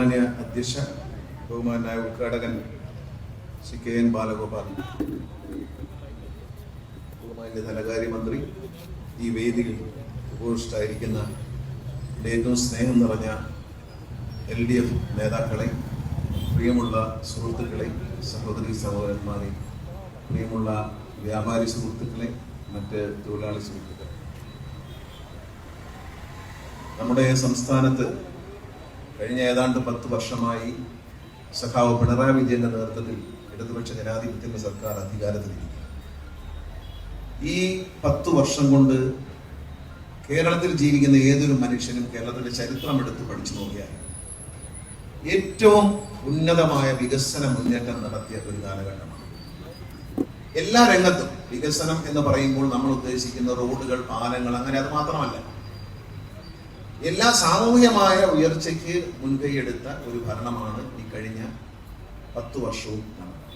അധ്യക്ഷ ബഹുമാനായ ഉദ്ഘാടകൻ ശ്രീ KN ബാലഗോപാൽ, ബഹുമാന്യ ധനകാര്യമന്ത്രി, ഈ വേദിയിൽ ഉപവിഷ്ടായിരിക്കുന്ന ഏറ്റവും സ്നേഹം നിറഞ്ഞ LDF നേതാക്കളെ, പ്രിയമുള്ള സുഹൃത്തുക്കളെ, സഹോദരി സഹോദരന്മാരെ, പ്രിയമുള്ള വ്യാപാരി സുഹൃത്തുക്കളെ, മറ്റ് തൊഴിലാളി സുഹൃത്തുക്കളെ, നമ്മുടെ സംസ്ഥാനത്ത് കഴിഞ്ഞ ഏതാണ്ട് 10 വർഷമായി സഖാവ് പിണറായി വിജയന്റെ നേതൃത്വത്തിൽ ഇടതുപക്ഷ ജനാധിപത്യ സർക്കാർ അധികാരത്തിലിരിക്കും. ഈ 10 വർഷം കൊണ്ട് കേരളത്തിൽ ജീവിക്കുന്ന ഏതൊരു മനുഷ്യനും കേരളത്തിന്റെ ചരിത്രം എടുത്ത് പഠിച്ചു നോക്കിയാൽ ഏറ്റവും ഉന്നതമായ വികസന മുന്നേറ്റം നടത്തിയ ഒരു കാലഘട്ടമാണ്. എല്ലാ രംഗത്തും വികസനം എന്ന് പറയുമ്പോൾ നമ്മൾ ഉദ്ദേശിക്കുന്ന റോഡുകൾ, പാലങ്ങൾ, അങ്ങനെ അത് മാത്രമല്ല, എല്ലാ സാമൂഹ്യമായ ഉയർച്ചയ്ക്ക് മുൻകൈയെടുത്ത ഒരു ഭരണമാണ് ഈ കഴിഞ്ഞ 10 വർഷവും നടന്നത്.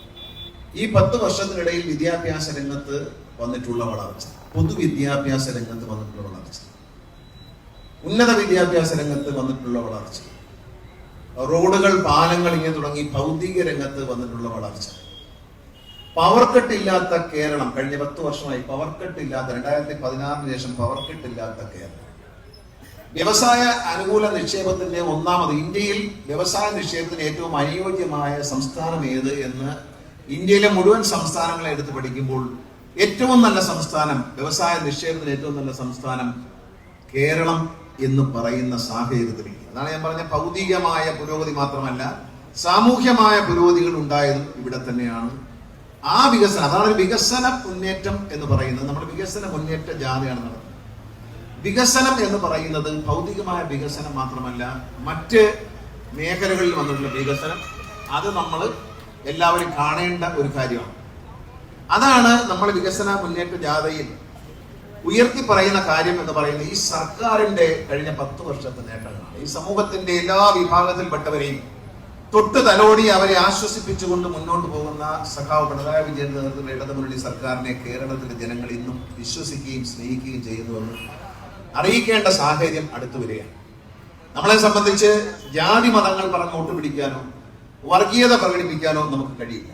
ഈ 10 വർഷത്തിനിടയിൽ വിദ്യാഭ്യാസ രംഗത്ത് വന്നിട്ടുള്ള വളർച്ച, പൊതുവിദ്യാഭ്യാസ രംഗത്ത് വന്നിട്ടുള്ള വളർച്ച, ഉന്നത വിദ്യാഭ്യാസ രംഗത്ത് വന്നിട്ടുള്ള വളർച്ച, റോഡുകൾ, പാലങ്ങൾ, ഇങ്ങനെ തുടങ്ങി ഭൗതിക രംഗത്ത് വന്നിട്ടുള്ള വളർച്ച, പവർ കട്ടില്ലാത്ത കേരളം, കഴിഞ്ഞ 10 വർഷമായി പവർ കട്ടില്ലാത്ത, 2016 ശേഷം പവർ കട്ടില്ലാത്ത കേരളം, വ്യവസായ അനുകൂല നിക്ഷേപത്തിന്റെ ഒന്നാമത്, ഇന്ത്യയിൽ വ്യവസായ നിക്ഷേപത്തിന് ഏറ്റവും അനുയോജ്യമായ സംസ്ഥാനം ഏത് എന്ന് ഇന്ത്യയിലെ മുഴുവൻ സംസ്ഥാനങ്ങളെ എടുത്ത് പഠിക്കുമ്പോൾ ഏറ്റവും നല്ല സംസ്ഥാനം, വ്യവസായ നിക്ഷേപത്തിന് ഏറ്റവും നല്ല സംസ്ഥാനം കേരളം എന്ന് പറയുന്ന സാഹചര്യത്തിലേക്ക്. അതാണ് ഞാൻ പറഞ്ഞ ഭൗതികമായ പുരോഗതി മാത്രമല്ല, സാമൂഹ്യമായ പുരോഗതികൾ ഉണ്ടായതും ഇവിടെ തന്നെയാണ്. ആ വികസനം, അതാണ് വികസന മുന്നേറ്റം എന്ന് പറയുന്നത്. നമ്മുടെ വികസന മുന്നേറ്റ ജാഥയാണ് നടന്നത്. വികസനം എന്ന് പറയുന്നത് ഭൗതികമായ വികസനം മാത്രമല്ല, മറ്റ് മേഖലകളിൽ വന്നിട്ടുള്ള വികസനം, അത് നമ്മൾ എല്ലാവരും കാണേണ്ട ഒരു കാര്യമാണ്. അതാണ് നമ്മൾ വികസന മുന്നേറ്റ ജാഥയിൽ ഉയർത്തി പറയുന്ന കാര്യം എന്ന് പറയുന്നത് ഈ സർക്കാരിന്റെ കഴിഞ്ഞ 10 വർഷത്തെ നേട്ടങ്ങളാണ്. ഈ സമൂഹത്തിന്റെ എല്ലാ വിഭാഗത്തിൽപ്പെട്ടവരെയും തൊട്ട് തലോടി അവരെ ആശ്വസിപ്പിച്ചുകൊണ്ട് മുന്നോട്ട് പോകുന്ന സഖാവ് പിണറായി വിജയന്റെ നേതൃത്വത്തിലുള്ള ഇടതുമുന്നണി സർക്കാരിനെ കേരളത്തിലെ ജനങ്ങൾ ഇന്നും വിശ്വസിക്കുകയും സ്നേഹിക്കുകയും ചെയ്യുന്നുവെന്ന് അറിയിക്കേണ്ട സാഹചര്യം അടുത്തു വരികയാണ്. നമ്മളെ സംബന്ധിച്ച് ജാതി മതങ്ങൾ പറഞ്ഞ് വോട്ട് പിടിക്കാനോ വർഗീയത പ്രകടിപ്പിക്കാനോ നമുക്ക് കഴിയില്ല.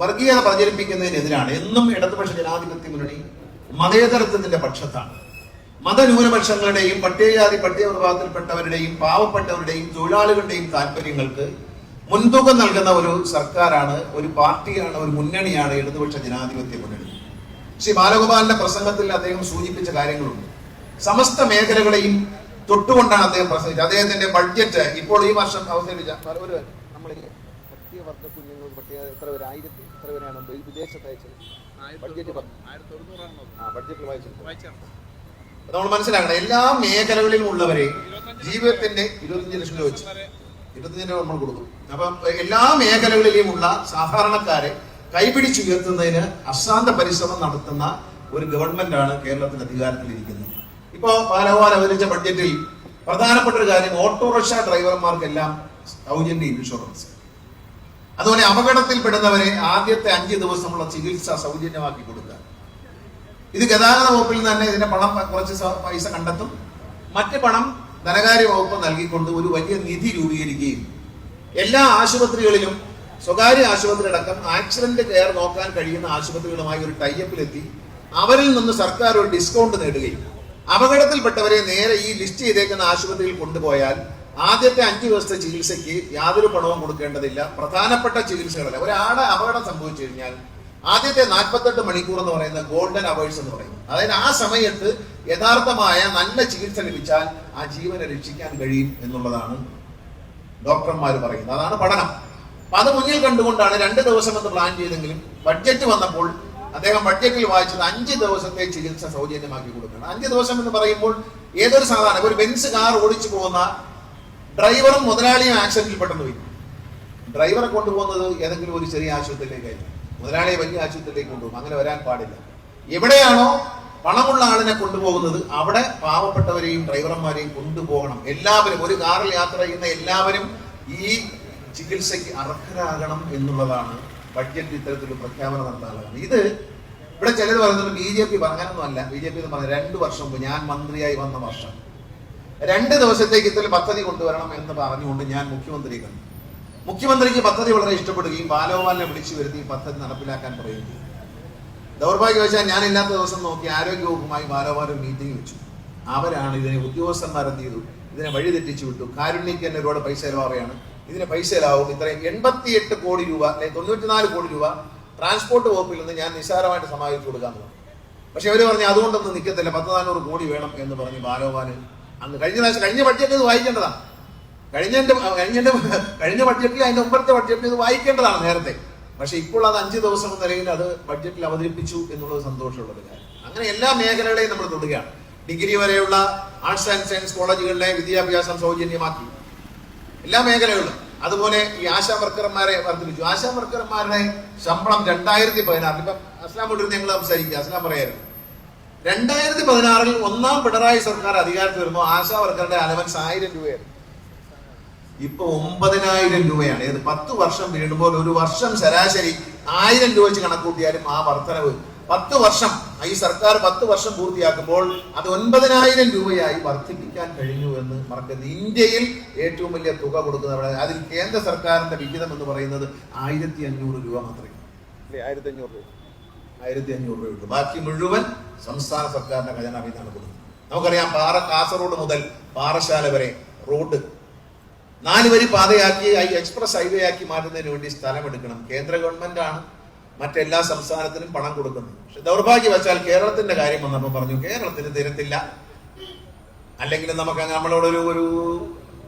വർഗീയത പ്രചരിപ്പിക്കുന്നതിനെതിരാണ്. എന്നും ഇടതുപക്ഷ ജനാധിപത്യ മുന്നണി മതേതരത്വത്തിന്റെ പക്ഷത്താണ്. മതന്യൂനപക്ഷങ്ങളുടെയും പട്ടികജാതി പട്ടിക വിഭാഗത്തിൽപ്പെട്ടവരുടെയും പാവപ്പെട്ടവരുടെയും തൊഴിലാളികളുടെയും താല്പര്യങ്ങൾക്ക് മുൻതൂക്കം നൽകുന്ന ഒരു സർക്കാരാണ്, ഒരു പാർട്ടിയാണ്, ഒരു മുന്നണിയാണ് ഇടതുപക്ഷ ജനാധിപത്യ മുന്നണി. ശ്രീ ബാലഗോപാലിന്റെ പ്രസംഗത്തിൽ അദ്ദേഹം സൂചിപ്പിച്ച കാര്യങ്ങളുണ്ട്. സമസ്ത മേഖലകളെയും തൊട്ടുകൊണ്ടാണ് അദ്ദേഹം പ്രസംഗിച്ചത്. അദ്ദേഹത്തിന്റെ ബഡ്ജറ്റ് ഇപ്പോൾ ഈ വർഷം അവതരിപ്പിച്ച നമ്മൾ മനസ്സിലാക്കണം, എല്ലാ മേഖലകളിലും ഉള്ളവരെ ജീവിതത്തിന്റെ 25 ലക്ഷം രൂപ വെച്ച് 25 രൂപ നമ്മൾ കൊടുക്കും. അപ്പം എല്ലാ മേഖലകളിലുമുള്ള സാധാരണക്കാരെ കൈപിടിച്ചുയർത്തുന്നതിന് അശ്രാന്ത പരിശ്രമം നടത്തുന്ന ഒരു ഗവൺമെന്റാണ് കേരളത്തിൽ അധികാരത്തിലിരിക്കുന്നത്. ഇപ്പോ ബാലഗോപാൽ അവതരിച്ച ബഡ്ജറ്റിൽ പ്രധാനപ്പെട്ട ഒരു കാര്യം, ഓട്ടോറിക്ഷ ഡ്രൈവർമാർക്കെല്ലാം സൗജന്യ ഇൻഷുറൻസ്, അതുപോലെ അപകടത്തിൽപ്പെടുന്നവരെ ആദ്യത്തെ 5 ദിവസമുള്ള ചികിത്സ സൗജന്യമാക്കി കൊടുക്കുക. ഇത് ഗതാഗത വകുപ്പിൽ തന്നെ ഇതിന്റെ പണം കുറച്ച് പൈസ കണ്ടെത്തും. മറ്റ് പണം ധനകാര്യ വകുപ്പ് നൽകിക്കൊണ്ട് ഒരു വലിയ നിധി രൂപീകരിക്കുകയും എല്ലാ ആശുപത്രികളിലും, സ്വകാര്യ ആശുപത്രി അടക്കം ആക്സിഡന്റ് കെയർ നോക്കാൻ കഴിയുന്ന ആശുപത്രികളുമായി ഒരു ടൈപ്പിലെത്തി അവരിൽ നിന്ന് സർക്കാർ ഒരു ഡിസ്കൗണ്ട് നേടുകയും അപകടത്തിൽപ്പെട്ടവരെ നേരെ ഈ ലിസ്റ്റ് ചെയ്തേക്കുന്ന ആശുപത്രിയിൽ കൊണ്ടുപോയാൽ ആദ്യത്തെ 5 ദിവസത്തെ ചികിത്സയ്ക്ക് യാതൊരു പണവും കൊടുക്കേണ്ടതില്ല. പ്രധാനപ്പെട്ട ചികിത്സകളല്ല, ഒരാളുടെ അപകടം സംഭവിച്ചു കഴിഞ്ഞാൽ ആദ്യത്തെ 48 മണിക്കൂർ എന്ന് പറയുന്ന ഗോൾഡൻ അവേഴ്സ് എന്ന് പറയും. അതായത് ആ സമയത്ത് യഥാർത്ഥമായ നല്ല ചികിത്സ ലഭിച്ചാൽ ആ ജീവനെ രക്ഷിക്കാൻ കഴിയും എന്നുള്ളതാണ് ഡോക്ടർമാർ പറയുന്നത്. അതാണ് പഠനം. അപ്പൊ അത് മുന്നിൽ കണ്ടുകൊണ്ടാണ് 2 ദിവസം എന്ന് പ്ലാൻ ചെയ്തെങ്കിലും ബഡ്ജറ്റ് വന്നപ്പോൾ അദ്ദേഹം ബഡ്ജറ്റിൽ വായിച്ചത് 5 ദിവസത്തെ ചികിത്സ സൗജന്യമാക്കി കൊടുക്കണം. 5 ദിവസം എന്ന് പറയുമ്പോൾ ഏതൊരു സാധാരണ ഒരു ബെൻസ് കാർ ഓടിച്ചു പോകുന്ന ഡ്രൈവറും മുതലാളിയും ആക്സിഡന്റിൽ പെട്ടെന്ന് പോയി, ഡ്രൈവറെ കൊണ്ടുപോകുന്നത് ഏതെങ്കിലും ഒരു ചെറിയ ആശുപത്രിയിലേക്കായി, മുതലാളിയെ വലിയ ആശുപത്രിയിലേക്ക് കൊണ്ടുപോകും. അങ്ങനെ വരാൻ പാടില്ല. എവിടെയാണോ പണമുള്ള ആളിനെ കൊണ്ടുപോകുന്നത് അവിടെ പാവപ്പെട്ടവരെയും ഡ്രൈവർമാരെയും കൊണ്ടുപോകണം. എല്ലാവരും, ഒരു കാറിൽ യാത്ര ചെയ്യുന്ന എല്ലാവരും ഈ ചികിത്സയ്ക്ക് അർഹരാകണം എന്നുള്ളതാണ് ബഡ്ജറ്റ് ഇത്തരത്തിലുള്ള പ്രഖ്യാപനം നടത്താനുള്ളതാണ്. ഇത് ഇവിടെ ചിലർ പറയുന്നത് BJP അങ്ങനൊന്നും അല്ല. BJP എന്ന് പറഞ്ഞാൽ 2 വർഷം മുമ്പ് ഞാൻ മന്ത്രിയായി വന്ന വർഷം 2 ദിവസത്തേക്ക് ഇത്തരം പദ്ധതി കൊണ്ടുവരണം എന്ന് പറഞ്ഞുകൊണ്ട് ഞാൻ മുഖ്യമന്ത്രിയെ കണ്ടു. മുഖ്യമന്ത്രിക്ക് പദ്ധതി വളരെ ഇഷ്ടപ്പെടുകയും ബാലഗോപാലിനെ വിളിച്ചു വരുത്തി ഈ പദ്ധതി നടപ്പിലാക്കാൻ പറയുകയും ചെയ്തു. ദൗർഭാഗ്യവശാൽ ഞാനില്ലാത്ത ദിവസം നോക്കി ആരോഗ്യവകുപ്പുമായി ബാലഗോപാൽ ഒരു മീറ്റിംഗ് വെച്ചു. അവരാണ് ഇതിനെ ഉദ്യോഗസ്ഥന്മാരെന്ത് ചെയ്തു, ഇതിനെ വഴിതെറ്റിച്ചു വിട്ടു. കാരുണ്യക്ക് തന്നെ ഒരുപാട് പൈസ ചെലവാവുകയാണ്, ഇതിന് പൈസ ചെലവാകും. ഇത്രയും 88 കോടി രൂപ അല്ലെങ്കിൽ 94 കോടി രൂപ ട്രാൻസ്പോർട്ട് വകുപ്പിൽ നിന്ന് ഞാൻ നിസ്സാരമായിട്ട് സമാഹരിച്ചു കൊടുക്കാന്ന് പറഞ്ഞു. പക്ഷെ അവർ പറഞ്ഞു അതുകൊണ്ടൊന്നും നിൽക്കത്തില്ല, 10-400 കോടി വേണം എന്ന് പറഞ്ഞ് ബാലഗോപാല് അന്ന് കഴിഞ്ഞ ബഡ്ജറ്റ് ഇത് വായിക്കേണ്ടതാണ്. കഴിഞ്ഞ ബഡ്ജറ്റിൽ അതിന്റെ മുമ്പത്തെ ബഡ്ജറ്റിൽ ഇത് വായിക്കേണ്ടതാണ് നേരത്തെ. പക്ഷെ ഇപ്പോൾ അത് 5 ദിവസം നിലയിൽ അത് ബഡ്ജറ്റിൽ അവതരിപ്പിച്ചു എന്നുള്ളത് സന്തോഷമുള്ള ഒരു കാര്യം. അങ്ങനെ എല്ലാ മേഖലകളെയും നമ്മൾ തൊടുകയാണ്. ഡിഗ്രി വരെയുള്ള ആർട്സ് ആൻഡ് സയൻസ് കോളേജുകളിലെ വിദ്യാഭ്യാസം സൗജന്യമാക്കി, എല്ലാ മേഖലകളിലും. അതുപോലെ ഈ ആശാ വർക്കർമാരെ വർദ്ധിപ്പിച്ചു. ആശാ വർക്കർമാരുടെ ശമ്പളം 2016 ഇപ്പം അസ്ലാം കൊണ്ടിരുന്ന് ഞങ്ങൾ സംസാരിക്കുക. അസ്ലാം പറയായിരുന്നു 2016 ഒന്നാം പിണറായി സർക്കാർ അധികാരത്തിൽ വരുമ്പോൾ ആശാ വർക്കറുടെ അലവൻസ് 1000 രൂപയായിരുന്നു. ഇപ്പൊ 9000 രൂപയാണ്. 10 വർഷം വീഴുമ്പോൾ ഒരു വർഷം ശരാശരി 1000 രൂപ വെച്ച് കണക്കൂട്ടിയാലും ആ വർധനവ് 10 വർഷം, ഈ സർക്കാർ 10 വർഷം പൂർത്തിയാക്കുമ്പോൾ അത് 9000 രൂപയായി വർദ്ധിപ്പിക്കാൻ കഴിഞ്ഞു എന്ന് മറക്കരുത്. ഇന്ത്യയിൽ ഏറ്റവും വലിയ തുക കൊടുക്കുന്നത് അതിൽ കേന്ദ്ര സർക്കാരിന്റെ വിഹിതം എന്ന് പറയുന്നത് 1500 രൂപ മാത്രമേ. 1500 രൂപ. ബാക്കി മുഴുവൻ സംസ്ഥാന സർക്കാരിന്റെ ഖജനാവിൽ നിന്നാണ് കൊടുക്കുന്നത്. നമുക്കറിയാം, കാസർഗോഡ് മുതൽ പാറശാല വരെ റോഡ് 4 വരി പാതയാക്കി എക്സ്പ്രസ് ഹൈവേ ആക്കി മാറ്റുന്നതിന് വേണ്ടി സ്ഥലമെടുക്കണം. കേന്ദ്ര ഗവൺമെന്റ് ആണ് മറ്റെല്ലാ സംസ്ഥാനത്തിനും പണം കൊടുക്കുന്നത്. പക്ഷെ ദൗർഭാഗ്യവശാൽ കേരളത്തിന്റെ കാര്യം വന്നപ്പോൾ പറഞ്ഞു കേരളത്തിന് തരത്തില്ല, അല്ലെങ്കിൽ നമുക്ക് നമ്മളോടൊരു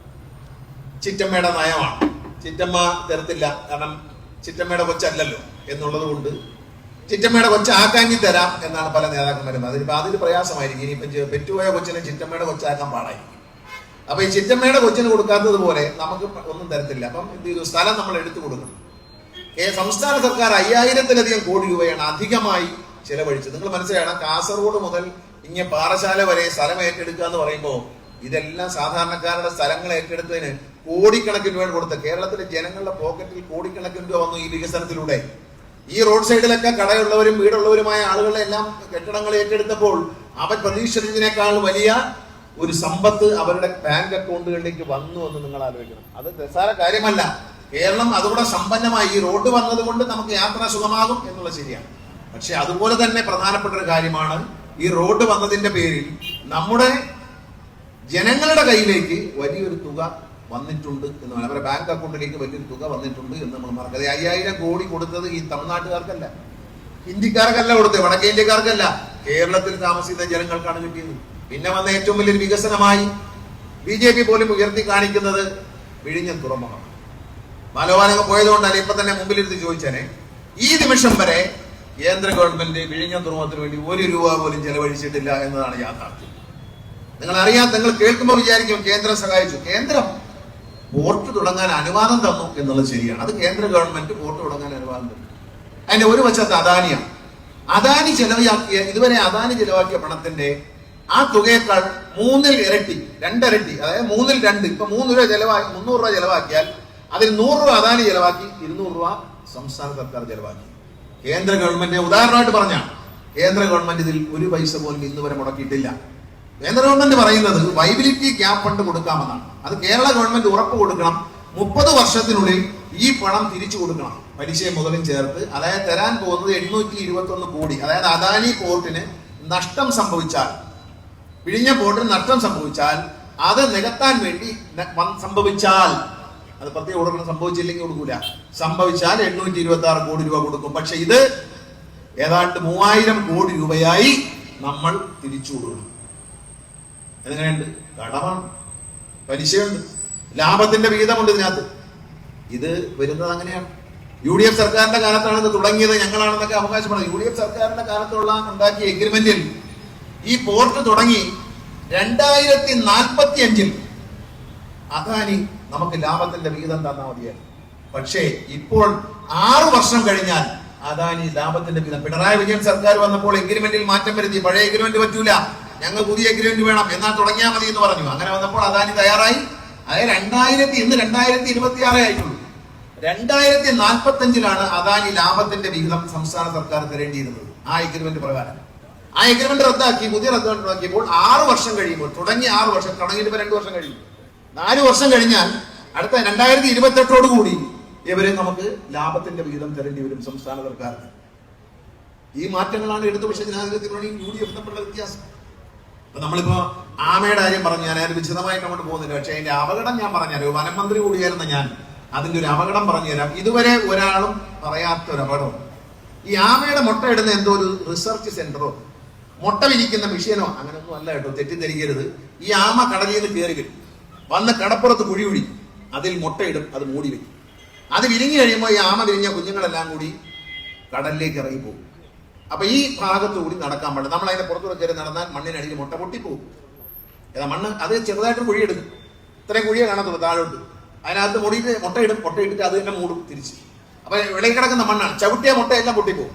ചിറ്റമ്മയുടെ നയമാണ്, ചിറ്റമ്മ തരത്തില്ല, കാരണം ചിറ്റമ്മയുടെ കൊച്ചല്ലല്ലോ എന്നുള്ളത് കൊണ്ട് ചിറ്റമ്മയുടെ കൊച്ചാക്കാങ്ങി തരാം എന്നാണ് പല നേതാക്കന്മാരും. അതിൽ പ്രയാസമായിരിക്കും. ഇനിയിപ്പം പെറ്റുപോയ കൊച്ചിനെ ചിറ്റമ്മയുടെ കൊച്ചാക്കാൻ പാടായിരിക്കും. അപ്പൊ ഈ ചിറ്റമ്മയുടെ കൊച്ചിന് കൊടുക്കാത്തത് പോലെ നമുക്ക് ഒന്നും തരത്തില്ല. അപ്പം എന്ത് ചെയ്തു, സ്ഥലം നമ്മൾ എടുത്തു കൊടുക്കണം. സംസ്ഥാന സർക്കാർ 5000-ലധികം കോടി രൂപയാണ് അധികമായി ചെലവഴിച്ചത്. നിങ്ങൾ മനസ്സിലാക്കണം, കാസർഗോഡ് മുതൽ ഇങ്ങനെ പാറശാല വരെ സ്ഥലം ഏറ്റെടുക്കുക എന്ന് പറയുമ്പോൾ ഇതെല്ലാം സാധാരണക്കാരുടെ സ്ഥലങ്ങൾ ഏറ്റെടുത്തതിന് കോടിക്കണക്കിന് രൂപ കൊടുത്ത കേരളത്തിലെ ജനങ്ങളുടെ പോക്കറ്റിൽ കോടിക്കണക്കിന് രൂപ വന്നു ഈ വികസനത്തിലൂടെ. ഈ റോഡ് സൈഡിലൊക്കെ കടയുള്ളവരും വീടുള്ളവരുമായ ആളുകളെ എല്ലാം കെട്ടിടങ്ങൾ ഏറ്റെടുത്തപ്പോൾ അവർ പ്രതീക്ഷിച്ചതിനേക്കാൾ വലിയ ഒരു സമ്പത്ത് അവരുടെ ബാങ്ക് അക്കൗണ്ടുകളിലേക്ക് വന്നു എന്ന് നിങ്ങൾ ആലോചിക്കണം. അത് നിസ്സാര കാര്യമല്ല. കേരളം അതുകൂടെ സമ്പന്നമായി. ഈ റോഡ് വന്നത് കൊണ്ട് നമുക്ക് യാത്ര സുഖമാകും എന്നുള്ളത് ശരിയാണ്. പക്ഷെ അതുപോലെ തന്നെ പ്രധാനപ്പെട്ട ഒരു കാര്യമാണ്, ഈ റോഡ് വന്നതിന്റെ പേരിൽ നമ്മുടെ ജനങ്ങളുടെ കയ്യിലേക്ക് വലിയൊരു തുക വന്നിട്ടുണ്ട് എന്ന് പറയാം. അവരുടെ ബാങ്ക് അക്കൗണ്ടിലേക്ക് വലിയൊരു തുക വന്നിട്ടുണ്ട് എന്ന് നമ്മൾ മറക്കരുത്. 5000 കോടി കൊടുത്തത് ഈ തമിഴ്നാട്ടുകാർക്കല്ല, ഹിന്ദിക്കാർക്കല്ല കൊടുത്തത്, വടക്കേ ഇന്ത്യക്കാർക്കല്ല, കേരളത്തിൽ താമസിക്കുന്ന ജനങ്ങൾക്കാണ് കിട്ടിയത്. പിന്നെ വന്ന ഏറ്റവും വലിയൊരു വികസനമായി BJP പോലും ഉയർത്തി കാണിക്കുന്നത് വിഴിഞ്ഞം തുറമുഖം. ബാലഗോപാലൊക്കെ പോയതുകൊണ്ടല്ല, ഇപ്പൊ തന്നെ മുമ്പിലിരുത്തി ചോദിച്ചേനെ, ഈ നിമിഷം വരെ കേന്ദ്ര ഗവൺമെന്റ് വിഴിഞ്ഞം തുറമുഖത്തിന് വേണ്ടി 1 രൂപ പോലും ചെലവഴിച്ചിട്ടില്ല എന്നതാണ് യാഥാർത്ഥ്യം. നിങ്ങൾ കേൾക്കുമ്പോൾ വിചാരിക്കും കേന്ദ്രം സഹായിച്ചു. കേന്ദ്രം പോർട്ട് തുടങ്ങാൻ അനുവാദം തന്നു എന്നുള്ളത് ശരിയാണ്. അത് കേന്ദ്ര ഗവൺമെന്റ് പോർട്ട് തുടങ്ങാൻ അനുവാദം തന്നു. അതിന്റെ ഒരു വശത്ത് അദാനിയാണ്. ഇതുവരെ അദാനി ചെലവാക്കിയ പണത്തിന്റെ ആ തുകയേക്കാൾ 3 ഇരട്ടി, 2 ഇരട്ടി, അതായത് 3-ൽ 2. ഇപ്പൊ 300 രൂപ ചെലവാക്കിയാൽ അതിൽ 100 രൂപ അദാനി ചെലവാക്കി, 200 രൂപ സംസ്ഥാന സർക്കാർ ചെലവാക്കി. കേന്ദ്ര ഗവൺമെന്റ് ഉദാഹരണമായിട്ട് പറഞ്ഞാൽ കേന്ദ്ര ഗവൺമെന്റ് ഇതിൽ 1 പൈസ പോലും ഇന്ന് വരെ മുടക്കിയിട്ടില്ല. കേന്ദ്ര ഗവൺമെന്റ് പറയുന്നത് വൈബിലിറ്റി ഗ്യാപ് ഫണ്ട് കൊടുക്കാമെന്നാണ്. അത് കേരള ഗവൺമെന്റ് ഉറപ്പ് കൊടുക്കണം, 30 വർഷത്തിനുള്ളിൽ ഈ പണം തിരിച്ചു കൊടുക്കണം, പലിശയും മുതലും ചേർത്ത്. അതായത് തരാൻ പോകുന്നത് 821 കോടി. അതായത് അദാനി പോർട്ടിന് നഷ്ടം സംഭവിച്ചാൽ, വിഴിഞ്ഞ പോർട്ടിന് നഷ്ടം സംഭവിച്ചാൽ അത് നികത്താൻ വേണ്ടി സംഭവിച്ചാൽ, അത് പ്രത്യേകം കൊടുക്കണം, സംഭവിച്ചില്ലെങ്കിൽ കൊടുക്കൂല, സംഭവിച്ചാൽ 826 കോടി രൂപ കൊടുക്കും. പക്ഷെ ഇത് ഏതാണ്ട് 3000 കോടി രൂപയായി നമ്മൾ തിരിച്ചു കൊടുക്കണം. എങ്ങനെയുണ്ട്? കടമാണ്, പലിശയുണ്ട്, ലാഭത്തിന്റെ വിഹിതമുണ്ട് ഇതിനകത്ത്. ഇത് വരുന്നത് അങ്ങനെയാണ്. UDF സർക്കാരിന്റെ കാലത്താണ് ഇത് തുടങ്ങിയത്, ഞങ്ങളാണെന്നൊക്കെ അവകാശപ്പെടുന്നത്. UDF സർക്കാരിന്റെ കാലത്തുള്ള ഉണ്ടാക്കിയ എഗ്രിമെന്റിൽ ഈ പോർട്ട് തുടങ്ങി 2045-ൽ അദാനി നമുക്ക് ലാഭത്തിന്റെ വിഹിതം തന്നാൽ മതിയായിരുന്നു. പക്ഷേ ഇപ്പോൾ 6 വർഷം കഴിഞ്ഞാൽ അദാനി ലാഭത്തിന്റെ വിഹിതം, പിണറായി വിജയൻ സർക്കാർ വന്നപ്പോൾ എഗ്രിമെന്റിൽ മാറ്റം വരുത്തി. പഴയ എഗ്രിമെന്റ് പറ്റൂല, ഞങ്ങൾ പുതിയ എഗ്രിമെന്റ് വേണം, എന്നാൽ തുടങ്ങിയാൽ മതി എന്ന് പറഞ്ഞു. അങ്ങനെ വന്നപ്പോൾ അദാനി തയ്യാറായി. അതായത് ഇന്ന് 2026 ആയിട്ടുള്ളൂ. 2045-ലാണ് അദാനി ലാഭത്തിന്റെ വിഹിതം സംസ്ഥാന സർക്കാർ തരേണ്ടിയിരുന്നത് ആ എഗ്രിമെന്റ് പ്രകാരം. ആ എഗ്രിമെന്റ് റദ്ദാക്കി, പുതിയ റദ്ദാക്കിയപ്പോൾ 6 വർഷം കഴിയുമ്പോൾ, തുടങ്ങി 6 വർഷം, തുടങ്ങിയിട്ട് 2 വർഷം കഴിയും, 4 വർഷം കഴിഞ്ഞാൽ അടുത്ത 2028 കൂടി ഇവര് നമുക്ക് ലാഭത്തിന്റെ വിഹിതം തരേണ്ടി വരും സംസ്ഥാന സർക്കാരിന്. ഈ മാറ്റങ്ങളാണ് ഇടതുപക്ഷ ജനാധിപത്യത്തിലൂടെയും UDF തമ്മിലുള്ള വ്യത്യാസം. അപ്പൊ നമ്മളിപ്പോ ആമയുടെ കാര്യം പറഞ്ഞു, ഞാൻ അതിന് വിശദമായിട്ട് അങ്ങോട്ട് പോകുന്നില്ല. പക്ഷെ അതിന്റെ അപകടം ഞാൻ പറഞ്ഞുതരാം. വനം മന്ത്രി കൂടിയായിരുന്ന ഞാൻ അതിന്റെ ഒരു അപകടം പറഞ്ഞുതരാം. ഇതുവരെ ഒരാളും പറയാത്ത ഒരു അപകടം. ഈ ആമയുടെ മുട്ട ഇടുന്ന എന്തോ ഒരു റിസർച്ച് സെന്ററോ മുട്ട വിരിക്കുന്ന മിഷീനോ അങ്ങനെയൊന്നും അല്ല കേട്ടോ, തെറ്റിദ്ധരിക്കരുത്. ഈ ആമ കടലിൽ നിന്ന് കയറി വരും, വന്ന് കടപ്പുറത്ത് കുഴി കുഴി, അതിൽ മുട്ടയിടും, അത് മൂടി വയ്ക്കും. അത് വിരിഞ്ഞു കഴിയുമ്പോൾ ഈ ആമ വിരിഞ്ഞ കുഞ്ഞുങ്ങളെല്ലാം കൂടി കടലിലേക്ക് ഇറങ്ങി പോകും. അപ്പൊ ഈ ഭാഗത്തു കൂടി നടക്കാൻ പാടില്ല. നമ്മൾ അതിന്റെ പുറത്തുകൂടെ കയറി നടന്നാൽ മണ്ണിനടിയിൽ മുട്ട പൊട്ടിപ്പോകും. ഏതാ മണ്ണ് അത് ചെറുതായിട്ട് കുഴിയെടുക്കും, ഇത്രയും കുഴിയെ കാണത്തുള്ളൂ താഴോട്ട്. അതിനകത്ത് മുട്ടയിടും, മുട്ടയിട്ടിട്ട് അത് തന്നെ മൂടും തിരിച്ച്. അപ്പൊ വിളയിൽ കിടക്കുന്ന മണ്ണാണ്, ചവിട്ടിയ മുട്ടയെല്ലാം പൊട്ടിപ്പോകും.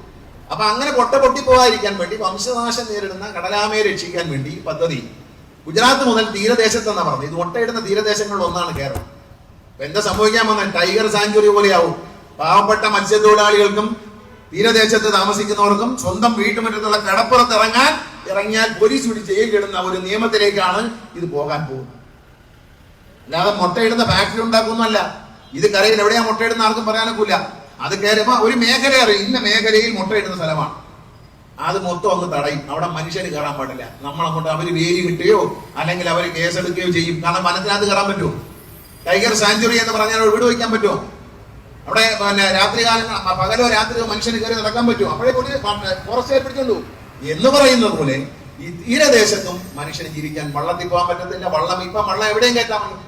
അപ്പൊ അങ്ങനെ പൊട്ടിപ്പോകാതിരിക്കാൻ വേണ്ടി, വംശനാശം നേരിടുന്ന കടലാമയെ രക്ഷിക്കാൻ വേണ്ടി പദ്ധതി ഗുജറാത്ത് മുതൽ തീരദേശത്തെന്നാ പറഞ്ഞത്. ഇത് മുട്ടയിടുന്ന തീരദേശങ്ങളിൽ ഒന്നാണ് കേരളം. അപ്പൊ എന്താ സംഭവിക്കാൻ വന്നാൽ ടൈഗർ സാങ്ച്വറി പോലെയാവും. പാവപ്പെട്ട മത്സ്യത്തൊഴിലാളികൾക്കും തീരദേശത്ത് താമസിക്കുന്നവർക്കും സ്വന്തം വീട്ടുമുറ്റത്തുള്ള കടപ്പുറത്ത് ഇറങ്ങിയാൽ പോലീസ് പിടിച്ച് ജയിലിടുന്ന ഒരു നിയമത്തിലേക്കാണ് ഇത് പോകാൻ പോകുന്നത്. അല്ലാതെ മുട്ടയിടുന്ന ഫാക്ടറി ഉണ്ടാക്കുന്നല്ല. ഇത് കരയിൽ എവിടെയാ മുട്ടയിടുന്ന ആർക്കും പറയാനൊക്കില്ല. അത് കയറുമ്പോ ഒരു മേഖല അറിയും, ഇന്ന മേഖലയിൽ മുട്ടയിടുന്ന സ്ഥലമാണ്, അത് മൊത്തം ഒന്ന് തടയും. അവിടെ മനുഷ്യന് കയറാൻ പാടില്ല. നമ്മളങ്ങോട്ട് അവര് വേലി കിട്ടുകയോ അല്ലെങ്കിൽ അവര് കേസെടുക്കുകയോ ചെയ്യും. കാരണം വനത്തിനകത്ത് കയറാൻ പറ്റുമോ? ടൈഗർ സാങ്ച്വറി എന്ന് പറഞ്ഞാൽ വീട് വയ്ക്കാൻ പറ്റുമോ? അവിടെ പിന്നെ രാത്രികാലം പകലോ രാത്രിയോ മനുഷ്യന് കയറി നടക്കാൻ പറ്റുമോ? അപ്പോഴേ കൂടി ഫോറസ്റ്റ് പിടിച്ചോണ്ടു എന്ന് പറയുന്നത് പോലെ ഈ തീരദേശത്തും മനുഷ്യന് ജീവിക്കാൻ, വള്ളത്തിൽ പോകാൻ പറ്റത്തില്ല. വള്ളം എവിടെയും കയറ്റാൻ പറ്റും.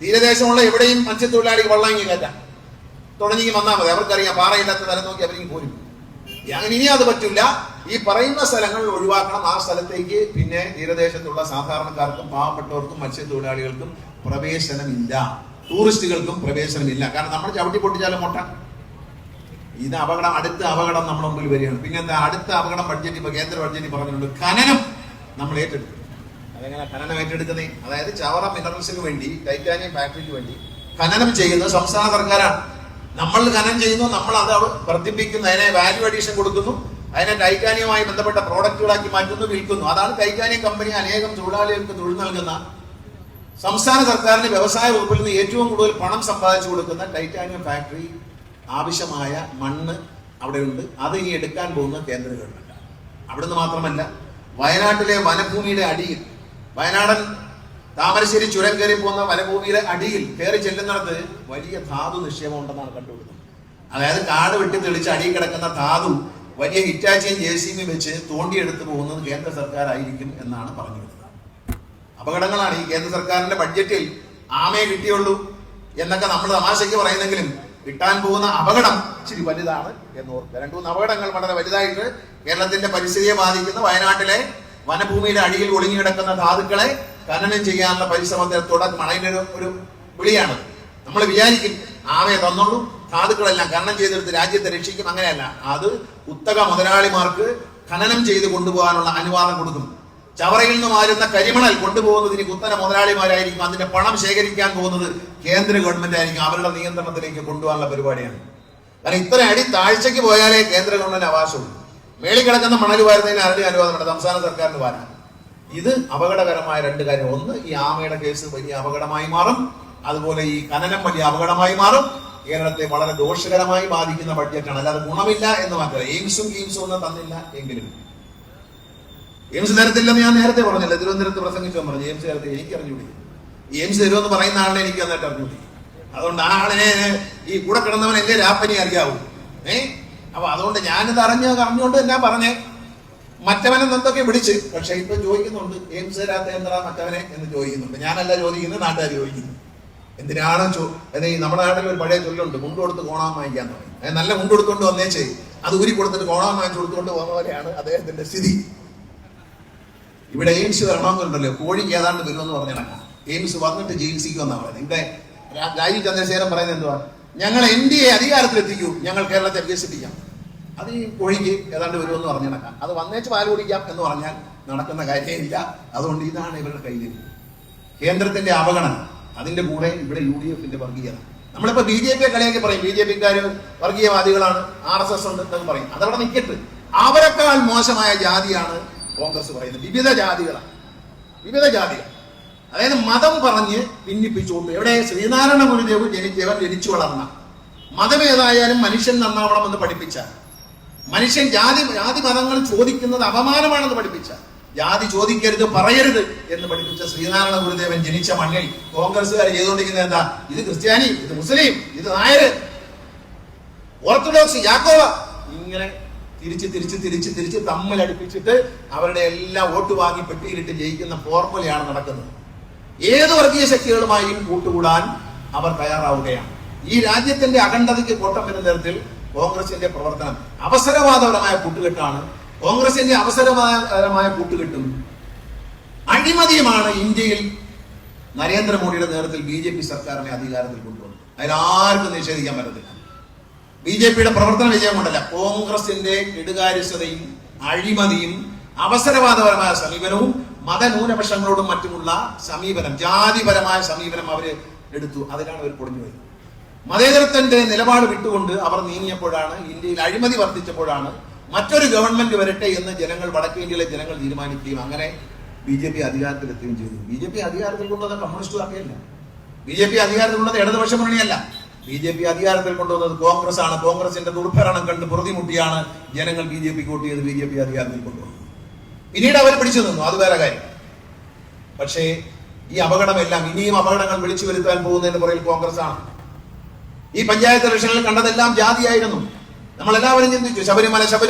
തീരദേശമുള്ള എവിടെയും മത്സ്യത്തൊഴിലാളിക്ക് വള്ളം ഇങ്ങനെ കയറ്റാം, തുടങ്ങി വന്നാൽ മതി. അവർക്കറിയാം പാറയില്ലാത്ത സ്ഥലം നോക്കി അവരിങ്ങ് പോരും. അങ്ങനെ ഇനി അത് പറ്റില്ല. ഈ പറയുന്ന സ്ഥലങ്ങൾ ഒഴിവാക്കണം. ആ സ്ഥലത്തേക്ക് പിന്നെ തീരദേശത്തുള്ള സാധാരണക്കാർക്കും പാവപ്പെട്ടവർക്കും മത്സ്യത്തൊഴിലാളികൾക്കും പ്രവേശനമില്ല, ടൂറിസ്റ്റുകൾക്കും പ്രവേശനമില്ല. കാരണം നമ്മൾ ചവിട്ടി പൊട്ടിച്ചാലും മുട്ട. ഇത് അപകടം, അടുത്ത അപകടം നമ്മുടെ മുമ്പിൽ വരികയാണ്. പിന്നെന്താ അടുത്ത അപകടം? ബഡ്ജറ്റ്, ഇപ്പൊ കേന്ദ്ര ബഡ്ജറ്റ് പറഞ്ഞിട്ടുണ്ട്, ഖനനം നമ്മൾ ഏറ്റെടുക്കും. അതെങ്ങനെ ഖനനം ഏറ്റെടുക്കുന്നത്? അതായത് ചവറ മിനറൽസിന് വേണ്ടി, ടൈറ്റാനിയം ഫാക്ടറിക്ക് വേണ്ടി ഖനനം ചെയ്യുന്നത് സംസ്ഥാന സർക്കാരാണ്. നമ്മൾ ഖനനം ചെയ്യുന്നു, നമ്മൾ അത് വർദ്ധിപ്പിക്കുന്നു, അതിനെ വാല്യൂ അഡീഷൻ കൊടുക്കുന്നു, അതിനെ ടൈറ്റാനിയവുമായി ബന്ധപ്പെട്ട പ്രോഡക്റ്റുകളാക്കി മാറ്റുന്നു, വിൽക്കുന്നു. അതാണ് ടൈറ്റാനിയം കമ്പനി അനേകം തൊഴിലാളികൾക്ക് തൊഴിൽ നൽകുന്ന, സംസ്ഥാന സർക്കാരിന് വ്യവസായ വകുപ്പിൽ നിന്ന് ഏറ്റവും കൂടുതൽ പണം സമ്പാദിച്ചു കൊടുക്കുന്ന ടൈറ്റാനിയം ഫാക്ടറി. ആവശ്യമായ മണ്ണ് അവിടെയുണ്ട്. അത് ഇനി എടുക്കാൻ പോകുന്ന കേന്ദ്ര ഗവൺമെന്റ്. അവിടുന്ന് മാത്രമല്ല, വയനാട്ടിലെ വനഭൂമിയുടെ അടിയിൽ, വയനാടൻ താമരശ്ശേരി ചുരം കയറി പോകുന്ന വനഭൂമിയുടെ അടിയിൽ കയറി ചെല്ലുന്നിടത്ത് വലിയ ധാതു നിക്ഷേപം ഉണ്ടെന്നാണ് കണ്ടുപിടുത്തം. അതായത് കാട് വെട്ടി തെളിച്ച് അടിയിൽ കിടക്കുന്ന ധാതു വലിയ ഹിറ്റാച്ചിയും JCB വെച്ച് തോണ്ടിയെടുത്ത് പോകുന്നത് കേന്ദ്ര സർക്കാർ ആയിരിക്കും എന്നാണ് പറഞ്ഞു വരുന്നത്. അപകടങ്ങളാണ്. ഈ കേന്ദ്ര സർക്കാരിന്റെ ബഡ്ജറ്റിൽ ആമയെ കിട്ടിയുള്ളൂ എന്നൊക്കെ നമ്മൾ തമാശയ്ക്ക് പറയുന്നെങ്കിലും കിട്ടാൻ പോകുന്ന അപകടം ഇച്ചിരി വലുതാണ് എന്ന് ഓർക്കുക. 2-3 അപകടങ്ങൾ വളരെ വലുതായിട്ട് കേരളത്തിന്റെ പരിസ്ഥിതിയെ ബാധിക്കുന്ന വയനാട്ടിലെ വനഭൂമിയുടെ അടിയിൽ ഒളിഞ്ഞു കിടക്കുന്ന ധാതുക്കളെ ഖനനം ചെയ്യാനുള്ള പരിശ്രമത്തെ തുടക്കമാണ്. അതിന്റെ ഒരു വിളിയാണ്. നമ്മൾ വിചാരിക്കും ആമയെ തന്നുള്ളൂ, ധാതുക്കളെല്ലാം ഖനനം ചെയ്തെടുത്ത് രാജ്യത്തെ രക്ഷിക്കും. അങ്ങനെയല്ല. അത് കുത്തക മുതലാളിമാർക്ക് ഖനനം ചെയ്ത് കൊണ്ടുപോകാനുള്ള അനുവാദം കൊടുക്കും. ചവറയിൽ നിന്ന് മാറുന്ന കരിമണൽ കൊണ്ടുപോകുന്നതിന് കുത്തക മുതലാളിമാരായിരിക്കും. അതിന്റെ പണം ശേഖരിക്കാൻ പോകുന്നത് കേന്ദ്ര ഗവൺമെന്റ് ആയിരിക്കും. അവരുടെ നിയന്ത്രണത്തിലേക്ക് കൊണ്ടുപോകാനുള്ള പരിപാടിയാണ്. കാരണം ഇത്ര അടി താഴ്ചയ്ക്ക് പോയാലേ കേന്ദ്ര ഗവൺമെന്റ് അവകാശമുള്ളൂ. മേളിൽ കിടക്കുന്ന മണൽ വാരുന്നതിന് ആരുടെ അനുവാദമുണ്ട്? സംസ്ഥാന സർക്കാരിന് വാരാൻ. ഇത് അപകടകരമായ 2 കാര്യം. ഒന്ന്, ഈ ആമയുടെ കേസ് വലിയ അപകടമായി മാറും. അതുപോലെ ഈ ഖനനം വലിയ അപകടമായി മാറും. കേരളത്തെ വളരെ ദോഷകരമായി ബാധിക്കുന്ന ബഡ്ജറ്റാണ്. അല്ലാതെ ഗുണമില്ല എന്ന് മാത്രമല്ല. എയിംസും ഒന്നും തന്നില്ല എങ്കിലും എയിംസ് തരത്തില്ലെന്ന് ഞാൻ നേരത്തെ പറഞ്ഞില്ല. തിരുവനന്തപുരത്ത് പ്രസംഗിച്ചു പറഞ്ഞു എയിംസ് തരത്തിൽ. എനിക്ക് അറിഞ്ഞൂടി. എയിംസ് തരുമെന്ന് പറയുന്ന ആളിനെ എനിക്ക് നന്നായിട്ട് അറിഞ്ഞൂടി. അതുകൊണ്ട് ആ ആളിനെ, ഈ കൂടെ കിടന്നവൻ എന്റെ രാപ്പനി അറിയാവൂ. അപ്പൊ അതുകൊണ്ട് ഞാനിത് അറിഞ്ഞുകൊണ്ട് എന്നാ പറഞ്ഞേ, മറ്റവനെ എന്തൊക്കെ വിളിച്ച്. പക്ഷെ ഇപ്പൊ ചോദിക്കുന്നുണ്ട് എയിംസ് തരാത്ത എന്താ മറ്റവനെ എന്ന് ചോദിക്കുന്നുണ്ട്. ഞാനല്ല ചോദിക്കുന്നത്, നാട്ടുകാർ ചോദിക്കുന്നു. എന്തിനാണ് നമ്മുടെ നാട്ടിൽ ഒരു പഴയ ചൊല്ലുണ്ട്, മുണ്ട് കൊടുത്ത് കോണാൻ വാങ്ങിക്കാൻ പറയും. നല്ല മുണ്ട് കൊടുത്തുകൊണ്ട് വന്നേച്ചേ അത് ഊരി കൊടുത്തിട്ട് കോണാൻ വാങ്ങിച്ചു കൊടുത്തുകൊണ്ട് പോകുന്ന പോലെയാണ് അദ്ദേഹത്തിന്റെ സ്ഥിതി. ഇവിടെ എയിംസ് വരണമെന്നുണ്ടല്ലോ, കോഴിക്ക് ഏതാണ്ട് വരുമെന്ന് പറഞ്ഞിടക്കാം. എയിംസ് വന്നിട്ട് ചികിത്സിക്കുമെന്നാണ് പറയുന്നത്. ഇവിടെ രാജീവ് ചന്ദ്രശേഖരൻ പറയുന്നത് എന്തുവാ? ഞങ്ങൾ NDA അധികാരത്തിലെത്തിക്കൂ, ഞങ്ങൾ കേരളത്തെ വികസിപ്പിക്കാം. അത് ഈ കോഴിക്ക് ഏതാണ്ട് വരുമെന്ന് പറഞ്ഞിടക്കാം. അത് വന്നേച്ച് പാൽ കുടിക്കാം എന്ന് പറഞ്ഞാൽ നടക്കുന്ന കാര്യമില്ല. അതുകൊണ്ട് ഇതാണ് ഇവരുടെ കയ്യിൽ കേന്ദ്രത്തിന്റെ അവഗണന. അതിന്റെ കൂടെ ഇവിടെ UDFന്റെ വർഗീയത. നമ്മളിപ്പോ BJP കളിയാക്കി പറയും, BJP-ക്കാര് വർഗീയവാദികളാണ്, RSS ഉണ്ട് എന്നൊക്കെ പറയും. അതവിടെ നിൽക്കട്ട്. അവരെക്കാൾ മോശമായ ജാതിയാണ് കോൺഗ്രസ് പറയുന്നത്. വിവിധ ജാതികളാണ്, വിവിധ ജാതികൾ. അതായത് മതം പറഞ്ഞ് ഭിന്നിപ്പിച്ചുകൊണ്ട്. എവിടെ? ശ്രീനാരായണ ഗുരുദേവ് ജനിച്ചു വളർന്ന മതം ഏതായാലും മനുഷ്യൻ നന്നാവണമെന്ന് പഠിപ്പിച്ച, മനുഷ്യൻ ജാതി മതങ്ങൾ ചോദിക്കുന്നത് അപമാനമാണെന്ന് പഠിപ്പിച്ച, ജാതി ചോദിക്കരുത് പറയരുത് എന്ന് പഠിപ്പിച്ച ശ്രീനാരായണ ഗുരുദേവൻ ജനിച്ച മണ്ണിൽ കോൺഗ്രസ്സുകാർ ചെയ്തുകൊണ്ടിരിക്കുന്നത് എന്താ? ഇത് ക്രിസ്ത്യാനി, ഇത് മുസ്ലിം, ഇത് നായര്, ഓർത്തഡോക്സ്, യാക്കോബ, ഇങ്ങനെ തിരിച്ച് തമ്മിലടുപ്പിച്ചിട്ട് അവരുടെ എല്ലാ വോട്ട് വാങ്ങി പെട്ടിയിലിട്ട് ജയിക്കുന്ന ഫോർമുലയാണ് നടക്കുന്നത്. ഏത് വർഗീയ ശക്തികളുമായും കൂട്ടുകൂടാൻ അവർ തയ്യാറാവുകയാണ്. ഈ രാജ്യത്തിന്റെ അഖണ്ഡതയ്ക്ക് കോട്ടം വരുന്ന തരത്തിൽ കോൺഗ്രസിന്റെ പ്രവർത്തനം അവസരവാദപരമായ കൂട്ടുകെട്ടാണ്. കോൺഗ്രസിന്റെ അവസരവാദപരമായ കൂട്ടുകെട്ടും അഴിമതിയുമാണ് ഇന്ത്യയിൽ നരേന്ദ്രമോദിയുടെ നേതൃത്വത്തിൽ BJP സർക്കാരിനെ അധികാരത്തിൽ കൊണ്ടുവന്നത്. അതിലാർക്കും നിഷേധിക്കാൻ പറ്റത്തില്ല. BJPയുടെ പ്രവർത്തന വിജയം കൊണ്ടല്ല, കോൺഗ്രസിന്റെ കെടുകാര്യസ്ഥതയും അഴിമതിയും അവസരവാദപരമായ സമീപനവും മതന്യൂനപക്ഷങ്ങളോടും മറ്റുമുള്ള സമീപനം, ജാതിപരമായ സമീപനം അവര് എടുത്തു. അതിലാണ് അവർ പൊളിഞ്ഞു വരുന്നത്. മതേതരത്വന്റെ നിലപാട് വിട്ടുകൊണ്ട് അവർ നീങ്ങിയപ്പോഴാണ്, ഇന്ത്യയിൽ അഴിമതി വർദ്ധിച്ചപ്പോഴാണ് മറ്റൊരു ഗവൺമെന്റ് വരട്ടെ എന്ന് ജനങ്ങൾ, വടക്കേന്ത്യയിലെ ജനങ്ങൾ തീരുമാനിക്കുകയും അങ്ങനെ BJP അധികാരത്തിലെത്തുകയും ചെയ്തു. BJP അധികാരത്തിൽ കൊണ്ടുവന്ന കമ്മ്യൂണിസ്റ്റ് പാർട്ടിയല്ല, BJP അധികാരത്തിൽ കൊണ്ടുവന്ന ഇടതുപക്ഷ മുന്നണിയല്ല. BJP അധികാരത്തിൽ കൊണ്ടുവന്നത് കോൺഗ്രസ് ആണ്. കോൺഗ്രസിന്റെ ദുർഭരണം കണ്ട് പൊറുതിമുട്ടിയാണ് ജനങ്ങൾ BJPക്ക് വോട്ട് ചെയ്ത് BJP അധികാരത്തിൽ കൊണ്ടുവന്നത്. പിന്നീട് അവർ പിടിച്ചു നിന്നു, അത് വേറെ കാര്യം. പക്ഷേ ഈ അപകടമെല്ലാം, ഇനിയും അപകടങ്ങൾ വിളിച്ചു വരുത്താൻ പോകുന്നതിന് പുറകിൽ കോൺഗ്രസ് ആണ്. ഈ പഞ്ചായത്ത് ഇലക്ഷനിൽ കണ്ടതെല്ലാം ജാതിയായിരുന്നു. നമ്മളെല്ലാവരും ചിന്തിച്ചു, ശബരിമല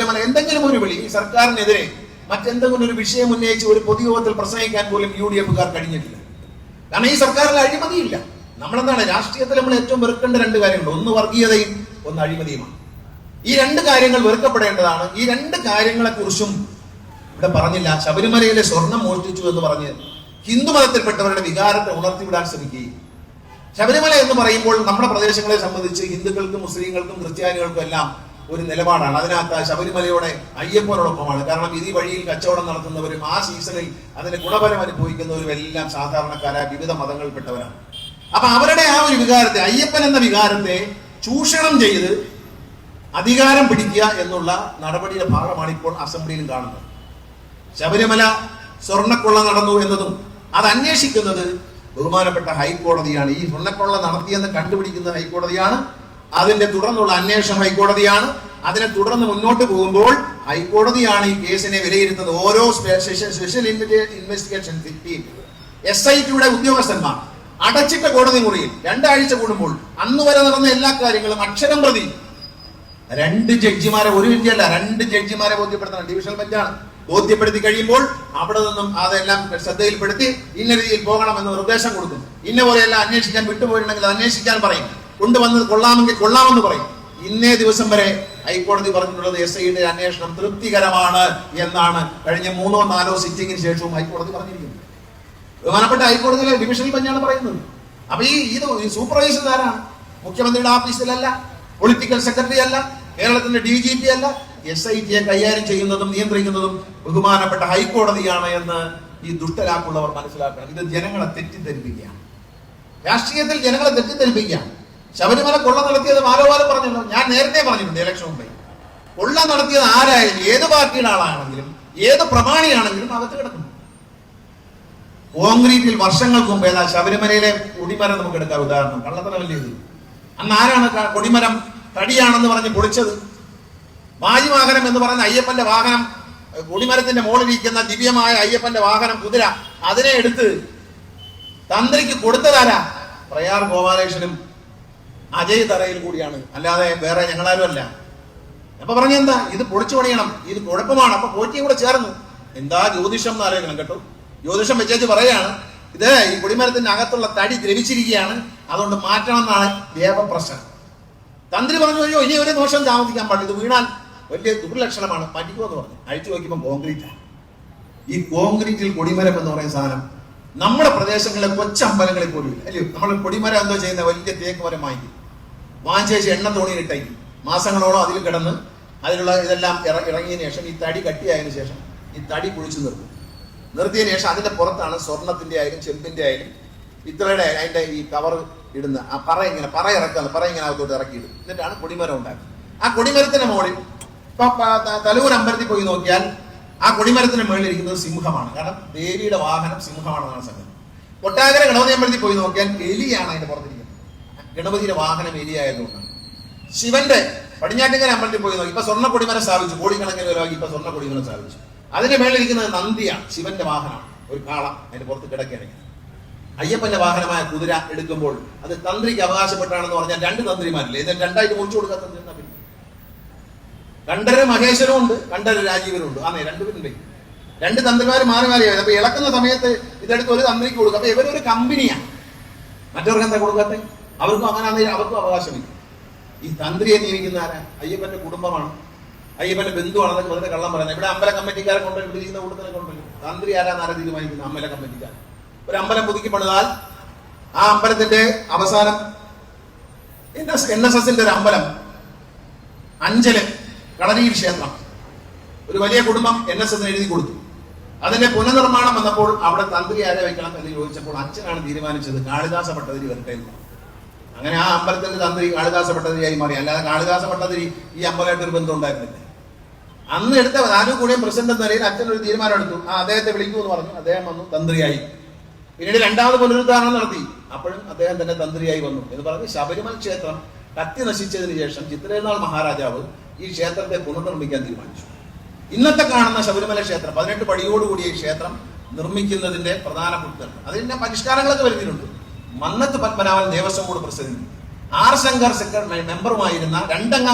എന്തെങ്കിലും ഒരു വിളി, ഈ സർക്കാരിനെതിരെ മറ്റെന്തെങ്കിലും ഒരു വിഷയം ഉന്നയിച്ച് ഒരു പൊതുയോഗത്തിൽ പ്രസംഗിക്കാൻ പോലും UDF-കാർ കഴിഞ്ഞിട്ടില്ല. കാരണം ഈ സർക്കാരിൽ അഴിമതിയില്ല. നമ്മളെന്താണ് രാഷ്ട്രീയത്തിൽ നമ്മൾ ഏറ്റവും വെറുക്കേണ്ട രണ്ട് കാര്യങ്ങളുണ്ട്. ഒന്ന് വർഗീയതയും, ഒന്ന് അഴിമതിയുമാണ്. ഈ രണ്ട് കാര്യങ്ങൾ വെറുക്കപ്പെടേണ്ടതാണ്. ഈ രണ്ട് കാര്യങ്ങളെ കുറിച്ചും ഇവിടെ പറഞ്ഞില്ല. ശബരിമലയിലെ സ്വർണം മോഷ്ടിച്ചു എന്ന് പറഞ്ഞ് ഹിന്ദു മതത്തിൽപ്പെട്ടവരുടെ വികാരത്തെ ഉണർത്തിവിടാൻ ശ്രമിക്കുകയും, ശബരിമല എന്ന് പറയുമ്പോൾ നമ്മുടെ പ്രദേശങ്ങളെ സംബന്ധിച്ച് ഹിന്ദുക്കൾക്കും മുസ്ലിങ്ങൾക്കും ക്രിസ്ത്യാനികൾക്കും എല്ലാം ഒരു നിലപാടാണ്. അതിനകത്ത് ശബരിമലയോടെ അയ്യപ്പനോടൊപ്പമാണ്. കാരണം ഈ വഴിയിൽ കച്ചവടം നടത്തുന്നവരും ആ സീസണിൽ അതിന് ഗുണഫലം അനുഭവിക്കുന്നവരും എല്ലാം സാധാരണക്കാരായ വിവിധ മതങ്ങളിൽപ്പെട്ടവരാണ്. അപ്പൊ അവരുടെ ആ ഒരു വികാരത്തെ, അയ്യപ്പൻ എന്ന വികാരത്തെ ചൂഷണം ചെയ്ത് അധികാരം പിടിക്കുക എന്നുള്ള നടപടിയുടെ ഭാഗമാണ് ഇപ്പോൾ അസംബ്ലിയിലും കാണുന്നത്. ശബരിമല സ്വർണ്ണക്കൊള്ള നടന്നു എന്നതും അത് അന്വേഷിക്കുന്നത് ബഹുമാനപ്പെട്ട ഹൈക്കോടതിയാണ്. ഈ സ്വർണ്ണക്കൊള്ള നടത്തിയെന്ന് കണ്ടുപിടിക്കുന്നത് ഹൈക്കോടതിയാണ്. അതിന്റെ തുടർന്നുള്ള അന്വേഷണം ഹൈക്കോടതിയാണ്. അതിനെ തുടർന്ന് മുന്നോട്ട് പോകുമ്പോൾ ഹൈക്കോടതിയാണ് ഈ കേസിനെ വിലയിരുത്തുന്നത്. ഓരോ സ്പെഷ്യൽ ഇൻവെസ്റ്റിഗേഷൻ ടീം, SITയുടെ ഉദ്യോഗസ്ഥന്മാർ അടച്ചിട്ട കോടതി മുറിയിൽ 2 ആഴ്ച കൂടുമ്പോൾ അന്ന് വരെ നടന്ന എല്ലാ കാര്യങ്ങളും അക്ഷരം പ്രതി 2 ജഡ്ജിമാരെ, ഒരു വിധിയല്ല 2 ജഡ്ജിമാരെ ബോധ്യപ്പെടുത്തണം. ഡിവിഷണൽ ബെഞ്ചാണ്. ബോധ്യപ്പെടുത്തി കഴിയുമ്പോൾ അവിടെ നിന്നും അതെല്ലാം ശ്രദ്ധയിൽപ്പെടുത്തി ഇന്ന രീതിയിൽ പോകണമെന്ന് നിർദ്ദേശം കൊടുക്കും. ഇന്ന പോലെയെല്ലാം അന്വേഷിക്കാൻ വിട്ടുപോയിട്ടുണ്ടെങ്കിൽ അന്വേഷിക്കാൻ പറയും. കൊണ്ടുവന്നത് കൊള്ളാമെങ്കിൽ കൊള്ളാമെന്ന് പറയും. ഇന്നേ ദിവസം വരെ ഹൈക്കോടതി പറഞ്ഞിട്ടുള്ളത് SIയുടെ അന്വേഷണം തൃപ്തികരമാണ് എന്നാണ്. കഴിഞ്ഞ 3-4 സിറ്റിംഗിന് ശേഷവും ഹൈക്കോടതി പറഞ്ഞിരിക്കുന്നത്. ബഹുമാനപ്പെട്ട ഹൈക്കോടതിയിലെ ഡിവിഷണൽ ബെഞ്ചാണ് പറയുന്നത്. അപ്പൊ ഈ സൂപ്പർവൈസർ ആരാണ്? മുഖ്യമന്ത്രിയുടെ ഓഫീസിലല്ല, പൊളിറ്റിക്കൽ സെക്രട്ടറി അല്ല, കേരളത്തിന്റെ DGP അല്ല. SITയെ കൈകാര്യം ചെയ്യുന്നതും നിയന്ത്രിക്കുന്നതും ബഹുമാനപ്പെട്ട ഹൈക്കോടതിയാണ് എന്ന് ഈ ദുഷ്ടലാക്കുള്ളവർ മനസ്സിലാക്കണം. ഇത് ജനങ്ങളെ തെറ്റിദ്ധരിപ്പിക്കുകയാണ്. രാഷ്ട്രീയത്തിൽ ജനങ്ങളെ തെറ്റിദ്ധരിപ്പിക്കുകയാണ്. ശബരിമല കൊള്ള നടത്തിയത് ആലോപാലം പറഞ്ഞല്ലോ. ഞാൻ നേരത്തെ പറഞ്ഞിട്ടുണ്ട് ഇലക്ഷൻ മുമ്പേ. കൊള്ള നടത്തിയത് ആരായാലും, ഏത് പാർട്ടിയുടെ ആളാണെങ്കിലും, ഏത് പ്രമാണിയാണെങ്കിലും അകത്ത് കിടക്കുന്നു. കോൺക്രീറ്റിൽ വർഷങ്ങൾക്ക് മുമ്പ് ഏതാ ശബരിമലയിലെ കൊടിമരം നമുക്ക് എടുക്കാം ഉദാഹരണം. കള്ളത്തരമല്ലേ ഇത്? അന്ന് ആരാണ് കൊടിമരം തടിയാണെന്ന് പറഞ്ഞ് പൊളിച്ചത്? വായുവാഹനം എന്ന് പറയുന്ന അയ്യപ്പന്റെ വാഹനം, കൊടിമരത്തിന്റെ മുകളിലിരിക്കുന്ന ദിവ്യമായ അയ്യപ്പന്റെ വാഹനം കുതിര, അതിനെ എടുത്ത് തന്ത്രിക്ക് കൊടുത്തതാരാ? പ്രയാർ ഗോപാലകൃഷ്ണനും അജയ് തറയിൽ കൂടിയാണ്, അല്ലാതെ വേറെ ഞങ്ങളാരും അല്ല. അപ്പൊ പറഞ്ഞെന്താ, ഇത് പൊളിച്ചു പണിയണം, ഇത് കുഴപ്പമാണ്. അപ്പൊ പോറ്റിയും കൂടെ ചേർന്നു. എന്താ ജ്യോതിഷം എന്ന് ആലോചിക്കണം കേട്ടോ. ജ്യോതിഷം വെച്ചേച്ച് പറയാണ്, ഇത് ഈ കൊടിമരത്തിന്റെ അകത്തുള്ള തടി ദ്രവിച്ചിരിക്കുകയാണ്, അതുകൊണ്ട് മാറ്റണം എന്നാണ് ദേവപ്രശ്നം. തന്ത്രി പറഞ്ഞു, അയ്യോ ഇനി ഒരു ദോഷം താമസിക്കാൻ പാടില്ല, ഇത് വീണാൽ വലിയ ദുർലക്ഷണമാണ്, പറ്റിക്കുമെന്ന് പറഞ്ഞു. അഴിച്ചു നോക്കിയപ്പോൾ കോൺക്രീറ്റാണ്. ഈ കോൺക്രീറ്റിൽ കൊടിമരം എന്ന് പറയുന്ന സാധനം നമ്മുടെ പ്രദേശങ്ങളിലെ കൊച്ചമ്പലങ്ങളിൽ പോലും ഇല്ല, അല്ലയോ? നമ്മൾ കൊടിമരം എന്തോ ചെയ്യുന്ന വലിയ തേക്ക് മരം വാങ്ങിച്ചേച്ച് എണ്ണ തോണിയിട്ടേക്കും. മാസങ്ങളോളം അതിൽ കിടന്ന് അതിലുള്ള ഇതെല്ലാം ഇറങ്ങിയതിനു ശേഷം ഈ തടി കട്ടിയായതിനു ശേഷം ഈ തടി കുഴിച്ചു നിർത്തിയതിനു ശേഷം അതിന്റെ പുറത്താണ് സ്വർണത്തിന്റെ ആയാലും ചെമ്പിന്റെ ആയാലും ഇത്രയുടെ അതിന്റെ ഈ കവർ ഇടുന്ന ആ പറ ഇങ്ങനെ അകത്തോട്ട് ഇറക്കിയിടും. എന്നിട്ടാണ് കൊടിമരം ഉണ്ടാക്കുന്നത്. ആ കൊടിമരത്തിന്റെ മുകളിൽ ഇപ്പൊ തലൂർ അമ്പലത്തിൽ പോയി നോക്കിയാൽ ആ കൊടിമരത്തിന് മുകളിൽ ഇരിക്കുന്നത് സിംഹമാണ്. കാരണം ദേവിയുടെ വാഹനം സിംഹമാണെന്നാണ് സംഗതി. കൊട്ടാരക്കര ഗണപതി അമ്പലത്തിൽ പോയി നോക്കിയാൽ എലിയാണ് അതിന്റെ പുറത്തിരിക്കുന്നത്. ഗണപതിയുടെ വാഹനം എലിയായതുകൊണ്ടാണ്. ശിവന്റെ പടിഞ്ഞാറ്റുകര അമ്പലത്തിൽ പോയി നോക്കി ഇപ്പൊ സ്വർണ്ണ കൊടിമരം സ്ഥാപിച്ചു, കോടിക്കണക്കിന് വിലവാക്കി ഇപ്പൊ സ്വർണ്ണ കൊടിമരം സ്ഥാപിച്ചു. അതിന്റെ മേളിലിരിക്കുന്നത് നന്ദിയാണ്, ശിവന്റെ വാഹനമാണ്. ഒരു കാള അതിന്റെ പുറത്ത് കിടക്കുകയാണെങ്കിൽ അയ്യപ്പന്റെ വാഹനമായ കുതിര എടുക്കുമ്പോൾ അത് തന്ത്രിക്ക് അവകാശപ്പെട്ടാണെന്ന് പറഞ്ഞാൽ രണ്ട് തന്ത്രിമാരില്ലേ, ഇതിന് രണ്ടായിട്ട് മുറിച്ചു കൊടുക്കാൻ തന്ത്രി. കണ്ഠര് മഹേശ്വരനും ഉണ്ട്, കണ്ഠര് രാജീവനും ഉണ്ട്. ആന്നേ രണ്ടുപേരുണ്ട്. രണ്ട് തന്ത്രിമാർ മാറി മാറിയായത്. അപ്പൊ ഇളക്കുന്ന സമയത്ത് ഇതെടുത്ത് ഒരു തന്ത്രിക്ക് കൊടുക്കും. അപ്പൊ ഇവരൊരു കമ്പനിയാണ്. മറ്റവർക്ക് എന്താ കൊടുക്കാത്ത? അവർക്കും അങ്ങനെ അവർക്കും അവകാശമില്ല. ഈ തന്ത്രിയെ നിയമിക്കുന്ന ആരാ? അയ്യപ്പന്റെ കുടുംബമാണ്, അയ്യപ്പന്റെ ബന്ധുവാണ്. അതൊക്കെ വെറുതെ കള്ളം പറയുന്നത്. ഇവിടെ അമ്പല കമ്മിറ്റിക്കാരെ കൊണ്ടുവരും, ഇവിടെ ഇരിക്കുന്ന കൂട്ടത്തിനെ കൊണ്ടുവരും. തന്ത്രി ആരാന്നാരെ തീരുമാനിക്കുന്നത്? അമ്പല കമ്മിറ്റിക്കാർ. ഒരു അമ്പലം പുതുക്കി പണിതാൽ ആ അമ്പലത്തിന്റെ അവസാനം NSSന്റെ ഒരു അമ്പലം അഞ്ചല് കളരിയിൽ ക്ഷേത്രം ഒരു വലിയ കുടുംബം NSS എഴുതി കൊടുത്തു. അതിന്റെ പുനർനിർമ്മാണം വന്നപ്പോൾ അവിടെ തന്ത്രി ആരെ വയ്ക്കണം എന്ന് ചോദിച്ചപ്പോൾ അച്ഛനാണ് തീരുമാനിച്ചത് കാളിദാസ ഭട്ടതിരി വരട്ടെ. അങ്ങനെ ആ അമ്പലത്തിന്റെ തന്ത്രി കാളിദാസ ഭട്ടതിരിയായി മാറി. അല്ലാതെ കാളിദാസ ഭട്ടതിരി ഈ അമ്പലമായിട്ട് ഒരു ബന്ധം ഉണ്ടായിരുന്നില്ല. അന്ന് എടുത്ത ആലുകൂടിയും പ്രസിഡന്റ് എന്ന നിലയിൽ അച്ഛൻ ഒരു തീരുമാനം എടുത്തു. അദ്ദേഹത്തെ വിളിക്കൂ എന്ന് പറഞ്ഞു. അദ്ദേഹം വന്നു, തന്ത്രിയായി. പിന്നീട് രണ്ടാമത് പുനരുദ്ധാരണം നടത്തി. അപ്പോഴും അദ്ദേഹം തന്നെ തന്ത്രിയായി വന്നു എന്ന് പറഞ്ഞ് ശബരിമല ക്ഷേത്രം കത്തി നശിച്ചതിന് ശേഷം ചിത്രേനാൾ മഹാരാജാവ് ഈ ക്ഷേത്രത്തെ പുനർനിർമ്മിക്കാൻ തീരുമാനിച്ചു. ഇന്നത്തെ കാണുന്ന ശബരിമല ക്ഷേത്രം 18 പടിയോടുകൂടിയ ഈ ക്ഷേത്രം നിർമ്മിക്കുന്നതിന്റെ പ്രധാന പുസ്തകം അതിന്റെ പരിഷ്കാരങ്ങളൊക്കെ വരുത്തിയിട്ടുണ്ട്. Mannathu Padmanabhan Devaswom board president, R Shankar secretary മെമ്പറുമായിരുന്ന രണ്ടംഗ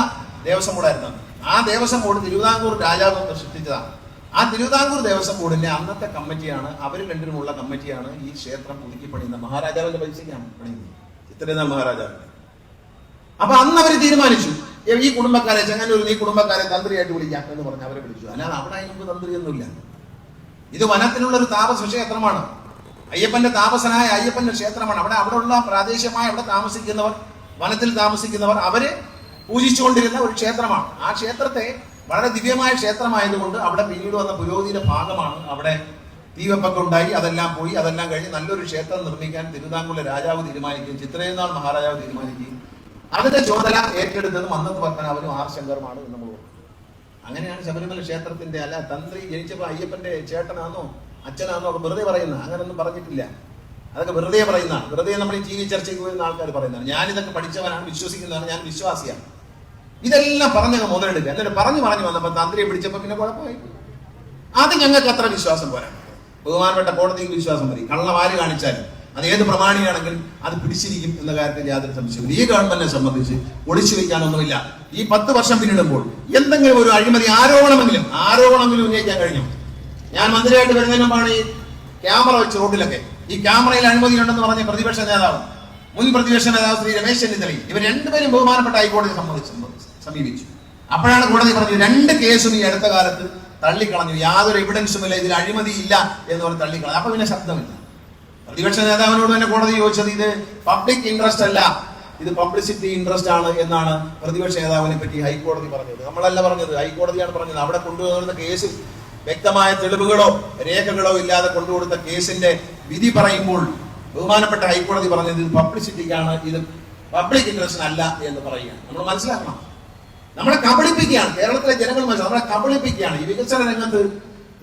ദേവസ്വം ബോർഡായിരുന്നു. ആ ദേവസ്വം ബോർഡ് തിരുവിതാംകൂർ രാജാവ് സൃഷ്ടിച്ചതാണ്. ആ തിരുവിതാംകൂർ ദേവസ്വം ബോർഡിന്റെ അന്നത്തെ കമ്മിറ്റിയാണ്, അവർ രണ്ടിനുമുള്ള കമ്മിറ്റിയാണ് ഈ ക്ഷേത്രം പുതുക്കി പണിയുന്നത്. മഹാരാജാവിന്റെ പൈസയ്ക്കാണ് പണിയുന്നത്, ചിത്രനാൾ മഹാരാജാവിന്റെ. അപ്പൊ അന്ന് അവർ തീരുമാനിച്ചു ഈ കുടുംബക്കാരെ ചെങ്ങന്നൂരിൽ ഈ കുടുംബക്കാരെ തന്ത്രിയായിട്ട് വിളിക്കാം എന്ന് പറഞ്ഞ് അവരെ വിളിച്ചു. അല്ലാതെ അവിടെ മുമ്പ് തന്ത്രിയൊന്നുമില്ല. ഇത് വനത്തിനുള്ള ഒരു താപസ ക്ഷേത്രമാണ്. അയ്യപ്പന്റെ താപസനായ അയ്യപ്പന്റെ ക്ഷേത്രമാണ്. അവിടെ ഉള്ള പ്രാദേശികമായി അവിടെ താമസിക്കുന്നവർ, വനത്തിൽ താമസിക്കുന്നവർ അവര് പൂജിച്ചുകൊണ്ടിരുന്ന ഒരു ക്ഷേത്രമാണ്. ആ ക്ഷേത്രത്തെ വളരെ ദിവ്യമായ ക്ഷേത്രമായതുകൊണ്ട് അവിടെ പിന്നീട് വന്ന പുരോഗതിയുടെ ഭാഗമാണ്. അവിടെ തീവെപ്പൊക്കെ ഉണ്ടായി, അതെല്ലാം പോയി. അതെല്ലാം കഴിഞ്ഞ് നല്ലൊരു ക്ഷേത്രം നിർമ്മിക്കാൻ തിരുവിതാംകൂറിലെ രാജാവ് തീരുമാനിക്കുകയും ചിത്രനാൾ മഹാരാജാവ് തീരുമാനിക്കുകയും അതിന്റെ ചുമതല ഏറ്റെടുത്തത് മന്നത്ത് പത്മനാഭനും R ശങ്കറുമാണ് എന്ന് നമ്മൾ പറഞ്ഞു. അങ്ങനെയാണ് ശബരിമല ക്ഷേത്രത്തിന്റെ. അല്ല തന്ത്രി ജനിച്ചപ്പോൾ അയ്യപ്പന്റെ ചേട്ടനാണോ അച്ഛനാണോ ഒക്കെ വെറുതെ പറയുന്ന, അങ്ങനൊന്നും പറഞ്ഞിട്ടില്ല. അതൊക്കെ വെറുതെ പറയുന്നതാണ്. വെറുതെ നമ്മൾ ഈ TV ചർച്ചയ്ക്ക് വരുന്ന ആൾക്കാർ പറയുന്നതാണ്. ഞാനിതൊക്കെ പഠിച്ചവനാണ്, വിശ്വസിക്കുന്നതാണ്, ഞാൻ വിശ്വാസിയാണ്. ഇതെല്ലാം പറഞ്ഞങ്ങ് മുതലെടുക്കുക. എന്നിട്ട് പറഞ്ഞു വന്നപ്പോൾ തന്ത്രിയെ പിടിച്ചപ്പോൾ പിന്നെ കുഴപ്പമായി. അത് ഞങ്ങൾക്ക് അത്ര വിശ്വാസം പോരാ. ബഹുമാനപ്പെട്ട കോടതിക്ക് വിശ്വാസം മതി. കള്ളം ആര് കാണിച്ചാലും അത് ഏത് പ്രമാണിയാണെങ്കിലും അത് പിടിച്ചിരിക്കും എന്ന കാര്യത്തിൽ യാതൊരു സംശയമില്ല. ഈ ഗവൺമെന്റിനെ സംബന്ധിച്ച് ഒളിച്ചു വയ്ക്കാനൊന്നുമില്ല. ഈ 10 വർഷം പിന്നിടുമ്പോൾ എന്തെങ്കിലും ഒരു അഴിമതി ആരോപണമെങ്കിലും ഉന്നയിക്കാൻ കഴിഞ്ഞു. ഞാൻ മന്ത്രിയായിട്ട് വരുന്നതിന് മുമ്പാണ് ഈ ക്യാമറ വെച്ച് റോഡിലൊക്കെ ഈ ക്യാമറയിൽ അഴിമതി ഉണ്ടെന്ന് പറഞ്ഞ പ്രതിപക്ഷ നേതാവ്, മുൻ പ്രതിപക്ഷ നേതാവ് ശ്രീ രമേശ് ചെന്നിത്തലയും ഇവർ രണ്ടുപേരും ബഹുമാനപ്പെട്ട ഹൈക്കോടതിയെ സമീപിച്ചു. അപ്പോഴാണ് കോടതി പറഞ്ഞു 2 കേസും ഈ അടുത്ത കാലത്ത് തള്ളിക്കളഞ്ഞു. യാതൊരു എവിഡൻസുമില്ല, ഇതിൽ അഴിമതി ഇല്ല എന്ന് പറഞ്ഞ് തള്ളിക്കളഞ്ഞു. അപ്പൊ പിന്നെ ശബ്ദമില്ല. പ്രതിപക്ഷ നേതാവിനോട് തന്നെ കോടതി ചോദിച്ചത് ഇത് പബ്ലിക് ഇൻട്രസ്റ്റ് അല്ല, ഇത് പബ്ലിസിറ്റി ഇൻട്രസ്റ്റ് ആണ് എന്നാണ് പ്രതിപക്ഷ നേതാവിനെ പറ്റി ഹൈക്കോടതി പറഞ്ഞത്. നമ്മളല്ല പറഞ്ഞത്, ഹൈക്കോടതിയാണ് പറഞ്ഞത്. അവിടെ കൊണ്ടുവരുന്ന കേസിൽ വ്യക്തമായ തെളിവുകളോ രേഖകളോ ഇല്ലാതെ കൊണ്ടുകൊടുത്ത കേസിന്റെ വിധി പറയുമ്പോൾ ബഹുമാനപ്പെട്ട ഹൈക്കോടതി പറഞ്ഞത് ഇത് പബ്ലിസിറ്റിക്കാണ്, ഇത് പബ്ലിക് ഇൻട്രസ്റ്റ് അല്ല എന്ന് പറയുകയാണ്. നമ്മൾ മനസ്സിലാക്കണം, നമ്മളെ കബളിപ്പിക്കുകയാണ്. കേരളത്തിലെ ജനങ്ങൾ നമ്മളെ കബളിപ്പിക്കുകയാണ്. ഈ വികസന രംഗത്ത്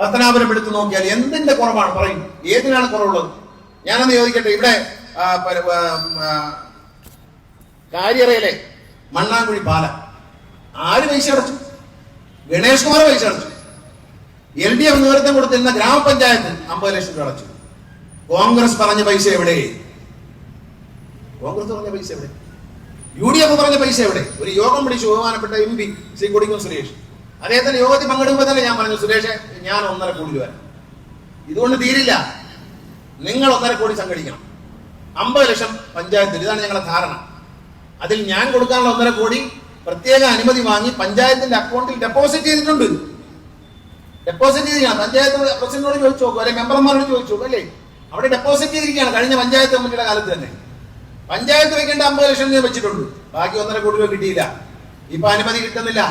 പത്തനാപുരം എടുത്തു നോക്കിയാൽ എന്തിന്റെ കുറവാണ് പറയും? ഏതിനാണ് കുറവുള്ളത്? ഞാനൊന്ന് ചോദിക്കട്ടെ. ഇവിടെ കാര്യറയിലെ മണ്ണാങ്കുഴി പാലം ആര് പൈസ അടച്ചു? ഗണേഷ് കുമാർ പൈസ അടച്ചു. LDF നേതൃത്വം കൊടുത്തിരുന്ന ഗ്രാമപഞ്ചായത്ത് 50 ലക്ഷം രൂപ അടച്ചു. കോൺഗ്രസ് പറഞ്ഞ പൈസ എവിടെ? കോൺഗ്രസ് പറഞ്ഞ പൈസ എവിടെ? UDF പറഞ്ഞ പൈസ എവിടെ? ഒരു യോഗം വിളിച്ചു ബഹുമാനപ്പെട്ട MP ശ്രീ കൊടിക്കുന്നിൽ സുരേഷ്. അദ്ദേഹത്തിന്റെ യോഗത്തിൽ പങ്കെടുക്കുമ്പോൾ തന്നെ ഞാൻ പറഞ്ഞു, സുരേഷ് ഞാൻ 1.5 കോടി രൂപ, ഇതുകൊണ്ട് തീരില്ല, നിങ്ങൾ 1.5 കോടി സംഘടിക്കണം. 50 ലക്ഷം പഞ്ചായത്തിൽ, ഇതാണ് ഞങ്ങളുടെ ധാരണ. അതിൽ ഞാൻ കൊടുക്കാനുള്ള 1.5 കോടി പ്രത്യേക അനുമതി വാങ്ങി പഞ്ചായത്തിന്റെ അക്കൗണ്ടിൽ ഡെപ്പോസിറ്റ് ചെയ്തിട്ടുണ്ട്. ഡെപ്പോസിറ്റ് ചെയ്തിരിക്കുകയാണ്. പഞ്ചായത്ത് പ്രസിഡന്റിനോട് ചോദിച്ചു നോക്കും, അല്ലെങ്കിൽ മെമ്പർമാരോട് ചോദിച്ചു നോക്കും, അല്ലേ? അവിടെ ഡെപ്പോസിറ്റ് ചെയ്തിരിക്കുകയാണ്. കഴിഞ്ഞ പഞ്ചായത്ത് കമ്മിറ്റിയുടെ കാലത്ത് തന്നെ പഞ്ചായത്ത് വെക്കേണ്ട 50 ലക്ഷം രൂപ വെച്ചിട്ടുണ്ട്. ബാക്കി 1.5 കോടി രൂപ കിട്ടിയില്ല. ഇപ്പൊ അനുമതി കിട്ടുന്നില്ല.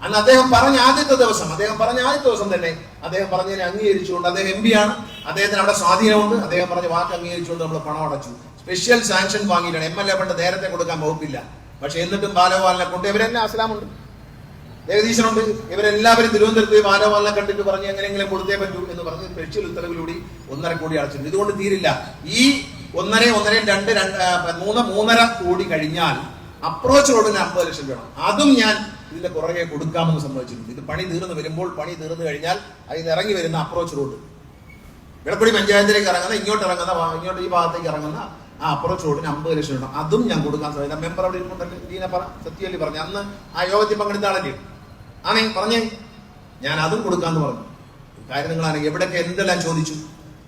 അന്ന് അദ്ദേഹം പറഞ്ഞ ആദ്യത്തെ ദിവസം തന്നെ അദ്ദേഹം പറഞ്ഞതിനെ അംഗീകരിച്ചുകൊണ്ട്, അദ്ദേഹം MP ആണ്, അദ്ദേഹത്തിന് അവിടെ സ്വാധീനമുണ്ട്, അദ്ദേഹം പറഞ്ഞ വാക്ക് അംഗീകരിച്ചുകൊണ്ട് നമ്മൾ പണം അടച്ചു. സ്പെഷ്യൽ സാങ്ഷൻ വാങ്ങിയിട്ടാണ്. MLA ഫണ്ട് നേരത്തെ കൊടുക്കാൻ വകുപ്പില്ല. പക്ഷെ എന്നിട്ടും ബാലഗോപാലിനെ കൊണ്ട് ഇവരെല്ലാം അസ്ലാമുണ്ട്. ജഗദീശനുണ്ട്. ഇവരെല്ലാവരും തിരുവനന്തപുരത്ത് ബാലപാലനം കണ്ടിട്ട് പറഞ്ഞ് എങ്ങനെയെങ്കിലും കൊടുത്തേ പറ്റൂ എന്ന് പറഞ്ഞ് സ്പെഷ്യൽ ഉത്തരവിലൂടെ 1.5 കോടി അടച്ചിട്ടുണ്ട്. ഇതുകൊണ്ട് തീരില്ല. ഈ 3.5 കോടി കഴിഞ്ഞാൽ അപ്രോച്ച് റോഡിന് 50 ലക്ഷം വേണം. അതും ഞാൻ ഇതിന്റെ പുറകെ കൊടുക്കാമെന്ന് സമ്മതിച്ചിട്ടുണ്ട്. ഇത് പണി തീർന്നു വരുമ്പോൾ, പണി തീർന്നു കഴിഞ്ഞാൽ അതിന് ഇറങ്ങി വരുന്ന അപ്രോച്ച് റോഡ്, വിളക്കുടി പഞ്ചായത്തിലേക്ക് ഇറങ്ങുന്ന, ഇങ്ങോട്ട് ഈ ഭാഗത്തേക്ക് ഇറങ്ങുന്ന ആ അപ്രോച്ച് റോഡിന് 50 ലക്ഷം വേണം. അതും ഞാൻ കൊടുക്കാൻ സാധിക്കും. മെമ്പർ അവിടെ ഇരിപ്പുണ്ടല്ലോ, ദീന സത്യല്ലേ പറഞ്ഞു. അന്ന് ആ യോഗത്തിൽ പങ്കെടുത്ത ആളല്ലേ പറഞ്ഞേ, ഞാൻ അതും കൊടുക്കാന്ന് പറഞ്ഞു. കാര്യം നിങ്ങളാണ് എവിടെയൊക്കെ എന്തെല്ലാം ചോദിച്ചു.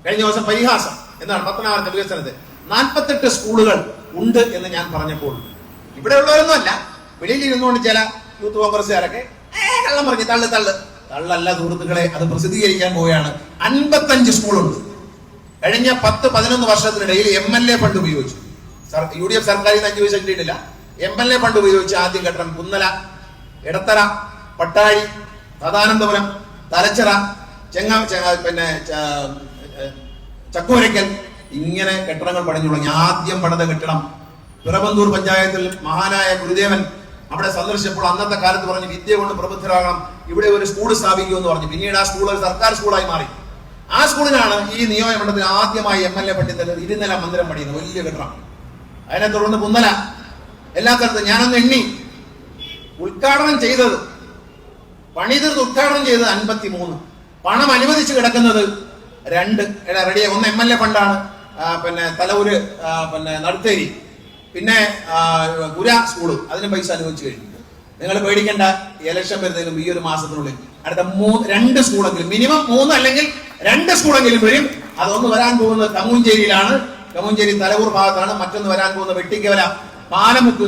കഴിഞ്ഞ ദിവസം പരിഹാസം എന്താണ് പത്തനാപുരത്തെ വികസനത്തെ 48 സ്കൂളുകൾ ഉണ്ട് എന്ന് ഞാൻ പറഞ്ഞപ്പോൾ ഇവിടെ ഉള്ളവരൊന്നും അല്ല, വെളിയിൽ ഇരുന്നുകൊണ്ട് ചില യൂത്ത് കോൺഗ്രസ്സുകാരൊക്കെ കള്ളം പറഞ്ഞു. തള്ളല്ല സുഹൃത്തുക്കളെ, അത് പ്രസിദ്ധീകരിക്കാൻ പോവുകയാണ്. 55 സ്കൂളുണ്ട്. കഴിഞ്ഞ 10-11 വർഷത്തിനിടയിൽ MLA ഫണ്ട് ഉപയോഗിച്ചു. UDF സർക്കാരിൽ നിന്ന് 5 പൈസ കിട്ടിയിട്ടില്ല. MLA ഫണ്ട് ഉപയോഗിച്ച് ആദ്യം ഘട്ടം കുന്നല, എടത്തറ, പട്ടാഴി, സദാനന്ദപുരം, തലച്ചിറ, ചക്കുവരയ്ക്കൽ, ഇങ്ങനെ കെട്ടിടങ്ങൾ പണിഞ്ഞു തുടങ്ങി. ആദ്യം പണിത കെട്ടിടം പിറവന്തൂർ പഞ്ചായത്തിൽ മഹാനായ ഗുരുദേവൻ അവിടെ സന്ദർശിച്ചപ്പോൾ അന്നത്തെ കാലത്ത് പറഞ്ഞു, വിദ്യ കൊണ്ട് പ്രബുദ്ധരാകണം, ഇവിടെ ഒരു സ്കൂൾ സ്ഥാപിക്കുമെന്ന് പറഞ്ഞു. പിന്നീട് ആ സ്കൂൾ സർക്കാർ സ്കൂളായി മാറി. ആ സ്കൂളിനാണ് ഈ നിയോജകമണ്ഡലത്തിൽ ആദ്യമായി MLA പണ്ഡിതൻ ഇരുനില മന്ദിരം പണിയുന്നത്, വലിയ കെട്ടിടം. അതിനെ തുടർന്ന് കുന്നല, എല്ലാ സ്ഥലത്തും ഞാനൊന്ന് എണ്ണി. ഉദ്ഘാടനം ചെയ്തത്, പണി തീർത്ത് ഉദ്ഘാടനം ചെയ്തത് 53. പണം അനുവദിച്ച് കിടക്കുന്നത് 2 റെഡിയായി. ഒന്ന് MLA ഫണ്ടാണ്, തലൂര് നടുത്തേരി, പിന്നെ ഗുര സ്കൂള്, അതിന് പൈസ അനുവദിച്ചു കഴിഞ്ഞു. നിങ്ങൾ പേടിക്കേണ്ട, ഇലക്ഷൻ വരുന്നതിനും ഈ ഒരു മാസത്തിനുള്ളിൽ അടുത്ത 2 സ്കൂളെങ്കിലും, മിനിമം 3 അല്ലെങ്കിൽ 2 സ്കൂളെങ്കിലും വരും. അതൊന്ന് വരാൻ പോകുന്നത് കങ്ങുഞ്ചേരിയിലാണ്, കങ്ങുഞ്ചേരി തലവൂർ ഭാഗത്താണ്. മറ്റൊന്ന് വരാൻ പോകുന്ന വെട്ടിക്കവല പാലമുക്ക്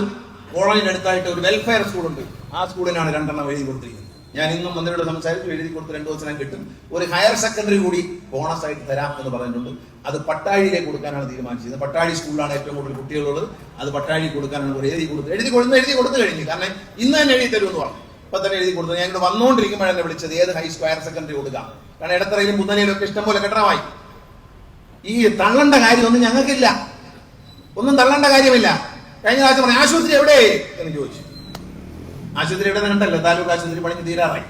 കോളനിയുടെ അടുത്തായിട്ട് ഒരു വെൽഫെയർ സ്കൂളുണ്ട്. ആ സ്കൂളിനാണ് 2 എണ്ണം എഴുതി കൊടുത്തിരിക്കുന്നത്. ഞാൻ ഇന്നും മന്ത്രിയോട് സംസാരിച്ചു, എഴുതി കൊടുത്ത് 2 ദിവസം കിട്ടും. ഒരു ഹയർ സെക്കൻഡറി കൂടി ബോണസ് ആയിട്ട് തരാം എന്ന് പറഞ്ഞിട്ടുണ്ട്. അത് പട്ടാഴിയിലേക്ക് കൊടുക്കാനാണ് തീരുമാനിച്ചത്. പട്ടാഴി സ്കൂളിലാണ് ഏറ്റവും കൂടുതൽ കുട്ടികളുള്ളത്. അത് പട്ടാഴി കൊടുക്കാനാണ് എഴുതി കൊടുത്തു കഴിഞ്ഞു. കാരണം ഇന്ന് തന്നെ എഴുതി തരുമെന്ന് പറഞ്ഞു. ഇപ്പൊ തന്നെ എഴുതി കൊടുത്തു. ഞാൻ ഇവിടെ വന്നുകൊണ്ടിരിക്കുമ്പോഴെന്നെ വിളിച്ചത് ഏത് ഹയർ സെക്കൻഡറി കൊടുക്കാം. കാരണം ഇടത്തറയിലും പുന്നലയിലും ഒക്കെ ഇഷ്ടംപോലെ കെട്ടിടമായി. ഈ തള്ളേണ്ട കാര്യമൊന്നും ഞങ്ങൾക്കില്ല, ഒന്നും തള്ളേണ്ട കാര്യമില്ല. കഴിഞ്ഞ പ്രാവശ്യം പറഞ്ഞു ആശുപത്രി എവിടെ എന്ന് ചോദിച്ചു. ആശുപത്രി എവിടെ കണ്ടല്ലോ, താലൂക്ക് ആശുപത്രി പണി തീരാറായി.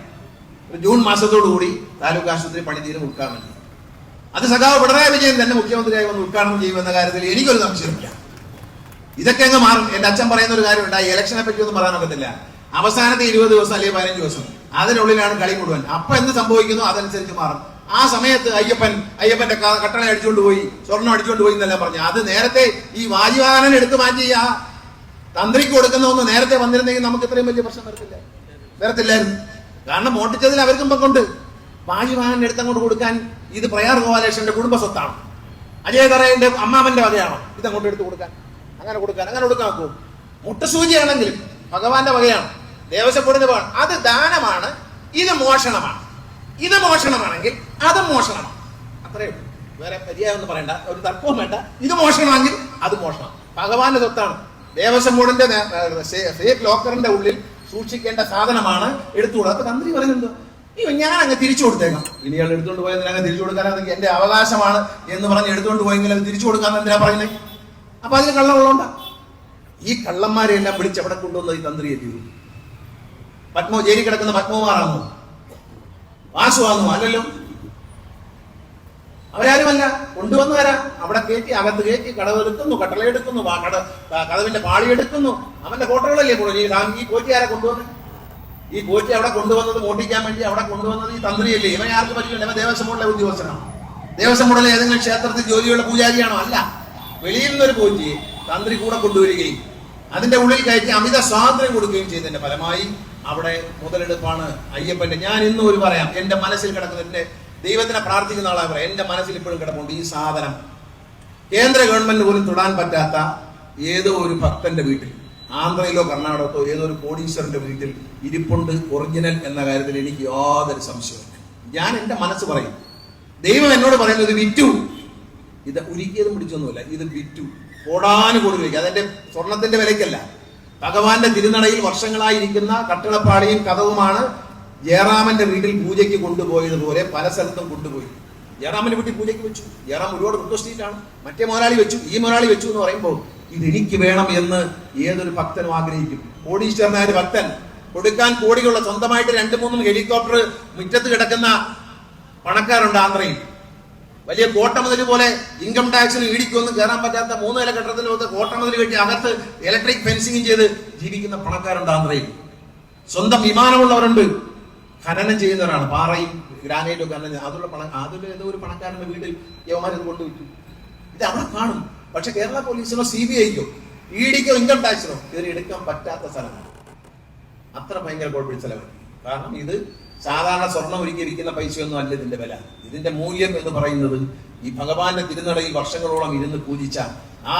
ജൂൺ മാസത്തോടു കൂടി താലൂക്ക് ആശുപത്രി പണി തീരും, ഉദ്ഘാടനം ചെയ്യും. അത് സഖാവ് പിണറായി വിജയൻ തന്നെ മുഖ്യമന്ത്രിയായി വന്ന് ഉദ്ഘാടനം ചെയ്യുമെന്ന കാര്യത്തിൽ എനിക്കൊരു സംശയമില്ല. ഇതൊക്കെ അങ്ങ് മാറും. എന്റെ അച്ഛൻ പറയുന്ന ഒരു കാര്യമുണ്ട്, ഈ ഇലക്ഷനെ പറ്റി ഒന്നും പറയാനൊക്കത്തില്ല. അവസാനത്തെ 20 ദിവസം അല്ലെങ്കിൽ 15 ദിവസം അതിനുള്ളിലാണ് കളി മുഴുവൻ. അപ്പൊ എന്ത് സംഭവിക്കുന്നു അതനുസരിച്ച് മാറും. ആ സമയത്ത് അയ്യപ്പന്റെ കട്ടള അടിച്ചുകൊണ്ട് പോയി, സ്വർണം അടിച്ചുകൊണ്ട് പോയി എന്നെല്ലാം പറഞ്ഞു. അത് നേരത്തെ ഈ വാജിവാഹനൻ എടുത്തു മാറ്റി ആ തന്ത്രിക്ക് കൊടുക്കുന്ന ഒന്ന് നേരത്തെ വന്നിരുന്നെങ്കിൽ നമുക്ക് ഇത്രയും വലിയ പ്രശ്നം വരത്തില്ലായിരുന്നു. കാരണം മോട്ടിച്ചതിൽ അവർക്കും പങ്കുണ്ട്. വാജിവാഹനൻ എടുത്തങ്ങോട്ട് കൊടുക്കാൻ ഇത് പ്രയാർ ഗോപാലകൃഷ്ണന്റെ കുടുംബ സ്വത്താണ്, അജയ് തറയുടെ അമ്മാമന്റെ വകയാണോ ഇതങ്ങോട്ട് എടുത്തു കൊടുക്കാൻ? അങ്ങനെ കൊടുക്കാൻ നോക്കൂ. മുട്ടസൂചിയാണെങ്കിലും ഭഗവാന്റെ വകയാണ്, ദേവസ്വം ബോർഡിന്റെ വകയാണ്. അത് ദാനമാണ്, ഇത് മോഷണമാണ്. ഇത് മോഷണമാണെങ്കിൽ അത് മോഷണമാണ്, അത്രയേ ഉള്ളൂ. വേറെ പര്യായം ഒന്നും പറയണ്ട, ഒരു തർക്കവും വേണ്ട. ഇത് മോഷണമാണെങ്കിൽ അത് മോഷണം. ഭഗവാന്റെ സ്വത്താണ്. ദേവസ്വം ബോർഡിന്റെ സേഫ് ലോക്കറിന്റെ ഉള്ളിൽ സൂക്ഷിക്കേണ്ട സാധനമാണ് എടുത്തുകൂടാ. അപ്പൊ തന്ത്രി പറയുന്നുണ്ട്, ഞാൻ അങ്ങ് തിരിച്ചു കൊടുത്തേക്കാം. ഇനി അയാൾ എടുത്തുകൊണ്ട് പോയതിന് അങ്ങ് തിരിച്ചു കൊടുക്കാനാണെങ്കിൽ എന്റെ അവകാശമാണ് എന്ന് പറഞ്ഞ് എടുത്തുകൊണ്ട് പോയെങ്കിൽ അത് തിരിച്ചു കൊടുക്കാന്ന് എന്തിനാ പറയുന്നത്? അപ്പൊ അതിന് കള്ളമുള്ളതുകൊണ്ട. ഈ കള്ളന്മാരെല്ലാം വിളിച്ച് എവിടെ കൊണ്ടുവന്നത് ഈ തന്ത്രി എത്തിയത്? പത്മോ ജയിലിൽ കിടക്കുന്ന പത്മകുമാറാണോ, വാസുവാണോ? അല്ലല്ലോ, അവരാരുമല്ല. കൊണ്ടുവന്നു തരാം, അവിടെ കയറ്റി, അകത്ത് കയറ്റി, കടവെടുക്കുന്നു, കട്ടളയെടുക്കുന്നു, കടവിന്റെ പാളിയെടുക്കുന്നു. അവന്റെ ഫോട്ടോകളല്ലേ ഈ കോറ്റിയാരെ കൊണ്ടുവന്ന്? ഈ കോറ്റി അവിടെ കൊണ്ടുവന്നത് മോട്ടിക്കാൻ വേണ്ടി അവിടെ കൊണ്ടുവന്നത് ഈ തന്ത്രിയല്ലേ? ഇവൻ ആർക്ക് പറ്റില്ല? ഇവൻ ദേവസ്വം ബോർഡിലെ ഉദ്യോഗസ്ഥനാണ്. ദേവസ്വം ബോർഡിലെ ഏതെങ്കിലും ക്ഷേത്രത്തിൽ ജോലിയുള്ള പൂജാരിയാണോ? അല്ല. വെളിയിൽ നിന്നൊരു കോറ്റിയെ തന്ത്രി കൂടെ കൊണ്ടുവരികയും അതിന്റെ ഉള്ളിൽ കയറ്റി അമിത സ്വാതന്ത്ര്യം കൊടുക്കുകയും ചെയ്തതിന്റെ ഫലമായി അവിടെ മുതലെടുപ്പാണ് അയ്യപ്പന്റെ. ഞാൻ ഇന്നും ഒരു പറയാം, എന്റെ മനസ്സിൽ കിടക്കുന്ന, എന്റെ ദൈവത്തിനെ പ്രാർത്ഥിക്കുന്ന ആളാ പറയാം, എന്റെ മനസ്സിൽ ഇപ്പോഴും കിടപ്പുണ്ട് ഈ സാധനം. കേന്ദ്ര ഗവൺമെന്റ് പോലും തൊടാൻ പറ്റാത്ത ഏതോ ഒരു ഭക്തന്റെ വീട്ടിൽ, ആന്ധ്രയിലോ കർണാടകത്തോ ഏതോ ഒരു കോടീശ്വരന്റെ വീട്ടിൽ ഇരിപ്പുണ്ട് ഒറിജിനൽ എന്ന കാര്യത്തിൽ എനിക്ക് യാതൊരു സംശയമില്ല. ഞാൻ എന്റെ മനസ്സ് പറയും, ദൈവം എന്നോട് പറയുന്നത് വിറ്റു. ഇത് ഉരുക്കിയതും പിടിച്ചൊന്നുമില്ല, ഇത് വിറ്റു. കോടാനുകൂടി വിലയ്ക്ക്. അതെന്റെ സ്വർണത്തിന്റെ വിലയ്ക്കല്ല. ഭഗവാന്റെ തിരുനടയിൽ വർഷങ്ങളായിരിക്കുന്ന കട്ടിളപ്പാളിയും കഥവുമാണ് ജയറാമന്റെ വീട്ടിൽ പൂജയ്ക്ക് കൊണ്ടുപോയതുപോലെ പല സ്ഥലത്തും കൊണ്ടുപോയി. ജയറാമന്റെ വീട്ടിൽ പൂജയ്ക്ക് വെച്ചു. ജയറാം ഒരുപാട് പ്രതിഷ്ഠിച്ചിട്ടാണ്. മറ്റേ മുതലാളി വെച്ചു, ഈ മുതലാളി വെച്ചു എന്ന് പറയുമ്പോൾ ഇതെനിക്ക് വേണം എന്ന് ഏതൊരു ഭക്തനും ആഗ്രഹിക്കും. കോടീശ്വരനായ ഭക്തൻ കൊടുക്കാൻ കോടികളുള്ള സ്വന്തമായിട്ട് 2-3 ഹെലികോപ്റ്റർ മുറ്റത്ത് കിടക്കുന്ന പണക്കാരുണ്ട് ആന്ധ്രയിൽ. വലിയ കോട്ടമതിൽ പോലെ ഇൻകം ടാക്സിന് ഇടിക്കൊന്നും കയറാൻ പറ്റാത്ത 3 നില കെട്ടിടത്തിനകത്ത് കോട്ടമതിൽ കെട്ടി അകത്ത് ഇലക്ട്രിക് ഫെൻസിങ് ചെയ്ത് ജീവിക്കുന്ന പണക്കാരുണ്ട് ആന്ധ്രയിൽ. സ്വന്തം വിമാനമുള്ളവരുണ്ട്. ഖനനം ചെയ്യുന്നവരാണ്, പാറയും ഗ്രാനൈറ്റും ഖനനം. അതിലുള്ള ഏതോ ഒരു പണക്കാരന്റെ വീട്ടിൽ യവന്മാരത് കൊണ്ടുവിട്ടു. ഇത് അവിടെ കാണും. പക്ഷെ കേരള പോലീസിനോ CBIക്കോ ഇഡിക്കോ ഇൻകം ടാക്സിനോ കയറി എടുക്കാൻ പറ്റാത്ത സ്ഥലമാണ്. അത്ര ഭയങ്കര കുഴപ്പമില്ല സ്ഥലമാണ്. കാരണം ഇത് സാധാരണ സ്വർണം ഒരുക്കി വിൽക്കുന്ന പൈസയൊന്നും അല്ല ഇതിന്റെ വില. ഇതിന്റെ മൂല്യം എന്ന് പറയുന്നത് ഈ ഭഗവാന്റെ തിരുനടയിൽ വർഷങ്ങളോളം ഇരുന്ന് പൂജിച്ച ആ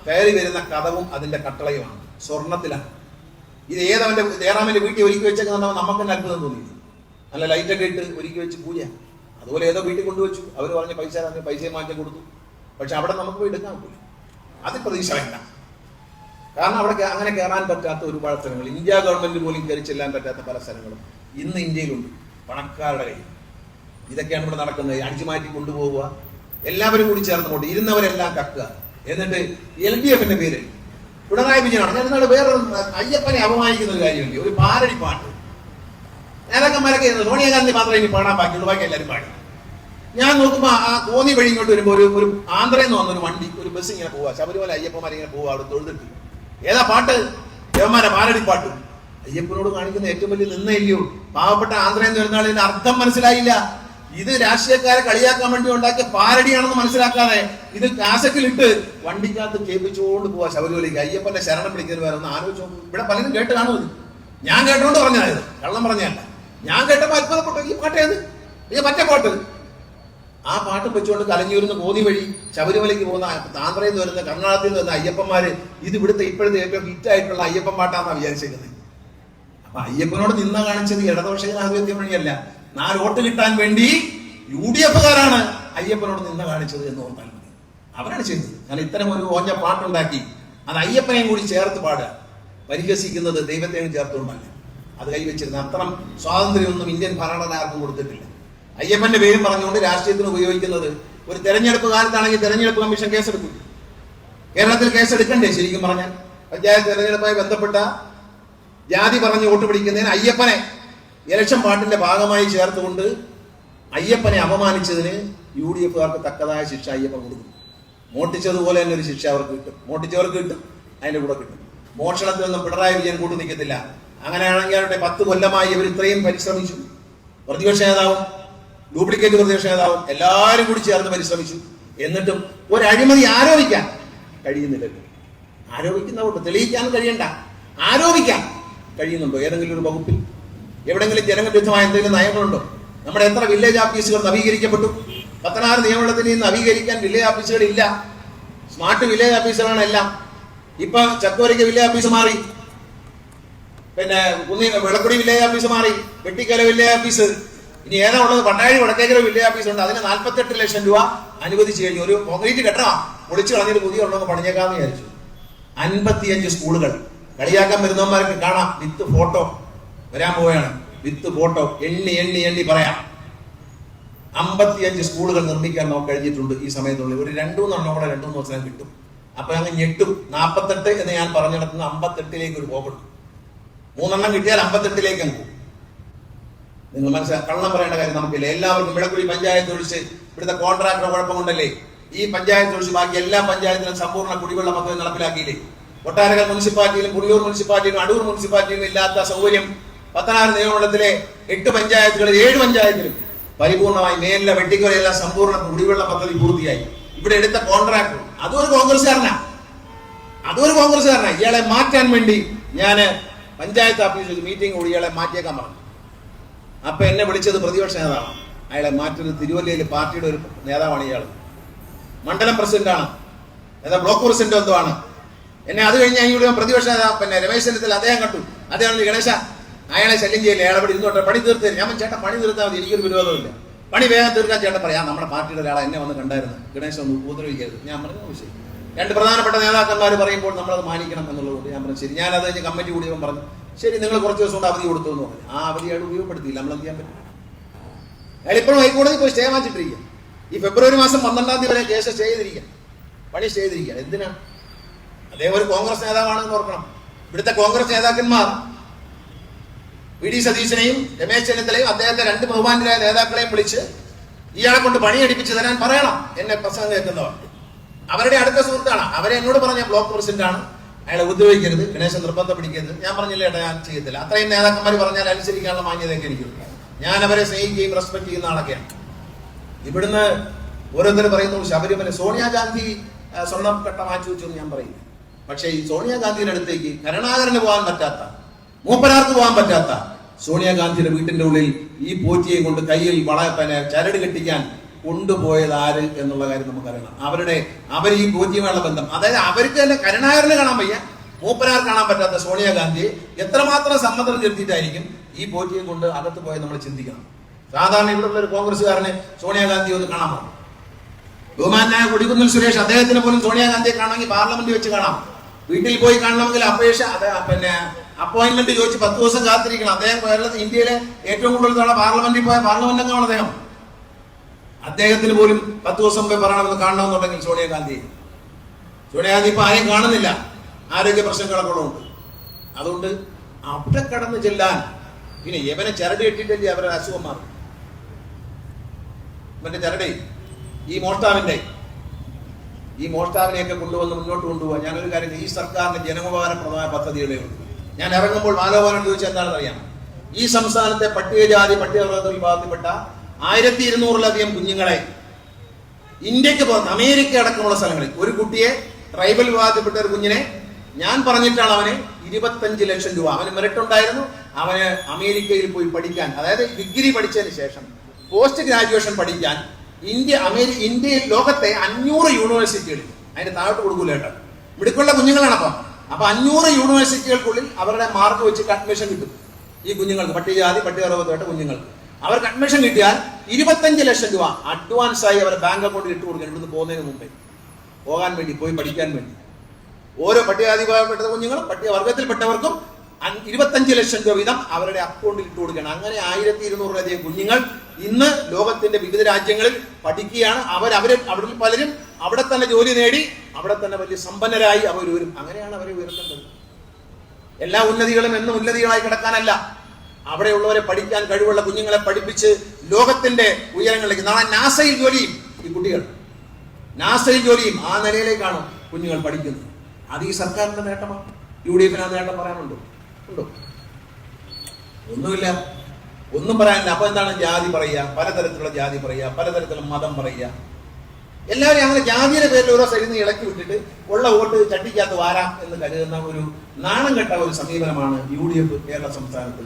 കയറി വരുന്ന കഥവും അതിന്റെ കട്ടളയുമാണ്, സ്വർണത്തിലാണ്. ഇത് ഏതവന്റെ ജയറാമിന്റെ വീട്ടിൽ ഒരുക്കി വെച്ചേക്കുന്ന നമുക്ക് തന്നെ അത്ഭുതം തോന്നിയത്. നല്ല ലൈറ്റൊക്കെ ഇട്ട് ഒരുക്കി വെച്ച് പൂജ. അതുപോലെ ഏതോ വീട്ടിൽ കൊണ്ടുവച്ചു. അവർ പറഞ്ഞ പൈസയെ മാറ്റം കൊടുത്തു. പക്ഷെ അവിടെ നമുക്ക് പോയി എടുക്കാൻ പറ്റില്ല. അത് പ്രതീക്ഷ വേണ്ട. കാരണം അവിടെ അങ്ങനെ കയറാൻ പറ്റാത്ത ഒരുപാട് സ്ഥലങ്ങൾ, ഇന്ത്യ ഗവൺമെന്റ് പോലും കയറി ചെല്ലാൻ പറ്റാത്ത പല സ്ഥലങ്ങളും ഇന്ന് ഇന്ത്യയിലുണ്ട് പണക്കാരുടെ കയ്യിൽ. ഇതൊക്കെയാണ് ഇവിടെ നടക്കുന്നത്. അടിച്ചുമാറ്റി കൊണ്ടുപോവുക, എല്ലാവരും കൂടി ചേർന്നുകൊണ്ട് ഇരുന്നവരെല്ലാം കക്കുക. എന്നിട്ട് LDFന്റെ പേര് പിണറായി വിജയനാണ്. ഞാൻ ഇന്നാള് വേറൊരു അയ്യപ്പനെ അപമാനിക്കുന്ന ഒരു കാര്യമില്ല, ഒരു പാരടി പാട്ട് നേതാക്കന്മാരൊക്കെ സോണിയാഗാന്ധി മാത്രമേ ഇനി പാടാൻ ബാക്കിയുള്ളൂ, ബാക്കി എല്ലാവരും പാടി. ഞാൻ നോക്കുമ്പോ ആ കോന്നി വഴി ഇങ്ങോട്ട് വരുമ്പോ ഒരു ആന്ധ്രയിൽ നിന്ന് വന്നൊരു വണ്ടി, ഒരു ബസ് ഇങ്ങനെ പോവാ, ശബരിമല അയ്യപ്പന്മാരിങ്ങനെ പോവാ, അവിടെ തൊഴുതിട്ട്. ഏതാ പാട്ട്? യവന്മാരെ പാരടി പാട്ട്. അയ്യപ്പനോട് കാണിക്കുന്ന ഏറ്റവും വലിയ നിന്നയില്ലയോ? പാവപ്പെട്ട ആന്ധ്രയിൽ നിന്ന് വരുന്ന ആളിന് അർത്ഥം മനസ്സിലായില്ല. ഇത് രാഷ്ട്രീയക്കാരെ കളിയാക്കാൻ വേണ്ടി ഉണ്ടാക്കിയ പാരടിയാണെന്ന് മനസ്സിലാക്കാതെ ഇത് കാസറ്റിലിട്ട് വണ്ടിക്കകത്ത് കേൾപ്പിച്ചുകൊണ്ട് പോവാ ശബരിമലയ്ക്ക്. അയ്യപ്പന്റെ ശരണം വിളിക്കുന്നത് വരെ ഒന്ന് ആലോചിച്ചു. ഇവിടെ പലരും കേട്ട് കാണുമത്. ഞാൻ കേട്ടോണ്ട് പറഞ്ഞത്, കള്ളം പറഞ്ഞല്ല. ഞാൻ കേട്ടപ്പോ അത്ഭുതപ്പെട്ടു. ഈ പാട്ടേത്? മറ്റേ പാട്ട്. ആ പാട്ട് വെച്ചുകൊണ്ട് കലഞ്ഞൂരുന്ന കോന്നി വഴി ശബരിമലയ്ക്ക് പോകുന്ന ആന്ധ്രയിൽ നിന്ന് വരുന്ന കർണാടകത്തിൽ നിന്ന് വരുന്ന അയ്യപ്പന്മാര് ഇത് ഇവിടുത്തെ ഇപ്പോഴത്തെ ഏറ്റവും ഹിറ്റായിട്ടുള്ള അയ്യപ്പൻ പാട്ടാണെന്നാണ് വിചാരിച്ചേക്കുന്നത്. അപ്പൊ അയ്യപ്പനോട് നിന്ന കാണിച്ചത് ഇടതുപക്ഷ ജനാധിപത്യം വഴിയല്ല, 4 വോട്ട് കിട്ടാൻ വേണ്ടി UDFകാരാണ് അയ്യപ്പനോട് നിന്ന കാണിച്ചത് എന്ന് ഓർത്താൽ മതി. അവരാണ് ചെയ്തത്. കാരണം ഇത്തരം ഒരു ഓഞ്ഞ പാട്ടുണ്ടാക്കി അത് അയ്യപ്പനെയും കൂടി ചേർത്ത് പാടുക, പരിഹസിക്കുന്നത് ദൈവത്തെയും ചേർത്തുകൊണ്ടല്ല. അത് കൈവച്ചിരുന്ന അത്തരം സ്വാതന്ത്ര്യമൊന്നും ഇന്ത്യൻ ഭരണഘടന ആർക്കും കൊടുത്തിട്ടില്ല. അയ്യപ്പന്റെ പേരും പറഞ്ഞുകൊണ്ട് രാഷ്ട്രീയത്തിന് ഉപയോഗിക്കുന്നത്. ഒരു തെരഞ്ഞെടുപ്പ് കാലത്താണെങ്കിൽ തെരഞ്ഞെടുപ്പ് കമ്മീഷൻ കേസെടുക്കും. കേരളത്തിൽ കേസെടുക്കണ്ടേ? ശരിക്കും പറഞ്ഞാൽ പഞ്ചായത്ത് തെരഞ്ഞെടുപ്പുമായി ബന്ധപ്പെട്ട ജാതി പറഞ്ഞ് വോട്ട് പിടിക്കുന്നതിന് അയ്യപ്പനെ ഇലക്ഷൻ പാട്ടിന്റെ ഭാഗമായി ചേർത്തുകൊണ്ട് അയ്യപ്പനെ അപമാനിച്ചതിന് UDFകാർക്ക് തക്കതായ ശിക്ഷ അയ്യപ്പൻ കൊടുക്കും. മോട്ടിച്ചതുപോലെ തന്നെ ഒരു ശിക്ഷ അവർക്ക് കിട്ടും. മോട്ടിച്ചവർക്ക് കിട്ടും, അതിന്റെ കൂടെ കിട്ടും. മോഷണത്തിൽ നിന്നും പിണറായി വിജയൻ കൂട്ടു നിൽക്കത്തില്ല. അങ്ങനെയാണെങ്കിൽ അവരുടെ 10 കൊല്ലമായി ഇവർ ഇത്രയും പരിശ്രമിച്ചു. പ്രതിപക്ഷ നേതാവും ഡ്യൂപ്ലിക്കേറ്റ് പ്രതിപക്ഷ നേതാവും എല്ലാവരും കൂടി ചേർന്ന് പരിശ്രമിച്ചു. എന്നിട്ടും ഒരു അഴിമതി ആരോപിക്കാൻ കഴിയുന്നില്ലല്ലോ. ആരോപിക്കുന്നതുകൊണ്ട് തെളിയിക്കാൻ കഴിയണ്ട, ആരോപിക്കാൻ കഴിയുന്നുണ്ടോ? ഏതെങ്കിലും ഒരു വകുപ്പിൽ എവിടെങ്കിലും ജനവിരുദ്ധമായ എന്തെങ്കിലും നയങ്ങളുണ്ടോ? നമ്മുടെ എത്ര വില്ലേജ് ഓഫീസുകൾ നവീകരിക്കപ്പെട്ടു? 16 നിയമനത്തിന് നവീകരിക്കാൻ വില്ലേജ് ഓഫീസുകൾ ഇല്ല. സ്മാർട്ട് വില്ലേജ് ഓഫീസുകളാണ് എല്ലാം. ഇപ്പൊ ചക്കോരയ്ക്ക് വില്ലേജ് ഓഫീസ് മാറി, പിന്നെ വിളക്കുടി വില്ലേജ് ഓഫീസ് മാറി, വെട്ടിക്കല വില്ലേജ് ഓഫീസ്. ഇനി ഏതാ ഉള്ളത്? പട്ടാഴി വടക്കേക്കര വില്ലേജ് ഓഫീസ് ഉണ്ട്. അതിന് 48 ലക്ഷം രൂപ അനുവദിച്ചു കഴിഞ്ഞു. ഒരു കോൺക്രീറ്റ് കെട്ടണം പൊളിച്ചു കളഞ്ഞിട്ട് പുതിയ ഉള്ളതൊക്കെ പണിഞ്ഞേക്കാന്ന് വിചാരിച്ചു. 55 സ്കൂളുകൾ. കളിയാക്കാൻ വരുന്നവന്മാർക്ക് കാണാം, വിത്ത് ഫോട്ടോ വരാൻ പോവുകയാണ്. വിത്ത് ഫോട്ടോ എണ്ണി പറയാം. 55 സ്കൂളുകൾ നിർമ്മിക്കാൻ നമുക്ക് കഴിഞ്ഞിട്ടുണ്ട് ഈ സമയത്തുള്ളിൽ. ഒരു 2-3 എണ്ണം കൂടെ 2-3 ദിവസം കിട്ടും. അപ്പൊ അങ്ങ് ഞെട്ടും. 48 എന്ന് ഞാൻ പറഞ്ഞു നടക്കുന്ന 58ലേക്ക് ഒരു പോകണം. 3 എണ്ണം കിട്ടിയാൽ 58ലേക്ക് അങ്ങ് പോകും. നിങ്ങൾ കള്ളം പറയേണ്ട കാര്യം നമുക്കില്ല. എല്ലാവർക്കും വിളക്കുടി പഞ്ചായത്ത് ഒഴിച്ച് ഇവിടുത്തെ കോൺട്രാക്ടർ കുഴപ്പം കൊണ്ടല്ലേ ഈ പഞ്ചായത്ത് ഒഴിച്ച് ബാക്കി എല്ലാ പഞ്ചായത്തിലും സമ്പൂർണ്ണ കുടിവെള്ള പദ്ധതി നടപ്പിലാക്കിയില്ലേ? കൊട്ടാരക്കര മുനിസിപ്പാലിറ്റിയിലും പുളിയൂർ മുനിസിപ്പാലിറ്റിയിലും അടൂർ മുനിസിപ്പാലിറ്റിയിലും ഇല്ലാത്ത സൗകര്യം 16 നിയമമണ്ഡലത്തിലെ 8 പഞ്ചായത്തുകളിൽ 7 പഞ്ചായത്തിലും പരിപൂർണമായി മേലിലെ വെട്ടിക്കോലെല്ലാം സമ്പൂർണ്ണ കുടിവെള്ള പദ്ധതി പൂർത്തിയായി. ഇവിടെ എടുത്ത കോൺട്രാക്ടർ അതൊരു കോൺഗ്രസ്സുകാരനാണ്. ഇയാളെ മാറ്റാൻ വേണ്ടി ഞാൻ പഞ്ചായത്ത് ഓഫീസിൽ മീറ്റിംഗ് കൂടി ഇയാളെ മാറ്റിയേക്കാൻ പറഞ്ഞു. അപ്പൊ എന്നെ വിളിച്ചത് പ്രതിപക്ഷ നേതാവാണ്. അയാളെ മാറ്റുന്നത് തിരുവല്ലയിൽ പാർട്ടിയുടെ ഒരു നേതാവാണ്. ഇയാൾ മണ്ഡലം പ്രസിഡന്റാണ്, ഏതാ ബ്ലോക്ക് പ്രസിഡന്റ് എന്തോ ആണ്. എന്നെ അത് കഴിഞ്ഞ് ഇവിടെ പ്രതിപക്ഷ നേതാവ് പിന്നെ രമേശ് ചെന്നിത്തല അദ്ദേഹം കണ്ടു. അദ്ദേഹം ഗണേശ അയാളെ ശല്യം ചെയ്യില്ല, അയാളെ ഇവിടെ ഇരുന്നോട്ടെ, പണി തീർത്തേ. ഞാൻ ചേട്ടൻ പണി തീർത്താൽ മതി, എനിക്കൊരു വിരോധമില്ല, പണി വേഗം തീർക്കാൻ ചേട്ടൻ പറയാം. നമ്മുടെ പാർട്ടിയുടെ ഒരാളെ എന്നെ വന്ന് കണ്ടായിരുന്നു, ഗണേശൻ ഒന്ന് ഉപദ്രവിക്കരുത്. ഞാൻ പറഞ്ഞു ശരി. 2 പ്രധാനപ്പെട്ട നേതാക്കന്മാർ പറയുമ്പോൾ നമ്മളത് മാനിക്കണം എന്നുള്ളതുകൊണ്ട് ഞാൻ പറഞ്ഞു ശരി. ഞാൻ അത് കഴിഞ്ഞ് കമ്മിറ്റി കൂടിയവൻ പറഞ്ഞു ശരി, നിങ്ങൾ കുറച്ച് ദിവസം കൊണ്ട് അവധി കൊടുത്തു എന്ന് പറഞ്ഞു. ആ അവധി അയാൾ ഉപയോഗപ്പെടുത്തിയില്ല. നമ്മൾ എന്ത് ചെയ്യാൻ പറ്റും? അയാൾ ഇപ്പോഴും ഹൈക്കോടതി പോയി സ്റ്റേ വാങ്ങിച്ചിട്ടിരിക്കുക. ഈ ഫെബ്രുവരി മാസം 12-ാം തീയതി വരെ കേസ് സ്റ്റേ ചെയ്തിരിക്കുക, പണി സ്റ്റേ ചെയ്തിരിക്കുക. എന്തിനാണ്? അദ്ദേഹം ഒരു കോൺഗ്രസ് നേതാവാണെന്ന് ഓർക്കണം. ഇവിടുത്തെ കോൺഗ്രസ് നേതാക്കന്മാർ വി.ഡി. സതീശനെയും രമേശ് ചെന്നിത്തലയും അദ്ദേഹത്തെ 2 ബഹുമാന്യരായ നേതാക്കളെയും വിളിച്ച് ഇയാളെ കൊണ്ട് പണിയെടുപ്പിച്ച് തരാൻ പറയണം. എന്നെ പ്രസംഗം കേൾക്കുന്നവർ അവരുടെ അടുത്ത സുഹൃത്താണ്. അവരെ എന്നോട് പറഞ്ഞ ബ്ലോക്ക് പ്രസിഡന്റ് ആണ്, അയാളെ ഉപദ്രവിക്കരുത്, ഗണേശൻ നിർബന്ധം പിടിക്കരുത്. ഞാൻ പറഞ്ഞില്ല ഏട്ടാ, ഞാൻ ചെയ്യത്തില്ല. അത്രയും നേതാക്കന്മാർ പറഞ്ഞാൽ അനുസരിക്കാനുള്ള മാന്യതയൊക്കെ എനിക്കുണ്ട്. ഞാൻ അവരെ സ്നേഹിക്കുകയും റെസ്പെക്ട് ചെയ്യുന്ന ആളൊക്കെയാണ്. ഇവിടുന്ന് ഓരോരുത്തർ പറയുന്നു ശബരിമല സോണിയാഗാന്ധി സ്വർണ്ണം കട്ട മാറ്റി വെച്ചു എന്ന് ഞാൻ പറയുന്നു. പക്ഷേ ഈ സോണിയാഗാന്ധിയുടെ അടുത്തേക്ക് കരുണാകരന് പോകാൻ പറ്റാത്ത, മൂപ്പനാർക്ക് പോകാൻ പറ്റാത്ത സോണിയാഗാന്ധിയുടെ വീട്ടിന്റെ ഉള്ളിൽ ഈ പോറ്റിയെ കൊണ്ട് കയ്യിൽ ചരട് കെട്ടിക്കാൻ കൊണ്ടുപോയത് ആര് എന്നുള്ള കാര്യം നമുക്കറിയണം. അവർ ഈ പോറ്റിയുമായുള്ള ബന്ധം, അതായത് അവർക്ക് തന്നെ കരുണാകരന് കാണാൻ വയ്യ, മൂപ്പനാർ കാണാൻ പറ്റാത്ത സോണിയാഗാന്ധിയെ എത്രമാത്രം സമ്മതം ചെലുത്തിയിട്ടായിരിക്കും ഈ പോറ്റിയെ കൊണ്ട് അകത്ത് പോയത് നമ്മൾ ചിന്തിക്കണം. സാധാരണ ഇവിടെയുള്ള ഒരു കോൺഗ്രസ്സുകാരനെ സോണിയാഗാന്ധി ഒന്ന് കാണാൻ പോകും. ബഹുമാനായ കൊടിക്കുന്നിൽ സുരേഷ്, അദ്ദേഹത്തിന് പോലും സോണിയാഗാന്ധിയെ കാണണമെങ്കിൽ പാർലമെന്റിൽ വെച്ച് കാണാം. വീട്ടിൽ പോയി കാണണമെങ്കിൽ അപ്പോയിന്റ്മെന്റ് ചോദിച്ച് 10 ദിവസം കാത്തിരിക്കണം. അദ്ദേഹം കേരളത്തിൽ ഇന്ത്യയിലെ ഏറ്റവും കൂടുതൽ തവണ പാർലമെന്റിൽ പോയ പാർലമെന്റ് അംഗമാണ് അദ്ദേഹം. അദ്ദേഹത്തിന് പോലും 10 ദിവസം പോയി പറയണമെന്ന് കാണണമെന്നുണ്ടെങ്കിൽ സോണിയാഗാന്ധി ഇപ്പൊ ആരെയും കാണുന്നില്ല, ആരോഗ്യ പ്രശ്നങ്ങളൊക്കെ ഉള്ളതുകൊണ്ട്. അതുകൊണ്ട് അവിടെ കടന്നു ചെല്ലാൻ പിന്നെ യവനെ ചരട് കെട്ടിയിട്ടല്ലേ അവരുടെ അസുഖം മാറും. മറ്റേ ചരട് ഈ മോഷ്ടാവിനെയൊക്കെ കൊണ്ടുവന്ന് മുന്നോട്ട് കൊണ്ടുപോകാൻ ഞാനൊരു കാര്യം, ഈ സർക്കാരിന്റെ ജനോപകാരപ്രദമായ പദ്ധതികളേ ഉള്ളൂ. ഞാൻ ഇറങ്ങുമ്പോൾ മാലോപാലം ചോദിച്ചാൽ എന്താണെന്ന് അറിയാം. ഈ സംസ്ഥാനത്തെ പട്ടികജാതി പട്ടികവർഗ വിഭാഗത്തിൽപ്പെട്ട 1200-ലധികം കുഞ്ഞുങ്ങളെ ഇന്ത്യക്ക് പുറത്ത് അമേരിക്ക അടക്കമുള്ള സ്ഥലങ്ങളിൽ, ഒരു കുട്ടിയെ ട്രൈബൽ വിഭാഗത്തിൽപ്പെട്ട ഒരു കുഞ്ഞിനെ ഞാൻ പറഞ്ഞിട്ടാണ് അവന് 25 ലക്ഷം രൂപ, അവന് മെറിറ്റ് ഉണ്ടായിരുന്നു, അവന് അമേരിക്കയിൽ പോയി പഠിക്കാൻ, അതായത് ഡിഗ്രി പഠിച്ചതിന് ശേഷം പോസ്റ്റ് ഗ്രാജുവേഷൻ പഠിക്കാൻ ഇന്ത്യയിൽ ലോകത്തെ 500 യൂണിവേഴ്സിറ്റികളിൽ, അതിന്റെ താഴോട്ട് കൊടുക്കൂല കേട്ടോ, മിടുക്കുള്ള കുഞ്ഞുങ്ങളാണ്. അപ്പൊ 500 യൂണിവേഴ്സിറ്റികൾക്കുള്ളിൽ അവരുടെ മാർക്ക് വെച്ചിട്ട് അഡ്മിഷൻ കിട്ടും ഈ കുഞ്ഞുങ്ങൾക്ക്, പട്ടികജാതി പട്ടികവർഗപ്പെട്ട കുഞ്ഞുങ്ങൾക്ക്. അവർക്ക് അഡ്മിഷൻ കിട്ടിയാൽ 25 ലക്ഷം രൂപ അഡ്വാൻസ് ആയി അവരുടെ ബാങ്ക് അക്കൗണ്ടിൽ ഇട്ട് കൊടുക്കണം, ഇവിടുന്ന് പോകുന്നതിന് മുമ്പേ, പോകാൻ വേണ്ടി, പോയി പഠിക്കാൻ വേണ്ടി. ഓരോ പട്ടികജാതി വിഭാഗപ്പെട്ട കുഞ്ഞുങ്ങളും പട്ടികവർഗത്തിൽപ്പെട്ടവർക്കും 25 ലക്ഷം രൂപ വീതം അവരുടെ അക്കൗണ്ടിൽ ഇട്ട് കൊടുക്കണം. അങ്ങനെ 1200-ലധികം കുഞ്ഞുങ്ങൾ ഇന്ന് ലോകത്തിന്റെ വിവിധ രാജ്യങ്ങളിൽ പഠിക്കുകയാണ്. അവരിൽ പലരും അവിടെ തന്നെ ജോലി നേടി, അവിടെ തന്നെ വലിയ സമ്പന്നരായി അവർ വരും. അങ്ങനെയാണ് അവരെ ഉയർത്തേണ്ടത്. എല്ലാ ഉന്നതികളും എന്നും ഉന്നതികളായി കിടക്കാനല്ല, അവിടെയുള്ളവരെ പഠിക്കാൻ കഴിവുള്ള കുഞ്ഞുങ്ങളെ പഠിപ്പിച്ച് ലോകത്തിന്റെ ഉയരങ്ങളിലേക്ക്. നാളെ നാസയിൽ ജോലിയും ഈ കുട്ടികൾ, നാസയിൽ ജോലിയും ആ നിലയിലേക്കാണ് കുഞ്ഞുങ്ങൾ പഠിക്കുന്നത്. അത് ഈ സർക്കാരിന്റെ നേട്ടമാണ്. UDF ആ നേട്ടം പറയാനുണ്ടോ? ഉണ്ടോ? ഒന്നുമില്ല, ഒന്നും പറയാനില്ല. അപ്പൊ എന്താണ് ജാതി പറയുക, പലതരത്തിലുള്ള ജാതി പറയുക, പലതരത്തിലുള്ള മതം പറയുക. എല്ലാവരും അങ്ങനെ ജാതിയുടെ പേരിൽ ഓരോ സൈഡിൽ നിന്ന് ഇളക്കി വിട്ടിട്ട് ഉള്ള വോട്ട് ചട്ടിക്കകത്ത് വാരാം എന്ന് കരുതുന്ന ഒരു നാണം കെട്ട ഒരു സമീപനമാണ് UDF കേരള സംസ്ഥാനത്ത്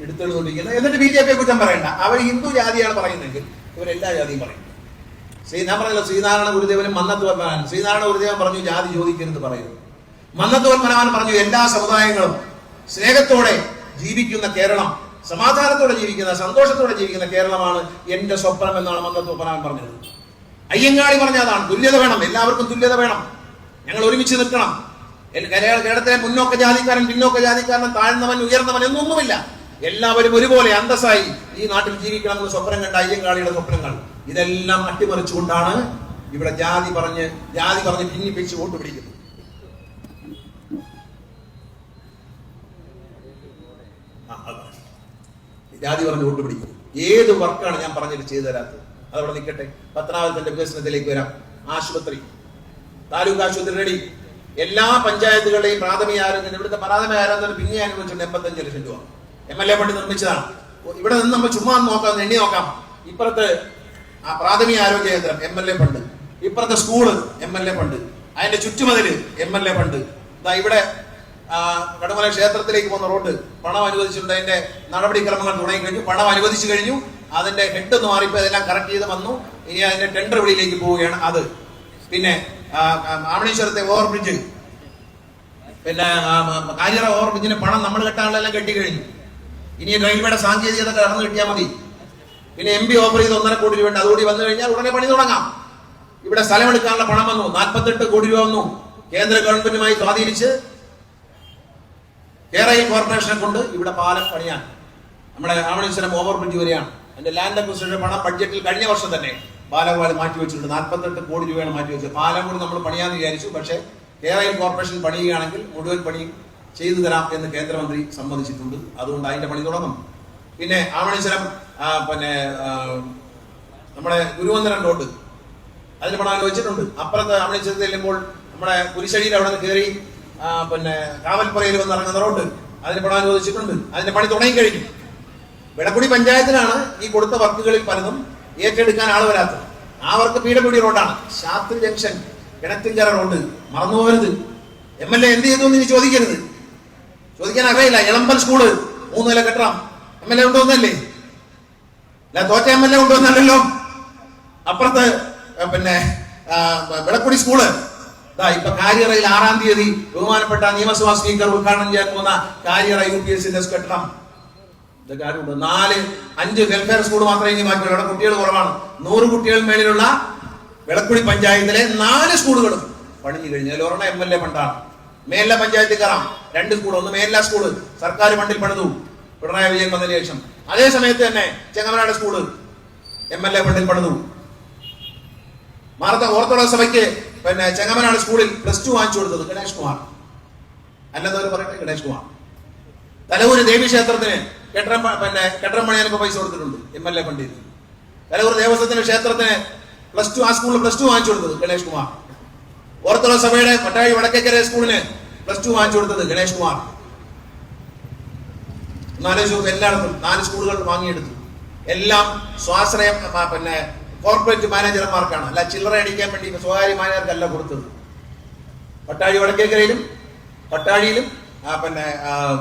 എടുത്തുകൊണ്ടിരിക്കുന്നത്. എന്നിട്ട് BJP കുറ്റം പറയണ്ട, അവർ ഹിന്ദു ജാതിയാണ് പറയുന്നതെങ്കിൽ ഇവരെല്ലാ ജാതിയും പറയും. ഞാൻ പറഞ്ഞല്ലോ, ശ്രീനാരായണ ഗുരുദേവനും മന്നത്ത് പത്മനാഭൻ. ശ്രീനാരായണ ഗുരുദേവൻ പറഞ്ഞു ജാതി ചോദിക്കരുത് പറയുന്നു. മന്നത്ത് പത്മനാഭൻ പറഞ്ഞു എല്ലാ സമുദായങ്ങളും സ്നേഹത്തോടെ ജീവിക്കുന്ന കേരളം, സമാധാനത്തോടെ ജീവിക്കുന്ന, സന്തോഷത്തോടെ ജീവിക്കുന്ന കേരളമാണ് എന്റെ സ്വപ്നം എന്നാണ് മന്നത്ത് പത്മനാഭൻ പറഞ്ഞത്. അയ്യങ്കാളി പറഞ്ഞ അതാണ്, തുല്യത വേണം, എല്ലാവർക്കും തുല്യത വേണം, ഞങ്ങൾ ഒരുമിച്ച് നിൽക്കണം. കേരളത്തിലെ മുന്നോക്ക ജാതിക്കാരൻ, പിന്നോക്ക ജാതിക്കാരൻ, താഴ്ന്നവൻ, ഉയർന്നവൻ എന്നൊന്നുമില്ല, എല്ലാവരും ഒരുപോലെ അന്തസ്സായി ഈ നാട്ടിൽ ജീവിക്കണമെന്ന് സ്വപ്നം കണ്ട അയ്യങ്കാളിയുടെ സ്വപ്നങ്ങൾ ഇതെല്ലാം അട്ടിമറിച്ചുകൊണ്ടാണ് ഇവിടെ ജാതി പറഞ്ഞ് ഭിന്നിപ്പിച്ച് വോട്ട് പിടിക്കുന്നത്. ജാതി പറഞ്ഞ് വോട്ട് പിടിക്കും. ഏത് വർക്കാണ് ഞാൻ പറഞ്ഞിട്ട് ചെയ്തു തരാത്തത്? അതവിടെ നിൽക്കട്ടെ. പത്തനാപുരത്തിന്റെ വികസനത്തിലേക്ക് വരാം. ആശുപത്രി, താലൂക്ക് ആശുപത്രി റെഡി. എല്ലാ പഞ്ചായത്തുകളുടെയും പ്രാഥമിക ആരോഗ്യം, ഇവിടുത്തെ പ്രാഥമിക ആരോഗ്യം പിന്നെ അനുവദിച്ചിട്ടുണ്ട് 85 ലക്ഷം രൂപ. MLA ഫണ്ട് നിർമ്മിച്ചതാണ്. ഇവിടെ നിന്ന് നമ്മൾ ചുമ്മാ നോക്കാം, എണ്ണി നോക്കാം. ഇപ്പുറത്ത് പ്രാഥമിക ആരോഗ്യ കേന്ദ്രം MLA ഫണ്ട്, ഇപ്പുറത്തെ സ്കൂള് MLA ഫണ്ട്, അതിന്റെ ചുറ്റുമതില് MLA ഫണ്ട്. ഇവിടെ കടമല ക്ഷേത്രത്തിലേക്ക് പോകുന്ന റോഡ് പണം അനുവദിച്ചിട്ടുണ്ട്. അതിന്റെ നടപടിക്രമങ്ങൾ തുടങ്ങി കഴിഞ്ഞു, പണം അനുവദിച്ചു കഴിഞ്ഞു. അതിന്റെ ഹെഡ് ഒന്ന് മാറിപ്പോ അതെല്ലാം കറക്റ്റ് ചെയ്ത് വന്നു. ഇനി അതിന്റെ ടെൻഡർ വിളിയിലേക്ക് പോവുകയാണ്. അത് പിന്നെ ആമണീശ്വരത്തെ ഓവർബ്രിഡ്ജ്, പിന്നെ കാഞ്ഞിറ ഓവർബ്രിഡ്ജിന് പണം നമ്മൾ കെട്ടാനുള്ളതെല്ലാം കെട്ടി കഴിഞ്ഞു. ഇനി റെയിൽവേയുടെ സാങ്കേതികത കടന്നു കിട്ടിയാൽ മതി. പിന്നെ MP ഓഫർ ചെയ്ത് 1.5 കോടി രൂപ ഉണ്ട്. അതുകൂടി വന്നു കഴിഞ്ഞാൽ ഉടനെ പണി തുടങ്ങാം. ഇവിടെ സ്ഥലമെടുക്കാനുള്ള പണം വന്നു, 48 കോടി രൂപ വന്നു. കേന്ദ്ര ഗവൺമെന്റുമായി സ്വാധീനിച്ച് കേരള കോർപ്പറേഷനെ കൊണ്ട് ഇവിടെ പാലം പണിയാൻ, നമ്മുടെ ആമണീശ്വരം ഓവർബ്രിഡ്ജ് വരെയാണ്. അതിന്റെ ലാൻഡ് അക്വിസിഷൻ പണം ബഡ്ജറ്റിൽ കഴിഞ്ഞ വർഷം തന്നെ പാലം മാറ്റി വെച്ചിട്ടുണ്ട്. 48 കോടി രൂപയാണ് മാറ്റി വെച്ചത്. പാലം കൂടി നമ്മൾ പണിയാന്ന് വിചാരിച്ചു. പക്ഷേ കേരള കോർപ്പറേഷൻ പണിയുകയാണെങ്കിൽ മുഴുവൻ പണിയും ചെയ്തു തരാം എന്ന് കേന്ദ്രമന്ത്രി സമ്മതിച്ചിട്ടുണ്ട്. അതുകൊണ്ട് അതിന്റെ പണി തുടങ്ങും. പിന്നെ ആമണീശ്വരം പിന്നെ നമ്മുടെ ഗുരുവന്ദനം റോഡ് അതിന് പണം അനുവദിച്ചിട്ടുണ്ട്. അപ്പുറത്ത് ആമണീശ്വരത്ത് ചെല്ലുമ്പോൾ നമ്മുടെ കുരിശടിയിൽ അവിടെ നിന്ന് കയറി പിന്നെ കാവൽപ്പുറയിൽ വന്ന് ഇറങ്ങുന്ന റോഡ് അതിന് പണം അനുവദിച്ചിട്ടുണ്ട്. അതിന്റെ പണി തുടങ്ങിക്കഴിഞ്ഞു. വിളക്കുടി പഞ്ചായത്തിലാണ് ഈ കൊടുത്ത വർക്കുകളിൽ പലതും ഏറ്റെടുക്കാൻ ആൾ വരാത്തത്. ആ വർക്ക് PWD റോഡാണ്. ശാസ്ത്രി ജംഗ്ഷൻ കിണറ്റിൻകര റോഡ് മറന്നുപോകരുത്. MLA എന്ത് ചെയ്തു എന്ന് ഇനി ചോദിക്കരുത്. ചോദിക്കാൻ അറിയില്ല. എളമ്പൽ സ്കൂള് 3 നില കെട്ടണം. MLA കൊണ്ടുവന്നല്ലേ? അല്ല, തോറ്റ MLA കൊണ്ടുവന്നല്ലോ. അപ്പുറത്ത് പിന്നെ വിളക്കുടി സ്കൂള് ഇപ്പൊ കാര്യറയിൽ 6-ാം തീയതി ബഹുമാനപ്പെട്ട നിയമസഭാ സ്പീക്കർ ഉദ്ഘാടനം ചെയ്യാൻ പോകുന്ന കാര്യറ UPSC കെട്ടണം. ഇതൊക്കെ ആരുണ്ട്? 4-5 വെൽഫെയർ സ്കൂൾ മാത്രമേ ഇനി മാറ്റുള്ളൂ. അവിടെ കുട്ടികൾ കുറവാണ്. 100 കുട്ടികൾ മേളിലുള്ള വിളക്കുടി പഞ്ചായത്തിലെ 4 സ്കൂളുകളും പണിഞ്ഞു കഴിഞ്ഞു. അതിൽ ഒരെണ്ണം MLA ഫണ്ടാണ്. മേല പഞ്ചായത്തിൽ കയറാം 2 സ്കൂൾ. ഒന്ന് മേല സ്കൂള് സർക്കാർ ഫണ്ടിൽ പണിതു പിണറായി വിജയൻ വന്നതിന് ശേഷം. അതേ സമയത്ത് തന്നെ ചെങ്ങമനാട് സ്കൂള് MLA ഫണ്ടിൽ പണിതു. ഓർത്തഡോക്സ് സഭയ്ക്ക് പിന്നെ ചെങ്ങമനാട് സ്കൂളിൽ +2 വാങ്ങിച്ചു കൊടുത്തത് ഗണേഷ് കുമാർ. അല്ലെന്നവർ പറയട്ടെ, ഗണേഷ് കുമാർ. തലവൂര് ദേവീക്ഷേത്രത്തിന് കെട്ടിടം പണിയാനൊക്കെ പൈസ കൊടുത്തിട്ടുണ്ട് MLA ഫണ്ടിൽ. തലവൂർ ദേവസ്വത്തിന്റെ ക്ഷേത്രത്തിന് ആ സ്കൂളിൽ +2 വാങ്ങിച്ചു കൊടുത്തത് ഗണേഷ് കുമാർ. ഓർത്തഡോക്സ് സഭയുടെ പട്ടാഴി വടക്കേക്കര സ്കൂളിന് +2 വാങ്ങിച്ചു കൊടുത്തത് ഗണേഷ് കുമാർ. 4 എല്ലായിടത്തും 4 സ്കൂളുകൾ വാങ്ങിയെടുത്തു. എല്ലാം സ്വാശ്രയ പിന്നെ കോർപ്പറേറ്റ് മാനേജർമാർക്കാണ്. അല്ല ചില്ലറ അടിക്കാൻ വേണ്ടി സ്വകാര്യ മാനേജർക്കല്ല കൊടുത്തത്. പട്ടാഴി വടക്കേക്കരയിലും പട്ടാഴിയിലും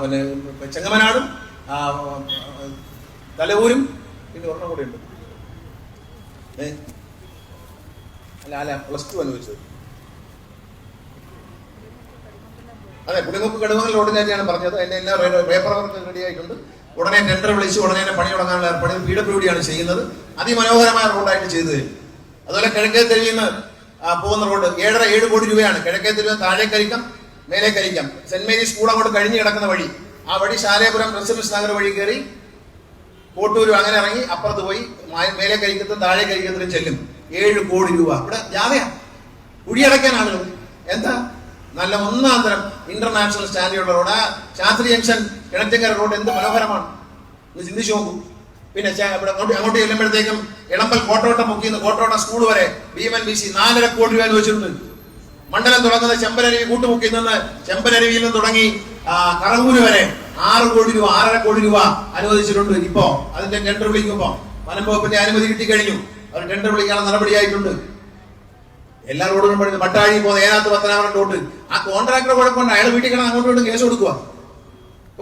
പിന്നെ ചെങ്ങമനാടും തലവൂരും പിന്നെ ഒരെണ്ണം കൂടെ ഉണ്ട്. അല്ല +2 അനുവദിച്ചത്. അതെ, കുടിമുക്ക് കടുവങ്ങൾ റോഡിനെ തന്നെയാണ് പറഞ്ഞത്. അതിന്റെ എല്ലാ പേപ്പർ വർക്ക് റെഡി ആയിട്ടുണ്ട്. ഉടനെ ടെൻഡർ വിളിച്ച് ഉടനെ പണി തുടങ്ങാനുള്ള ഏർപ്പാട് PWD ആണ് ചെയ്യുന്നത്. അതിമനോഹരമായ റോഡായിട്ട് ചെയ്തു തരും. അതുപോലെ കിഴക്കേ തെരുവിൽ നിന്ന് പോകുന്ന റോഡ് 7.5 കോടി രൂപയാണ്. കിഴക്കേ തെരുവ് താഴേക്കരിക്കം മേലേക്കരിക്കം സെന്റ് മേരീസ് സ്കൂൾ അങ്ങോട്ട് കഴിഞ്ഞ് കിടക്കുന്ന വഴി. ആ വഴി ശാലേപുരം റെസിഡൻസ് നഗർ വഴി കയറി കോട്ടൂര് അങ്ങനെ ഇറങ്ങി അപ്പുറത്ത് പോയി മേലേക്കരിക്കത്തും താഴേക്കരിക്കത്തിലും ചെല്ലും. 7 കോടി രൂപ. ഇവിടെ ജാഥയാ, കുഴിയടയ്ക്കാൻ ആളുകൾ. എന്താ നല്ല ഒന്നാം തരം ഇന്റർനാഷണൽ സ്റ്റാൻഡേർഡ് റോഡ്. ആ ശാസ്ത്രി ജംഗ്ഷൻ കിണറ്റിങ്കര റോഡ് എന്ത് മനോഹരമാണ് എന്ന് ചിന്തിച്ചു നോക്കൂ. പിന്നെ അങ്ങോട്ട് ചെല്ലുമ്പോഴത്തേക്കും ഇളമ്പൽ കോട്ടോട്ടം മുക്കിന്ന് കോട്ടോട്ടം സ്കൂൾ വരെ BMNBC 4.5 കോടി രൂപ അനുവദിച്ചിട്ടുണ്ട്. മണ്ഡലം തുടങ്ങുന്ന ചെമ്പനരുവി കൂട്ടുമുക്കിൽ നിന്ന് ചെമ്പനരുവിയിൽ നിന്ന് തുടങ്ങി കറവൂര് വരെ 6 കോടി രൂപ 6.5 കോടി രൂപ അനുവദിച്ചിട്ടുണ്ട്. ഇപ്പോ അതിന്റെ ടെൻഡർ വിളിക്കുമ്പോ വനം വകുപ്പിന്റെ അനുമതി കിട്ടിക്കഴിഞ്ഞു. അവർ ടെൻഡർ വിളിക്കാനുള്ള നടപടിയായിട്ടുണ്ട്. എല്ലാ റോഡുകളും പണിത് പട്ടാഴി പോകുന്ന ഏനാത്ത് പത്തനാപുരം റോഡ് ആ കോൺട്രാക്ടർ കുഴപ്പമുണ്ട്. അയാൾ വീട്ടിൽ കിടന്ന് അങ്ങോട്ടും ഇങ്ങോട്ടും കേസ് കൊടുക്കുക.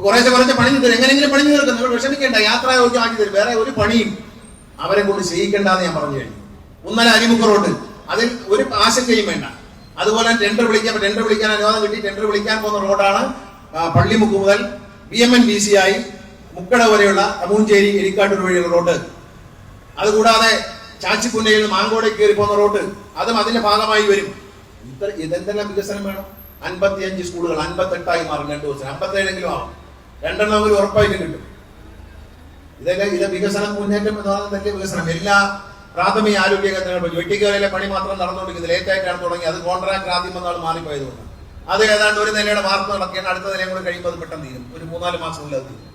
കുറേശ്ശെ പണിഞ്ഞു തരും. എങ്ങനെയെങ്കിലും പണിഞ്ഞു തീർക്കും. നിങ്ങൾ വിഷമിക്കേണ്ട, യാത്രായോഗ്യം ആക്കി തരും. വേറെ ഒരു പണിയും അവരെ കൊണ്ട് ചെയ്യിക്കേണ്ടെന്ന് ഞാൻ പറഞ്ഞു കഴിഞ്ഞു. ഉന്നല അരിമുക്ക് റോഡ് അതിൽ ഒരു ആശങ്കയും വേണ്ട. അതുപോലെ ടെൻഡർ വിളിക്കാൻ അനുവാദം കിട്ടി. ടെൻഡർ വിളിക്കാൻ പോകുന്ന റോഡാണ് പള്ളിമുക്ക് മുതൽ BMNBC ആയി മുക്കട വരെയുള്ള അമൂഞ്ചേരി എലിക്കാട്ടൂർ വഴിയുള്ള റോഡ്. അതുകൂടാതെ ചാച്ചിക്കുന്നയിൽ നിന്ന് മാങ്കോടേക്ക് കയറി പോകുന്ന റോഡ് അതും അതിന്റെ ഭാഗമായി വരും. ഇതെന്തെല്ലാം വികസനം വേണം? 55 സ്കൂളുകൾ 58 മാറും 2 ദിവസം. 57 ആവും. 2 ഉറപ്പായിട്ടും കിട്ടും. ഇത് വികസനം മുന്നേറ്റം എന്ന് പറയുന്നത് വലിയ വികസനം. എല്ലാ പ്രാഥമിക ആരോഗ്യ കേന്ദ്രങ്ങൾ വെട്ടിക്കരയിലെ പണി മാത്രം നടന്നുകൊണ്ടിരിക്കുന്നത് ലേറ്റായിട്ടാണ് തുടങ്ങി. അത് കോൺട്രാക്ടർ ആദ്യം വന്നാൾ മാറിപ്പോയതുകൊണ്ട് അത് ഏതാണ്ട് 1 നിലയുടെ വാർത്ത നടക്കുകയാണ്. അടുത്ത നിലയും കൂടെ കഴിയുമ്പോൾ അത് പെട്ടെന്ന് തീരും. ഒരു 3-4 മാസമുള്ള അത് തീരും.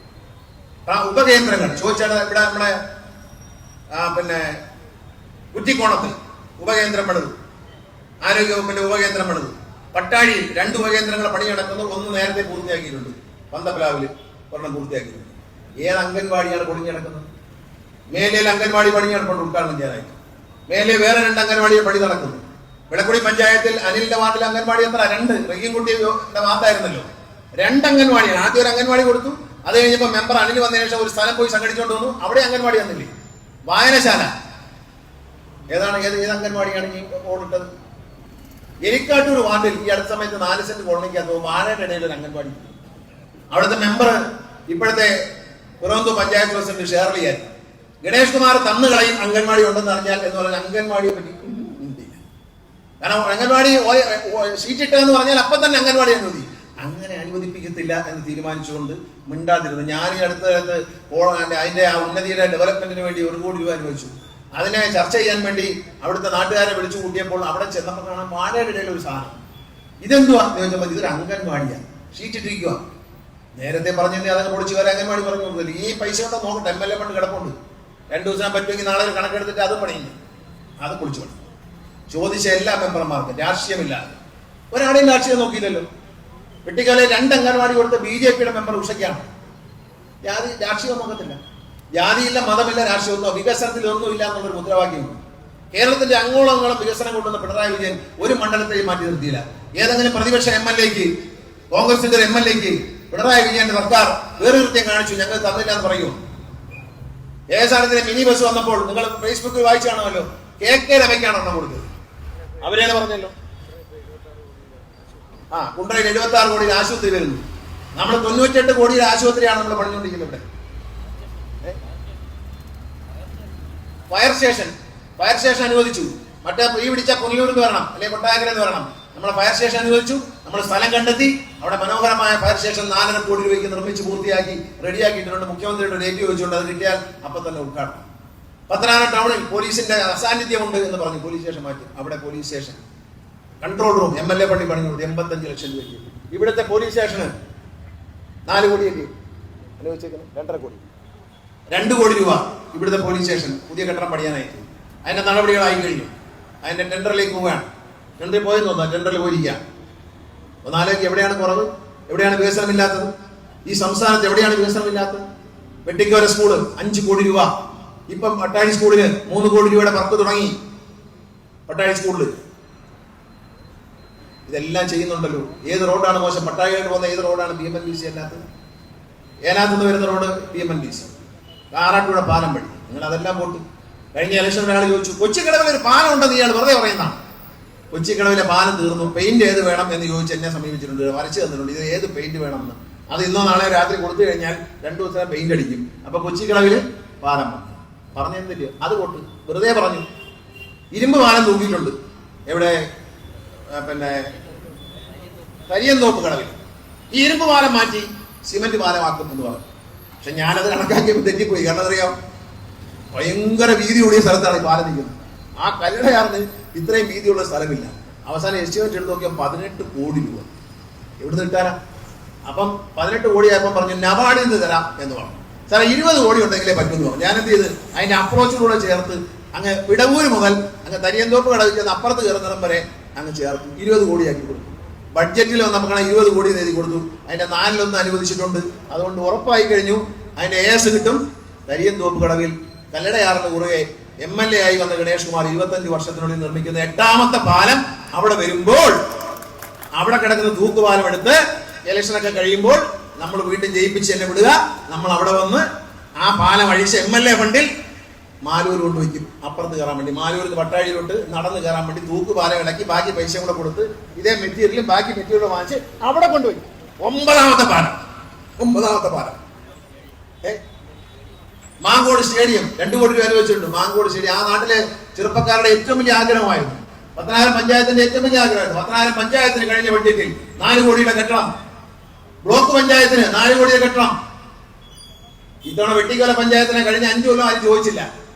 ഉപകേന്ദ്രങ്ങൾ ചോദിച്ചാൽ ഇവിടെ നമ്മുടെ പിന്നെ കുറ്റിക്കോണത്തിൽ ഉപകേന്ദ്രം പണിത്, ആരോഗ്യ വകുപ്പിന്റെ ഉപകേന്ദ്രം പണിത്. പട്ടാഴിയിൽ 2 ഉപകേന്ദ്രങ്ങളെ പണി നടക്കുന്നു. 1 നേരത്തെ പൂർത്തിയാക്കിയിട്ടുണ്ട്. പന്തപ്ലാവില് 1 പൂർത്തിയാക്കിയിട്ടുണ്ട്. ഏത് അംഗൻവാടിയാണ് പൊളിഞ്ഞു കിടക്കുന്നത്? മേലയിൽ അംഗൻവാടി പണി നടപ്പുണ്ട് ഉദ്ഘാടനം ചെയ്യാനായിട്ട്. മേലെ വേറെ 2 അംഗൻവാടിയെ പണി നടക്കുന്നു. വിളക്കുടി പഞ്ചായത്തിൽ അനിലിന്റെ വാർഡിൽ അംഗൻവാടി എത്ര? 2. റഹീംകുട്ടിയുടെ വാർഡായിരുന്നല്ലോ. 2 അംഗൻവാടിയാണ്. ആദ്യം ഒരു അംഗൻവാടി കൊടുത്തു. അത് കഴിഞ്ഞപ്പോൾ മെമ്പർ അനിൽ വന്നതിന് ശേഷം ഒരു സ്ഥലം പോയി സംഘടിച്ചുകൊണ്ട് വന്നു. അവിടെ അംഗൻവാടി വന്നില്ലേ? വായനശാല ഏത് അംഗൻവാടിയാണ് ഈ ഓടിട്ടത്? എലിക്കാട്ടൂർ വാർഡിൽ ഈ അടുത്ത സമയത്ത് 4 സെന്റ് കോളനിക്കകത്ത് വാഴയുടെ ഇടയിൽ ഒരു അംഗൻവാടി. അവിടുത്തെ മെമ്പർ ഇപ്പോഴത്തെ പുറന്തൂർ പഞ്ചായത്ത് പ്രസിഡന്റ് ഷേർലിയായി. ഗണേഷ് കുമാർ തന്നുകളയും അംഗൻവാടി ഉണ്ടെന്ന് അറിഞ്ഞാൽ എന്ന് പറഞ്ഞാൽ അംഗൻവാടിയെ പറ്റി കാരണം അംഗൻവാടി ഷീറ്റിട്ടെന്ന് പറഞ്ഞാൽ അപ്പം തന്നെ അംഗൻവാടി അനുവദി. അങ്ങനെ അനുവദിപ്പിക്കത്തില്ല എന്ന് തീരുമാനിച്ചുകൊണ്ട് മിണ്ടാതിരുന്നു. ഞാൻ ഈ അടുത്ത കാലത്ത് അതിന്റെ ആ ഉന്നതിയുടെ ഡെവലപ്മെന്റിന് വേണ്ടി 1 കോടി രൂപ അനുവദിച്ചു. അതിനെ ചർച്ച ചെയ്യാൻ വേണ്ടി അവിടുത്തെ നാട്ടുകാരെ വിളിച്ചു കൂട്ടിയപ്പോൾ അവിടെ ചെന്നപ്പോൾ കാണാൻ വാഴയുടെ ഇടയിൽ ഒരു സാധനം. ഇതെന്തുവാ ചോദിച്ചപ്പോൾ ഇതൊരു അംഗൻവാടിയാണ്. ഷീറ്റിട്ടിരിക്കുക. നേരത്തെ പറഞ്ഞു അതൊക്കെ പൊളിച്ചു വരാൻ അംഗൻവാടി പറഞ്ഞു കൊടുക്കില്ല. ഈ പൈസ ഉണ്ടോ നോക്കട്ടെ, MLA ഫണ്ട് കിടപ്പുണ്ട്, 2 ദിവസം പറ്റുമെങ്കിൽ നാളെ ഒരു കണക്കെടുത്തിട്ട് അത് പണിയുന്നു, അത് പൊളിച്ചു പണി. ചോദിച്ച എല്ലാ മെമ്പർമാർക്കും രാഷ്ട്രീയമില്ലാതെ ഒരാളെയും രാഷ്ട്രീയം നോക്കിയില്ലല്ലോ. വെട്ടിക്കാലെ 2 അംഗൻവാടി കൊടുത്ത BJP-യുടെ മെമ്പർ ഉഷയ്ക്കാണ്. ജാതി രാഷ്ട്രീയം നോക്കത്തില്ല, ജാതിയില്ല, മതമില്ല, രാഷ്ട്രീയമൊന്നും, വികസനത്തിൽ ഒന്നുമില്ല എന്നുള്ളൊരു മുദ്രാവാക്യമുണ്ട്. കേരളത്തിന്റെ അങ്ങോളം വികസനം കൊണ്ടുവന്ന പിണറായി വിജയൻ ഒരു മണ്ഡലത്തെയും മാറ്റി നിർത്തിയില്ല. ഏതെങ്കിലും പ്രതിപക്ഷ MLA-ക്ക്, കോൺഗ്രസിന്റെ ഒരു MLA-ക്ക് പിണറായി വിജയന്റെ സർക്കാർ വേറുകൃത്യം കാണിച്ചു ഞങ്ങൾ തന്നില്ല എന്ന് പറയൂ? ഏസാനത്തിന് മിനി ബസ് വന്നപ്പോൾ നിങ്ങൾ ഫേസ്ബുക്കിൽ വായിച്ചു കാണുമല്ലോ, KK രമയ്ക്കാണ് എണ്ണം കൊടുത്തത്. അവരേന്ന് പറഞ്ഞല്ലോ. കുണ്ടറയിൽ 76 കോടിയിൽ ആശുപത്രി വരുന്നു. നമ്മൾ 98 കോടിയുടെ ആശുപത്രിയാണ് നമ്മൾ പണിഞ്ഞുകൊണ്ടിരിക്കുന്നത് ഇവിടെ. ഫയർ സ്റ്റേഷൻ അനുവദിച്ചു. മറ്റേ ഈ പിടിച്ച പുനലൂരിൽ നിന്ന് വരണം, അല്ലെങ്കിൽ കൊട്ടായക്കരയിൽ നിന്ന് വരണം. നമ്മളെ ഫയർ സ്റ്റേഷൻ അനുവദിച്ചു, നമ്മൾ സ്ഥലം കണ്ടെത്തി. അവിടെ മനോഹരമായ ഫയർ സ്റ്റേഷൻ 4.5 കോടി രൂപയ്ക്ക് നിർമ്മിച്ച് പൂർത്തിയാക്കി റെഡിയാക്കിയിട്ടുണ്ട്. മുഖ്യമന്ത്രിയുടെ ഒരു രേഖ വെച്ചുകൊണ്ട് അത് കിട്ടിയാൽ അപ്പൊ തന്നെ ഉദ്ഘാടനം. പത്തനാപുരം ടൗണിൽ പോലീസിന്റെ അസാന്നിധ്യമുണ്ട് എന്ന് പറഞ്ഞു പോലീസ് സ്റ്റേഷൻ മാറ്റി. അവിടെ police station control room MLA പണി പണിഞ്ഞു 85 ലക്ഷം രൂപയ്ക്ക്. ഇവിടുത്തെ പോലീസ് സ്റ്റേഷന് 4 കോടിയല്ലേ അനുവദിച്ചേക്കുന്നത്? 2.5 കോടി, 2 കോടി രൂപ ഇവിടുത്തെ പോലീസ് സ്റ്റേഷൻ പുതിയ കെട്ടിടം പണിയാനായിട്ട്. അതിന്റെ നടപടികളായി കഴിഞ്ഞു. അതിന്റെ ടെൻഡറിലേക്ക് പോവുകയാണ്. ടെൻഡറിൽ പോയി തോന്നുന്നു, ടെൻഡറിൽ പോയിരിക്കാം. ഒന്നാലേക്ക് എവിടെയാണ് കുറവ്, എവിടെയാണ് വികസനമില്ലാത്തത്? ഈ സംസ്ഥാനത്ത് എവിടെയാണ് വികസനമില്ലാത്തത്? വെട്ടിക്കോര സ്കൂള് 5 കോടി രൂപ. ഇപ്പം പട്ടാഴി സ്കൂളിന് 3 കോടി രൂപയുടെ വർക്ക് തുടങ്ങി. പട്ടാഴി സ്കൂളിൽ ഇതെല്ലാം ചെയ്യുന്നുണ്ടല്ലോ. ഏത് റോഡാണ് മോശം? പട്ടാഴിയിലോട്ട് പോകുന്ന ഏത് റോഡാണ് BMNBC അല്ലാത്തത്? ഏനാത്തുനിന്ന് വരുന്ന റോഡ് BMNBC, കാറാട്ടുപുഴ പാലം വഴി. നിങ്ങൾ അതെല്ലാം പോട്ട്. കഴിഞ്ഞ ഇലക്ഷൻ ഒരാൾ ചോദിച്ചു, കൊച്ചിക്കടവിൽ ഒരു പാലം ഉണ്ടെന്ന് ഇയാൾ വെറുതെ പറയുന്നതാണ്. കൊച്ചിക്കടവിലെ പാലം തീർന്നു, പെയിന്റ് ഏത് വേണം എന്ന് ചോദിച്ച് എന്നെ സമീപിച്ചിട്ടുണ്ട്, വരച്ചു തന്നിട്ടുണ്ട്. ഇത് ഏത് പെയിന്റ് വേണമെന്ന്. അത് ഇന്നോ നാളെ രാത്രി കൊടുത്തു കഴിഞ്ഞാൽ 2 ദിവസം പെയിന്റ് അടിക്കും. അപ്പൊ കൊച്ചിക്കടവില് പാലം പറഞ്ഞിരുന്നില്ല, അത് പോട്ട്, വെറുതെ പറഞ്ഞു. ഇരുമ്പ് പാലം തൂക്കിയിട്ടുണ്ട് എവിടെ? പിന്നെ കരിയന്തോപ്പ് കടവിൽ. ഈ ഇരുമ്പ് പാലം മാറ്റി സിമന്റ് പാലമാക്കും എന്ന് പറഞ്ഞു. പക്ഷെ ഞാനത് കണക്കാക്കിയപ്പോൾ തെറ്റിപ്പോയി. കാരണം അറിയാം, ഭയങ്കര വീതി കൂടിയ സ്ഥലത്താണ് ഈ പാലം നിൽക്കുന്നത്. ആ കല്ലടയാറിന് ഇത്രയും വീതിയുള്ള സ്ഥലമില്ല. അവസാനം എസ്റ്റിമേറ്റ് എടുത്ത് നോക്കിയാൽ 18 കോടി രൂപ. എവിടുന്ന് കിട്ടാനാ? അപ്പം 18 കോടിയായപ്പം പറഞ്ഞു നബാർഡിൽ നിന്ന് തരാം എന്ന് പറഞ്ഞു. സാറേ 20 കോടി ഉണ്ടെങ്കിലേ പറ്റുമെന്ന് പറഞ്ഞു. ഞാനെന്ത് ചെയ്ത് അതിന്റെ അപ്രോച്ചിലൂടെ ചേർത്ത് അങ്ങ് വിടവൂര് മുതൽ അങ്ങ് തരിയന്തോപ്പ് കടവിൽ ചെന്ന് അപ്പുറത്ത് കയറുന്നിടം വരെ അങ്ങ് ചേർത്ത് 20 കോടിയാക്കി കൊടുത്തു. ബഡ്ജറ്റിൽ നമുക്കാണ് 20 കോടി എഴുതി കൊടുത്തു. അതിന്റെ 4-1 അനുവദിച്ചിട്ടുണ്ട്. അതുകൊണ്ട് ഉറപ്പായി കഴിഞ്ഞു അതിന്റെ AS കിട്ടും. തരിയന്തോപ്പ് കടവിൽ കല്ലടയാറിന് കുറുകെ MLA ആയി വന്ന ഗണേഷ് കുമാർ 25 വർഷത്തിനുള്ളിൽ നിർമ്മിക്കുന്ന 8ാമത്തെ പാലം അവിടെ വരുമ്പോൾ, അവിടെ കിടക്കുന്ന തൂക്കുപാലം എടുത്ത് ഇലക്ഷനൊക്കെ കഴിയുമ്പോൾ നമ്മൾ വീണ്ടും ജയിപ്പിച്ച് എന്നെ വിടുക. നമ്മൾ അവിടെ വന്ന് ആ പാലം അഴിച്ച് MLA ഫണ്ടിൽ മാലൂർ കൊണ്ടുവയ്ക്കും. അപ്പുറത്ത് കയറാൻ വേണ്ടി മാലൂരിൽ പട്ടാഴിയിലോട്ട് നടന്ന് കയറാൻ വേണ്ടി തൂക്കുപാലം ഇളക്കി ബാക്കി പൈസ കൂടെ കൊടുത്ത് ഇതേ മെറ്റീരിയലും ബാക്കി മെറ്റീരിയലും വാങ്ങിച്ച് അവിടെ കൊണ്ടുപോയി. 9ാമത്തെ പാലം. മാങ്കോട് സ്റ്റേഡിയം 2 കോടി രൂപ അനുവദിച്ചിട്ടുണ്ട്. മാങ്കോട് സ്റ്റേഡിയം ആ നാട്ടിലെ ചെറുപ്പക്കാരുടെ ഏറ്റവും വലിയ ആഗ്രഹമായിരുന്നു. പത്തനാപുരം പഞ്ചായത്തിന്റെ ഏറ്റവും വലിയ ആഗ്രഹമായിരുന്നു. പത്തനാപുരം പഞ്ചായത്തിന് കഴിഞ്ഞ ബഡ്ജറ്റിൽ 4 കോടിയുടെ കെട്ടണം. ബ്ലോക്ക് പഞ്ചായത്തിന് 4 കോടിയുടെ കെട്ടണം. ഇത്തവണ വെട്ടിക്കോല പഞ്ചായത്തിനെ കഴിഞ്ഞ 5 കൊല്ലം ആരും ചോദിച്ചില്ല.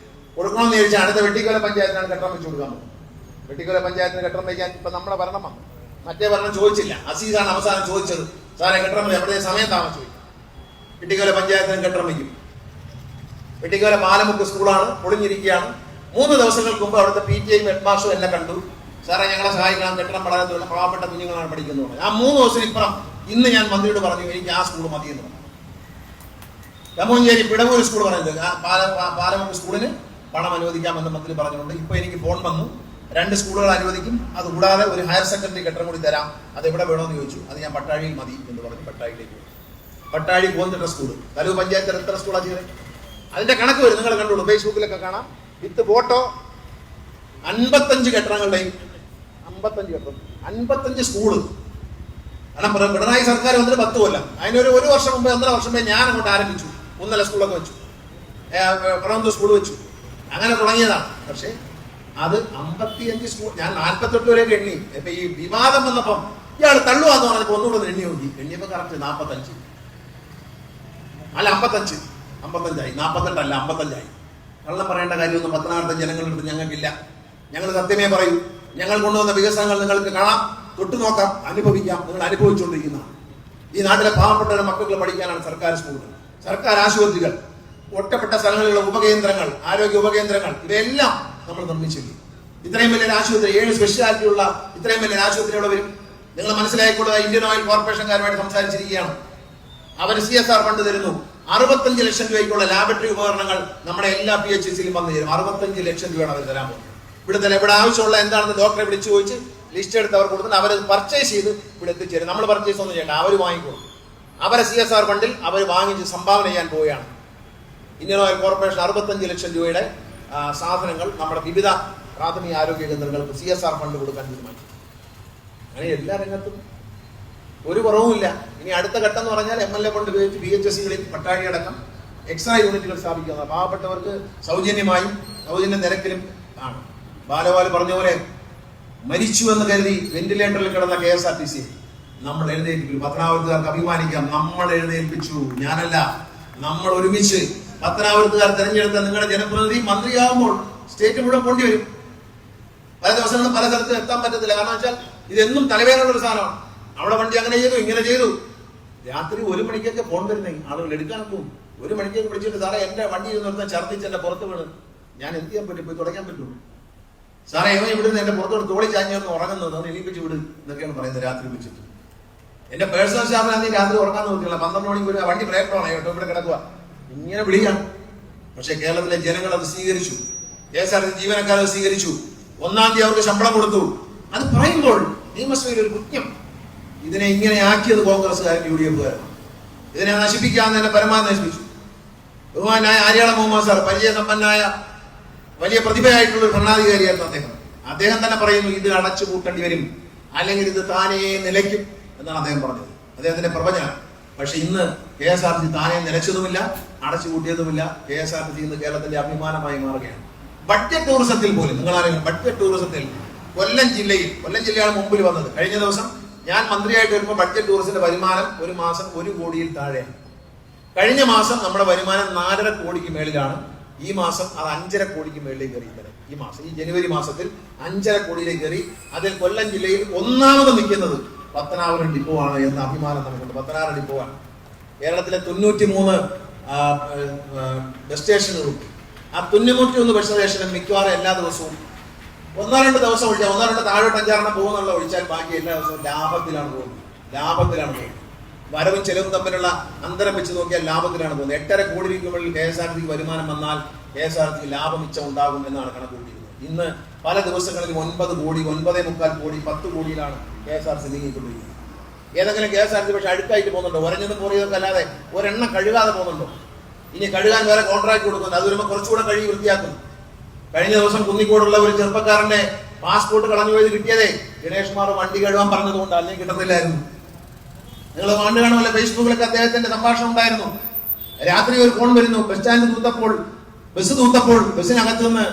കൊടുക്കണമെന്ന് ചോദിച്ചാൽ അടുത്ത വെട്ടിക്കോല പഞ്ചായത്തിനാണ് കെട്ടണം വെച്ച് കൊടുക്കാൻ പോകുന്നത്. വെട്ടിക്കോല പഞ്ചായത്തിന് കെട്ടണം വയ്ക്കാൻ ഇപ്പൊ നമ്മളെ ഭരണം വന്നു. മറ്റേ ഭരണം ചോദിച്ചില്ല. അസീസാണ് അവസാനം ചോദിച്ചത്, സാറെ കെട്ടണം എവിടെ സമയം താമസിച്ചു. വെട്ടിക്കോല പഞ്ചായത്തിന് കെട്ടണം വയ്ക്കും. വെട്ടിക്കോല പാലമുക്ക് സ്കൂളാണ്, പൊളിഞ്ഞിരിക്കുകയാണ്. 3 ദിവസങ്ങൾക്ക് മുമ്പ് അവിടുത്തെ PTA-യും ഹെഡ് മാസ്റ്ററും എന്നെ കണ്ടു. സാറേ ഞങ്ങളെ സഹായിക്കണം, കെട്ടിടം വളരെ പാവപ്പെട്ട കുഞ്ഞുങ്ങളാണ് പഠിക്കുന്നത്. ആ 3 ദിവസത്തിന് ഇപ്പുറം ഇന്ന് ഞാൻ മന്ത്രിയോട് പറഞ്ഞു എനിക്ക് ആ സ്കൂൾ മതിയെന്ന് പറഞ്ഞു. രമോഞ്ചേരി പിടവൂർ സ്കൂൾ പറയുന്നത് പാലമുക്ക് സ്കൂളിന് പണം അനുവദിക്കാമെന്ന് മന്ത്രി പറഞ്ഞുകൊണ്ട് ഇപ്പൊ എനിക്ക് ഫോൺ വന്നു. 2 സ്കൂളുകൾ അനുവദിക്കും, അതുകൂടാതെ ഒരു ഹയർ സെക്കൻഡറി കെട്ടിടം കൂടി തരാം. അത് എവിടെ വേണമെന്ന് ചോദിച്ചു. അത് ഞാൻ പട്ടാഴിയിൽ മതി എന്ന് പറഞ്ഞു പട്ടാഴിയിലേക്ക് പോയി. പട്ടാഴി കോന്നിട്ട സ്കൂള് തലൂർ പഞ്ചായത്തിൽ എത്ര സ്കൂളാണ് ചെയ്തത്? അതിന്റെ കണക്ക് വരും, നിങ്ങൾ കണ്ടോളൂ, ഫേസ്ബുക്കിലൊക്കെ കാണാം. വിത്ത് ഫോട്ടോ 55 കെട്ടിടങ്ങളുടെയും 55 സ്കൂള്. കാരണം പിണറായി സർക്കാർ വന്നിട്ട് 10 കൊല്ലം. അതിനൊരു 1 വർഷം മുമ്പേ 1.5 വർഷം മുമ്പേ ഞാൻ അങ്ങോട്ട് ആരംഭിച്ചു. 3 സ്കൂളൊക്കെ വെച്ചു, പ്രബന്ധ സ്കൂൾ വെച്ചു, അങ്ങനെ തുടങ്ങിയതാണ്. പക്ഷെ അത് 55 സ്കൂൾ, ഞാൻ 48 വരെയൊക്കെ എണ്ണി. ഇപ്പൊ ഈ വിവാദം വന്നപ്പം ഇയാൾ തള്ളുവാന്ന് പറഞ്ഞപ്പോ ഒന്നുകൂടെ എണ്ണി നോക്കി. എണ്ണിയപ്പോ കറക്റ്റ് 45 അല്ല 55 55ആയി, 48 അല്ല 55ആയി. കള്ളം പറയേണ്ട കാര്യമൊന്നും പത്തനാപുരത്തെ ജനങ്ങളുടെ അടുത്ത് ഞങ്ങൾക്കില്ല. ഞങ്ങൾ സത്യമേ പറയൂ. ഞങ്ങൾ കൊണ്ടുവന്ന വികസനങ്ങൾ നിങ്ങൾക്ക് കാണാം, തൊട്ടു നോക്കാം, അനുഭവിക്കാം. നിങ്ങൾ അനുഭവിച്ചുകൊണ്ടിരിക്കുന്നതാണ്. ഈ നാട്ടിലെ പാവപ്പെട്ടവരുടെ മക്കൾക്ക് പഠിക്കാനാണ് സർക്കാർ സ്കൂളുകൾ, സർക്കാർ ആശുപത്രികൾ, ഒറ്റപ്പെട്ട സ്ഥലങ്ങളിലുള്ള ഉപകേന്ദ്രങ്ങൾ, ആരോഗ്യ ഉപകേന്ദ്രങ്ങൾ, ഇവയെല്ലാം നമ്മൾ നിർമ്മിച്ചില്ല. ഇത്രയും വലിയ ആശുപത്രി, 7 സ്പെഷ്യാലിറ്റി ഉള്ള ഇത്രയും വലിയ ആശുപത്രി അവിടെ വരും. നിങ്ങൾ മനസ്സിലായിക്കൊള്ളുക, ഇന്ത്യൻ ഓയിൽ കോർപ്പറേഷൻകാരുമായിട്ട് സംസാരിച്ചിരിക്കുകയാണ്. അവർ CSR ഫണ്ട് തരുന്നു. 65 ലക്ഷം രൂപയ്ക്കുള്ള ലാബറട്ടറി ഉപകരണങ്ങൾ നമ്മുടെ എല്ലാ PHCയിലും വന്നു തരും. 65 ലക്ഷം രൂപയാണ് അവർ തരാൻ പോകുന്നത്. ഇവിടെ ആവശ്യമുള്ള എന്താണെന്ന് ഡോക്ടറെ വിളിച്ചു ചോദിച്ച് ലിസ്റ്റ് എടുത്ത് അവർ കൊടുത്തിട്ട് അവരത് പർച്ചേസ് ചെയ്ത് ഇവിടെ എത്തിച്ചേരും. നമ്മൾ പർച്ചേസ് ഒന്നും ചെയ്യണ്ട, അവർ വാങ്ങിക്കോളും. അവരെ CSR ഫണ്ടിൽ അവർ വാങ്ങിച്ച് സംഭാവന ചെയ്യാൻ പോവുകയാണ്. ഇന്ത്യൻ ഓയിൽ കോർപ്പറേഷൻ 65 ലക്ഷം രൂപയുടെ സാധനങ്ങൾ നമ്മുടെ വിവിധ പ്രാഥമിക ആരോഗ്യ കേന്ദ്രങ്ങൾക്ക് CSR ഫണ്ട് കൊടുക്കാൻ തീരുമാനിച്ചു. അങ്ങനെ എല്ലാ രംഗത്തും ഒരു കുറവുമില്ല. ഇനി അടുത്ത ഘട്ടം എന്ന് പറഞ്ഞാൽ MLA ഫണ്ട് ഉപയോഗിച്ച് PHCകളിൽ പട്ടാഴി അടക്കം എക്സ്ട്രാ യൂണിറ്റുകൾ സ്ഥാപിക്കുക. പാവപ്പെട്ടവർക്ക് സൗജന്യമായും സൗജന്യ നിരക്കിലും ആണ്. ബാലവാല് പറഞ്ഞ പോലെ മരിച്ചു എന്ന് കരുതി വെന്റിലേറ്ററിൽ കിടന്ന KSRTC നമ്മൾ എഴുന്നേൽപ്പിച്ചു. പത്തനാപുരത്തുകാർക്ക് അഭിമാനിക്കാം, നമ്മൾ എഴുന്നേൽപ്പിച്ചു, ഞാനല്ല, നമ്മൾ ഒരുമിച്ച്. പത്തനാപുരത്തുകാർ തെരഞ്ഞെടുത്ത നിങ്ങളുടെ ജനപ്രതിനിധി മന്ത്രിയാകുമ്പോൾ സ്റ്റേറ്റ് മുഴുവൻ പോണ്ടി വരും. പല ദിവസങ്ങളും പല സ്ഥലത്തും എത്താൻ പറ്റത്തില്ല. കാരണം വെച്ചാൽ ഇതെന്നും തലവേദനയുള്ള ഒരു സാധനമാണ്. അവിടെ വണ്ടി അങ്ങനെ ചെയ്തു, ഇങ്ങനെ ചെയ്തു. രാത്രി 1 മണിക്കൊക്കെ ഫോൺ വരുന്നേ, ആളുകൾ എടുക്കാനും പോകും. 1 മണിക്കൊക്കെ വിളിച്ചിട്ട് സാറേ എന്റെ വണ്ടി നിർത്താൻ ഛർദ്ദിച്ച് എന്റെ പുറത്ത് വീണ്, ഞാൻ എന്ത് ചെയ്യാൻ പറ്റും, പോയി തുടയ്ക്കാൻ പറ്റുള്ളൂ. സാറേ ഇവൻ ഇവിടുന്ന് എന്റെ പുറത്തോട് തോളി ചാഞ്ഞൊന്ന് ഉറങ്ങുന്നത്, ഒന്ന് എണീപ്പിച്ച് വിട് എന്നൊക്കെയാണ് പറയുന്നത് രാത്രി വിളിച്ചിട്ട്. എന്റെ പേഴ്സണൽ സ്റ്റാഫിനാണെങ്കിൽ രാത്രി ഉറങ്ങാൻ നോക്കില്ല. 12 മണിക്ക് ഒരു വണ്ടി ബ്രേക്ക് ഓൺ ആയിട്ടോ ഇവിടെ കിടക്കുക, ഇങ്ങനെ വിളിയാണ്. പക്ഷെ കേരളത്തിലെ ജനങ്ങൾ അത് സ്വീകരിച്ചു. KSRTC ജീവനക്കാരത് സ്വീകരിച്ചു. 1-ാം തീയതി അവർക്ക് ശമ്പളം കൊടുത്തു. അത് പറയുമ്പോൾ നിയമസഭയിൽ ഒരു കുറ്റം. ഇതിനെ ഇങ്ങനെ ആക്കിയത് കോൺഗ്രസ്സുകാരും UDFകാരും. ഇതിനെ നശിപ്പിക്കാമെന്ന് തന്നെ പരമാവധി നശിപ്പിച്ചു. ബഹുമാനായ ആര്യാള മുഹമ്മദ് സാർ പരിചയസമ്പന്നായ വലിയ പ്രതിഭയായിട്ടുള്ള ഒരു ഭരണാധികാരിയായിരുന്നു അദ്ദേഹം തന്നെ പറയുന്നു, ഇത് അടച്ചു പൂട്ടേണ്ടി വരും, അല്ലെങ്കിൽ ഇത് താനേ നിലയ്ക്കും എന്നാണ് അദ്ദേഹം പറഞ്ഞത്. അദ്ദേഹത്തിന്റെ പ്രവചനം. പക്ഷെ ഇന്ന് KSRTC താനേ നിലച്ചതുമില്ല, അടച്ചു പൂട്ടിയതുമില്ല. KSRTC ഇന്ന് കേരളത്തിന്റെ അഭിമാനമായി മാറുകയാണ്. ബഡ്ജറ്റ് ടൂറിസത്തിൽ പോലും നിങ്ങൾ ആരെങ്കിലും ബഡ്ജറ്റ് ടൂറിസത്തിൽ കൊല്ലം ജില്ലയാണ് മുമ്പിൽ വന്നത്. കഴിഞ്ഞ ദിവസം ഞാൻ മന്ത്രിയായിട്ട് വരുമ്പോൾ ബഡ്ജറ്റ് ടൂറിസത്തിന്റെ വരുമാനം ഒരു മാസം 1 കോടിയിൽ താഴെയാണ്. കഴിഞ്ഞ മാസം നമ്മുടെ വരുമാനം 4.5 കോടിക്ക് മേളിലാണ്. ഈ മാസം അത് 5.5 കോടിക്ക് മേളിലേക്ക് കയറി. ഈ ജനുവരി മാസത്തിൽ 5.5 കോടിയിലേക്ക് കയറി. അതിൽ കൊല്ലം ജില്ലയിൽ 1ാമത് നിൽക്കുന്നത് പത്തനാപുരം ഡിപ്പോ ആണ് എന്ന അഭിമാനം നമുക്കുണ്ട്. പത്തനാപുരം ഡിപ്പോ ആണ്. കേരളത്തിലെ 93 ബസ് സ്റ്റേഷനുകളുണ്ട്. ആ 93 ബസ് സ്റ്റേഷനും മിക്കവാറും എല്ലാ ദിവസവും 1-2 ദിവസം ഒഴിച്ചാൽ 1-2 താഴോട്ട് 5-6 പോകുന്നുള്ള ഒഴിച്ചാൽ ബാക്കി എല്ലാ ദിവസവും ലാഭത്തിലാണ് പോകുന്നത്. വരവും ചെലവും തമ്മിലുള്ള അന്തരം വെച്ച് നോക്കിയാൽ ലാഭത്തിലാണ് പോകുന്നത്. 8.5 കോടി രൂപയ്ക്കുള്ളിൽ KSRTC വരുമാനം വന്നാൽ KSRTC ലാഭമിച്ചം ഉണ്ടാകും എന്നാണ് കണക്കുകൂട്ടിയിരുന്നത്. ഇന്ന് പല ദിവസങ്ങളിലും 9 കോടി, 9.25 കോടി, 10 കോടിയിലാണ് KSRTC നീങ്ങിക്കൊണ്ടിരിക്കുന്നത്. ഏതെങ്കിലും KSRTC പക്ഷെ അടുത്തായിട്ട് പോകുന്നുണ്ടോ? ഒരഞ്ഞതും പോറിയതൊക്കെ അല്ലാതെ ഒരെണ്ണം കഴുകാതെ പോകുന്നുണ്ടോ? ഇനി കഴുകാൻ വേറെ കോൺട്രാക്ട് കൊടുക്കുന്നു. അത് വരുമ്പോൾ കുറച്ചുകൂടെ കഴുകി വൃത്തിയാക്കുന്നു. കഴിഞ്ഞ ദിവസം കുന്നിക്കോടുള്ള ഒരു ചെറുപ്പക്കാരന്റെ പാസ്പോർട്ട് കളഞ്ഞു പോയത് കിട്ടിയതേ ഗണേഷ് കുമാർ വണ്ടി കഴുകാൻ പറഞ്ഞതുകൊണ്ട്, അല്ലെങ്കിൽ കിട്ടത്തില്ലായിരുന്നു. നിങ്ങൾ കണ്ടു കാണുമല്ലോ, ഫേസ്ബുക്കിലൊക്കെ അദ്ദേഹത്തിന്റെ സംഭാഷണം ഉണ്ടായിരുന്നു. രാത്രി ഒരു ഫോൺ വരുന്നു, ബസ് സ്റ്റാൻഡ് ബസ് തൂത്തപ്പോൾ ബസ്സിനകത്ത് നിന്ന്,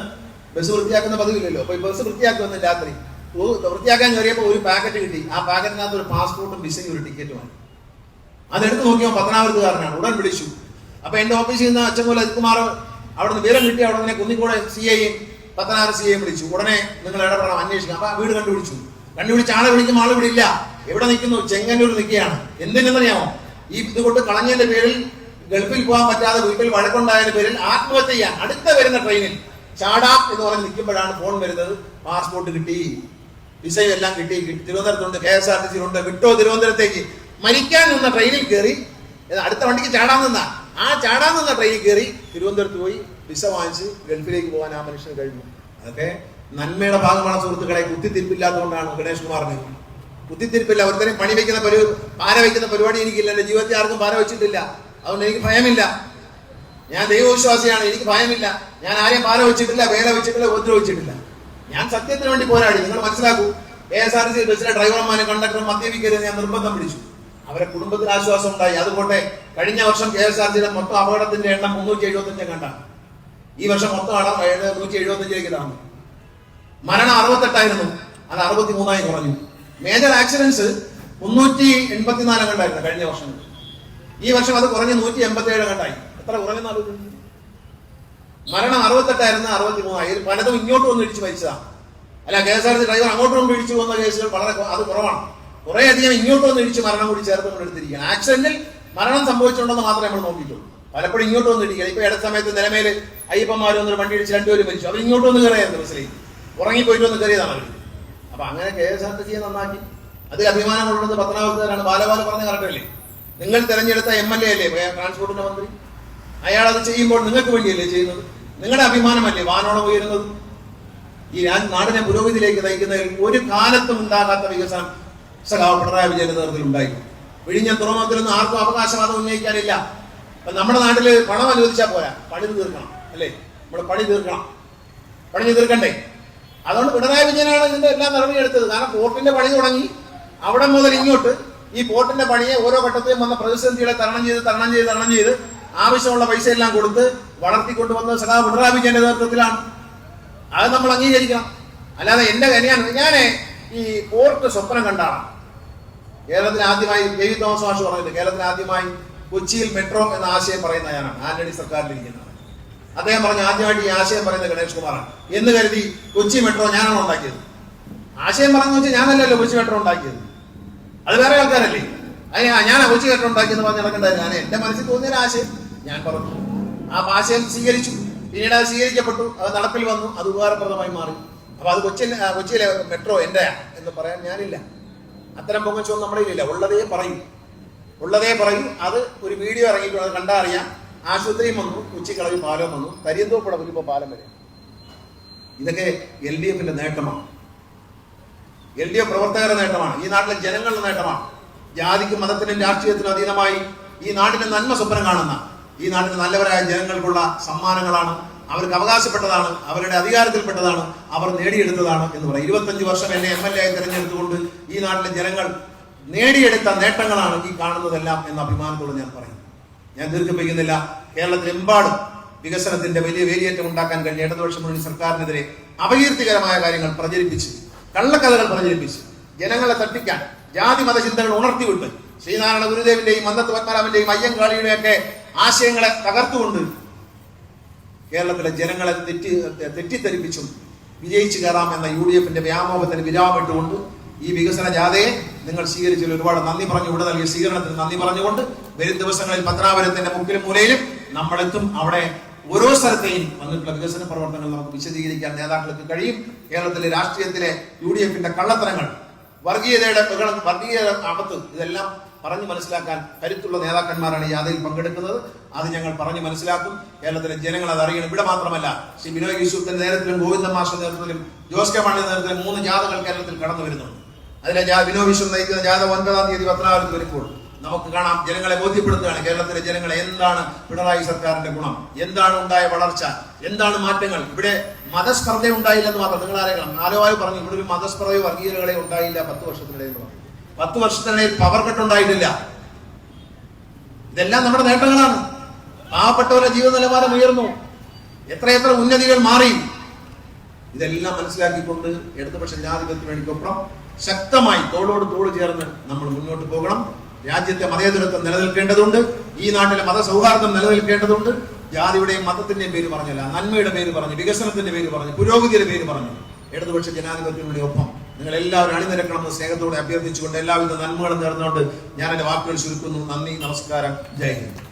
ബസ് വൃത്തിയാക്കുന്ന പതിവില്ലല്ലോ, അപ്പൊ ഈ ബസ് വൃത്തിയാക്കുമെന്ന് രാത്രി വൃത്തിയാക്കാൻ കയറിയപ്പോൾ ഒരു പാക്കറ്റ് കിട്ടി. ആ പാക്കറ്റിനകത്ത് ഒരു പാസ്പോർട്ടും വിസയും ഒരു ടിക്കറ്റുമാണ്. അതെടുത്ത് നോക്കിയപ്പോൾ പത്തനാപുരത്തുകാരനാണ്. ഉടൻ വിളിച്ചു. അപ്പൊ എന്റെ ഓഫീസിൽ നിന്ന് അച്ഛൻകോല അജിത്കുമാർ അവിടെ നിന്ന് വിവരം കിട്ടി. അവിടെ നിന്ന് കുന്നിക്കോട് CIയും പത്തനാപുരം CIയും വിളിച്ചു. ഉടനെ നിങ്ങൾ ഇടപെടണം, അന്വേഷിക്കണം. അപ്പൊ വീട് കണ്ടുപിടിച്ച് ആളെ വിളിക്കുമ്പോൾ ആൾ ഇവിടെ ഇല്ല. എവിടെ നിൽക്കുന്നു? ചെങ്ങന്നൂർ നിൽക്കുകയാണ്. എന്തിനെന്നറിയാമോ? ഈ ഇതുകൊണ്ട് കളഞ്ഞതിന്റെ പേരിൽ ഗൾഫിൽ പോകാൻ പറ്റാതെ വീട്ടിൽ വഴക്കുണ്ടായതിന്റെ പേരിൽ ആത്മഹത്യ ചെയ്യാൻ അടുത്ത വരുന്ന ട്രെയിനിൽ ചാടാം എന്ന് പറഞ്ഞ് നിൽക്കുമ്പോഴാണ് ഫോൺ വരുന്നത്. പാസ്പോർട്ട് കിട്ടി, വിസയും എല്ലാം കിട്ടി, തിരുവനന്തപുരത്തുണ്ട്, KSRTC ഉണ്ട്, വിട്ടോ തിരുവനന്തപുരത്തേക്ക്. മരിക്കാൻ നിന്ന ട്രെയിനിൽ കയറി, അടുത്ത വണ്ടിക്ക് ചാടാൻ നിന്ന ട്രെയിനിൽ കയറി തിരുവനന്തപുരത്ത് പോയി വിസ വാങ്ങിച്ച് ഗൾഫിലേക്ക് പോകാൻ ആ മനുഷ്യന് കഴിഞ്ഞു. അതൊക്കെ നന്മയുടെ ഭാഗമാണ് സുഹൃത്തുക്കളെ. കുത്തിത്തിരിപ്പില്ലാത്തതുകൊണ്ടാണ് ഗണേഷ് കുമാറിന് കുത്തിത്തിരിപ്പില്ല. ഒരുത്തരം പാര വയ്ക്കുന്ന പരിപാടി എനിക്കില്ല. എന്റെ ജീവിതത്തിൽ ആർക്കും പാര വെച്ചിട്ടില്ല. അതുകൊണ്ട് എനിക്ക് ഭയമില്ല. ഞാൻ ദൈവവിശ്വാസിയാണ്, എനിക്ക് ഭയമില്ല. ഞാൻ ആരെയും പാര വെച്ചിട്ടില്ല, വേല വെച്ചിട്ടില്ല, ഉപദ്രവിച്ചിട്ടില്ല. ഞാൻ സത്യത്തിന് വേണ്ടി പോരാടി. നിങ്ങൾ മനസ്സിലാക്കൂ, KSRTC ബസ്സിലെ ഡ്രൈവർമാരും കണ്ടക്ടറും മദ്യപിക്കരുത് ഞാൻ നിർബന്ധം പിടിച്ചു. അവരെ കുടുംബത്തിന് ആശ്വാസം ഉണ്ടായി. അതുകൊണ്ട് കഴിഞ്ഞ വർഷം KSRTCയുടെ മൊത്തം അപകടത്തിന്റെ എണ്ണം 375 കണ്ടാണ്. ഈ വർഷം മൊത്തം 175 താന്നു. മരണം 68ആയിരുന്നു, അത് 63 കുറഞ്ഞു. മേജർ ആക്സിഡൻസ് 384 കണ്ടായിരുന്നു കഴിഞ്ഞ വർഷം. ഈ വർഷം അത് കുറഞ്ഞ് 187 കണ്ടായി. എത്ര കുറഞ്ഞെന്നാലും മരണം 68ആയിരുന്നു, 63. പലതും ഇങ്ങോട്ട് വന്ന് ഇടിച്ചു മരിച്ചതാണ്. അല്ല, KSRTC ഡ്രൈവർ അങ്ങോട്ട് കൊണ്ട് ഇടിച്ചു പോകുന്ന കേസുകൾ വളരെ അത് കുറവാണ്. കുറെ അധികം ഇങ്ങോട്ടൊന്ന് ഇടിച്ച് മരണം കൂടി ചേർത്ത് നമ്മൾ എടുത്തിരിക്കുകയാണ്. ആക്സിഡന്റിൽ മരണം സംഭവിച്ചിട്ടുണ്ടെന്ന് മാത്രമേ നമ്മൾ നോക്കിയിട്ടുള്ളൂ. പലപ്പോഴും ഇങ്ങോട്ടൊന്ന് ഇടിക്കുക. ഇപ്പൊ ഇട സമയത്ത് നിലമേൽ അയ്യപ്പന്മാർ വന്നൊരു വണ്ടി ഇടിച്ച് രണ്ടുപേരും മരിച്ചു. അവർ ഇങ്ങോട്ടൊന്ന് കയറിയായിരുന്നു ബസ്സിലേക്ക്, ഉറങ്ങിപ്പോയിട്ട് ഒന്ന് കയറിയതാണ് അവർ. അപ്പൊ അങ്ങനെ KSRTC നന്നാക്കി അത് അഭിമാനം കൊള്ളുന്നത് പത്തനാപുരത്തുകാരാണ്. ബാലബാല പറഞ്ഞ കറക്റ്റല്ലേ? നിങ്ങൾ തെരഞ്ഞെടുത്ത MLA അല്ലേ ട്രാൻസ്പോർട്ടിന്റെ മന്ത്രി? അയാൾ അത് ചെയ്യുമ്പോൾ നിങ്ങൾക്ക് വേണ്ടിയല്ലേ ചെയ്യുന്നത്? നിങ്ങളുടെ അഭിമാനമല്ലേ വാനോളം ഉയരുന്നത്? ഈ നാടിനെ പുരോഗതിയിലേക്ക് നയിക്കുന്നതിൽ ഒരു കാലത്തും ഉണ്ടാകാത്ത വികസനം സഖാവ് പിണറായി വിജയന്റെ നേതൃത്വത്തിൽ ഉണ്ടായി. വിഴിഞ്ഞ തുറമുഖത്തിലൊന്നും ആർക്കും അവകാശവാദം ഉന്നയിക്കാനില്ല. അപ്പൊ നമ്മുടെ നാട്ടില് പണം അനുവദിച്ചാൽ പോരാ, പണി തീർക്കണം അല്ലേ? നമ്മൾ പണി തീർക്കണ്ടേ? അതുകൊണ്ട് പിണറായി വിജയനാണ് ഇതിന്റെ എല്ലാം നടപടിയെടുത്തത്. കാരണം പോർട്ടിന്റെ പണി തുടങ്ങി, അവിടെ മുതൽ ഇങ്ങോട്ട് ഈ പോർട്ടിന്റെ പണിയെ ഓരോ ഘട്ടത്തെയും വന്ന പ്രതിസന്ധികളെ തരണം ചെയ്ത് ആവശ്യമുള്ള പൈസ എല്ലാം കൊടുത്ത് വളർത്തിക്കൊണ്ടുവന്നത് സഖാവ് പിണറായി വിജയന്റെ നേതൃത്വത്തിലാണ്. അത് നമ്മൾ അംഗീകരിക്കണം. അല്ലാതെ ഞാൻ ഈ പോർട്ട് സ്വപ്നം കണ്ടാണ്. കേരളത്തിൽ ആദ്യമായി KV തോമസ് മാഷ് പറഞ്ഞിട്ട് കേരളത്തിൽ ആദ്യമായി കൊച്ചിയിൽ മെട്രോ എന്ന ആശയം പറയുന്ന ഞാനാണ്. ആന്റണി സർക്കാരിലിരിക്കുന്നത് അദ്ദേഹം പറഞ്ഞു ആദ്യമായിട്ട് ഈ ആശയം പറയുന്നത് ഗണേഷ് കുമാറാണ് എന്ന് കരുതി കൊച്ചി മെട്രോ ഞാനാണ് ഉണ്ടാക്കിയത്. ആശയം പറഞ്ഞു വെച്ചാൽ ഞാനല്ലല്ലോ കൊച്ചി മെട്രോ ഉണ്ടാക്കിയത്, അത് വേറെ ആൾക്കാരല്ലേ. ഞാൻ കൊച്ചി മെട്രോ ഉണ്ടാക്കിയെന്ന് പറഞ്ഞ് നടക്കണ്ടായിരുന്നു. ഞാൻ എന്റെ മനസ്സിൽ തോന്നിയ ആശയം ഞാൻ പറഞ്ഞു. ആ ആശയം സ്വീകരിച്ചു. പിന്നീട് അത് സ്വീകരിക്കപ്പെട്ടു, അത് നടപ്പിൽ വന്നു, അത് ഉപകാരപ്രദമായി മാറി. അപ്പൊ അത് കൊച്ചിയിലെ മെട്രോ എന്റെ എന്ന് പറയാൻ ഞാനില്ല. അത്തരം പൊങ്ങച്ചൊന്നും നമ്മുടെ ഇല്ല. ഉള്ളതേ പറയും. അത് ഒരു വീഡിയോ ഇറങ്ങിയിട്ട് അത് കണ്ടാ അറിയാം. ആശുപത്രിയും വന്നു, കൊച്ചിക്കളവിൽ പാലം വന്നു, കരിയന്തോപ്പുഴ ഇപ്പൊ പാലം വരെ. ഇതൊക്കെ LDFന്റെ നേട്ടമാണ്, LDF പ്രവർത്തകരുടെ നേട്ടമാണ്, ഈ നാട്ടിലെ ജനങ്ങളുടെ നേട്ടമാണ്. ജാതിക്കും മതത്തിനും രാഷ്ട്രീയത്തിനും അതീതമായി ഈ നാട്ടിലെ നന്മ സ്വപ്നം കാണുന്ന ഈ നാട്ടിലെ നല്ലവരായ ജനങ്ങൾക്കുള്ള സമ്മാനങ്ങളാണ്. അവർക്ക് അവകാശപ്പെട്ടതാണ്, അവരുടെ അധികാരത്തിൽപ്പെട്ടതാണ്, അവർ നേടിയെടുത്തതാണ് എന്ന് പറയും. 25 വർഷം എന്നെ MLA ആയി തെരഞ്ഞെടുത്തുകൊണ്ട് ഈ നാട്ടിലെ ജനങ്ങൾ നേടിയെടുത്ത നേട്ടങ്ങളാണ് ഈ കാണുന്നതെല്ലാം എന്ന അഭിമാനത്തോട് ഞാൻ പറയും. ഞാൻ ദീർഘിപ്പിക്കുന്നില്ല. കേരളത്തിലെമ്പാടും വികസനത്തിന്റെ വലിയ വേലിയേറ്റം ഉണ്ടാക്കാൻ കഴിഞ്ഞ ഇടതുപക്ഷ മുന്നണി സർക്കാരിനെതിരെ അപകീർത്തികരമായ കാര്യങ്ങൾ പ്രചരിപ്പിച്ച്, കള്ളക്കഥകൾ പ്രചരിപ്പിച്ച്, ജനങ്ങളെ തട്ടിക്കാൻ ജാതി മതചിന്തകൾ ഉണർത്തിവിട്ട് ശ്രീനാരായണ ഗുരുദേവിന്റെയും മന്നത്ത് പത്മനാഭന്റെയും അയ്യങ്കാളിയുടെയും ഒക്കെ ആശയങ്ങളെ തകർത്തുകൊണ്ട് കേരളത്തിലെ ജനങ്ങളെ തെറ്റിദ്ധരിപ്പിച്ചും വിജയിച്ചു കയറാം എന്ന UDFന്റെ വ്യാമോഹത്തിന് വിരാമിട്ടുകൊണ്ട് ഈ വികസന ജാഥയെ നിങ്ങൾ സ്വീകരിച്ചതിൽ ഒരുപാട് നന്ദി പറഞ്ഞു. ഇവിടെ നൽകിയ സ്വീകരണത്തിന് നന്ദി പറഞ്ഞുകൊണ്ട് വരും ദിവസങ്ങളിൽ പത്തനാപുരത്തിന്റെ മുക്കിലും മൂലയിലും നമ്മളെത്തും. അവിടെ ഓരോ സ്ഥലത്തെയും വന്നിട്ടുള്ള വികസന പ്രവർത്തനങ്ങൾ നമുക്ക് വിശദീകരിക്കാൻ നേതാക്കൾക്ക് കഴിയും. കേരളത്തിലെ രാഷ്ട്രീയത്തിലെ UDFന്റെ കള്ളത്തരങ്ങൾ, വർഗീയതയുടെ ആപത്ത്, ഇതെല്ലാം പറഞ്ഞു മനസ്സിലാക്കാൻ കരുത്തുള്ള നേതാക്കന്മാരാണ് ഈ യാത്രയിൽ പങ്കെടുക്കുന്നത്. അത് ഞങ്ങൾ പറഞ്ഞു മനസ്സിലാക്കും. കേരളത്തിലെ ജനങ്ങൾ അത് അറിയണം. ഇവിടെ മാത്രമല്ല, ശ്രീ ബിനോയ് യൂസുഫിന്റെ നേതൃത്വത്തിലും ഗോവിന്ദൻ മാഷിന്റെ നേതൃത്വത്തിലും ജോസ് കെ മാണിയുടെ നേതൃത്വത്തിലും 3 ജാഥകൾ കേരളത്തിൽ കടന്നു വരുന്നുണ്ട്. അതിലെ ബിനോയ് യൂസുഫ് നയിക്കുന്ന ജാഥ 9-ാം തീയതി പത്തനാപുരത്ത് വരുമ്പോൾ നമുക്ക് കാണാം. ജനങ്ങളെ ബോധ്യപ്പെടുത്തുകയാണ് കേരളത്തിലെ ജനങ്ങളെ എന്താണ് പിണറായി സർക്കാരിന്റെ ഗുണം, എന്താണ് ഉണ്ടായ വളർച്ച, എന്താണ് മാറ്റങ്ങൾ. ഇവിടെ മതസ്പർദ്ധ ഉണ്ടായില്ലെന്ന് മാത്രം നിങ്ങൾ ആരെങ്കിലും ആലോചന പറഞ്ഞു. ഇവിടെ ഒരു മതസ്പർദ്ധയോ വർഗീയതകളെ ഉണ്ടായില്ല 10 വർഷത്തിനിടയിൽ. 10 വർഷത്തിനിടയിൽ പവർ കട്ട് ഉണ്ടായിട്ടില്ല. ഇതെല്ലാം നമ്മുടെ നേട്ടങ്ങളാണ്. പാവപ്പെട്ടവരുടെ ജീവിത നിലവാരം ഉയർന്നു, എത്രയെത്ര ഉന്നതികൾ മാറി. ഇതെല്ലാം മനസ്സിലാക്കിക്കൊണ്ട് ഇടതുപക്ഷ ജനാധിപത്യ വേണ്ടിക്കൊപ്പം ശക്തമായി തോളോട് തോള് ചേർന്ന് നമ്മൾ മുന്നോട്ട് പോകണം. രാജ്യത്തെ മതേതരത്വം നിലനിൽക്കേണ്ടതുണ്ട്. ഈ നാട്ടിലെ മതസൗഹാർദ്ദം നിലനിൽക്കേണ്ടതുണ്ട്. ജാതിയുടെയും മതത്തിന്റെയും പേര് പറഞ്ഞല്ല, നന്മയുടെ പേര് പറഞ്ഞു, വികസനത്തിന്റെ പേര് പറഞ്ഞു, പുരോഗതിയുടെ പേര് പറഞ്ഞു ഇടതുപക്ഷ ജനാധിപത്യങ്ങളുടെ ഒപ്പം നിങ്ങൾ എല്ലാവരും അണിനിരക്കണമെന്ന് സ്നേഹത്തോടെ അഭ്യർത്ഥിച്ചുകൊണ്ട് എല്ലാവിധ നന്മകളും നേർന്നുകൊണ്ട് ഞാൻ എന്റെ വാക്കുകൾ ചുരുക്കുന്നു. നന്ദി, നമസ്കാരം, ജയ് ഹിന്ദ്.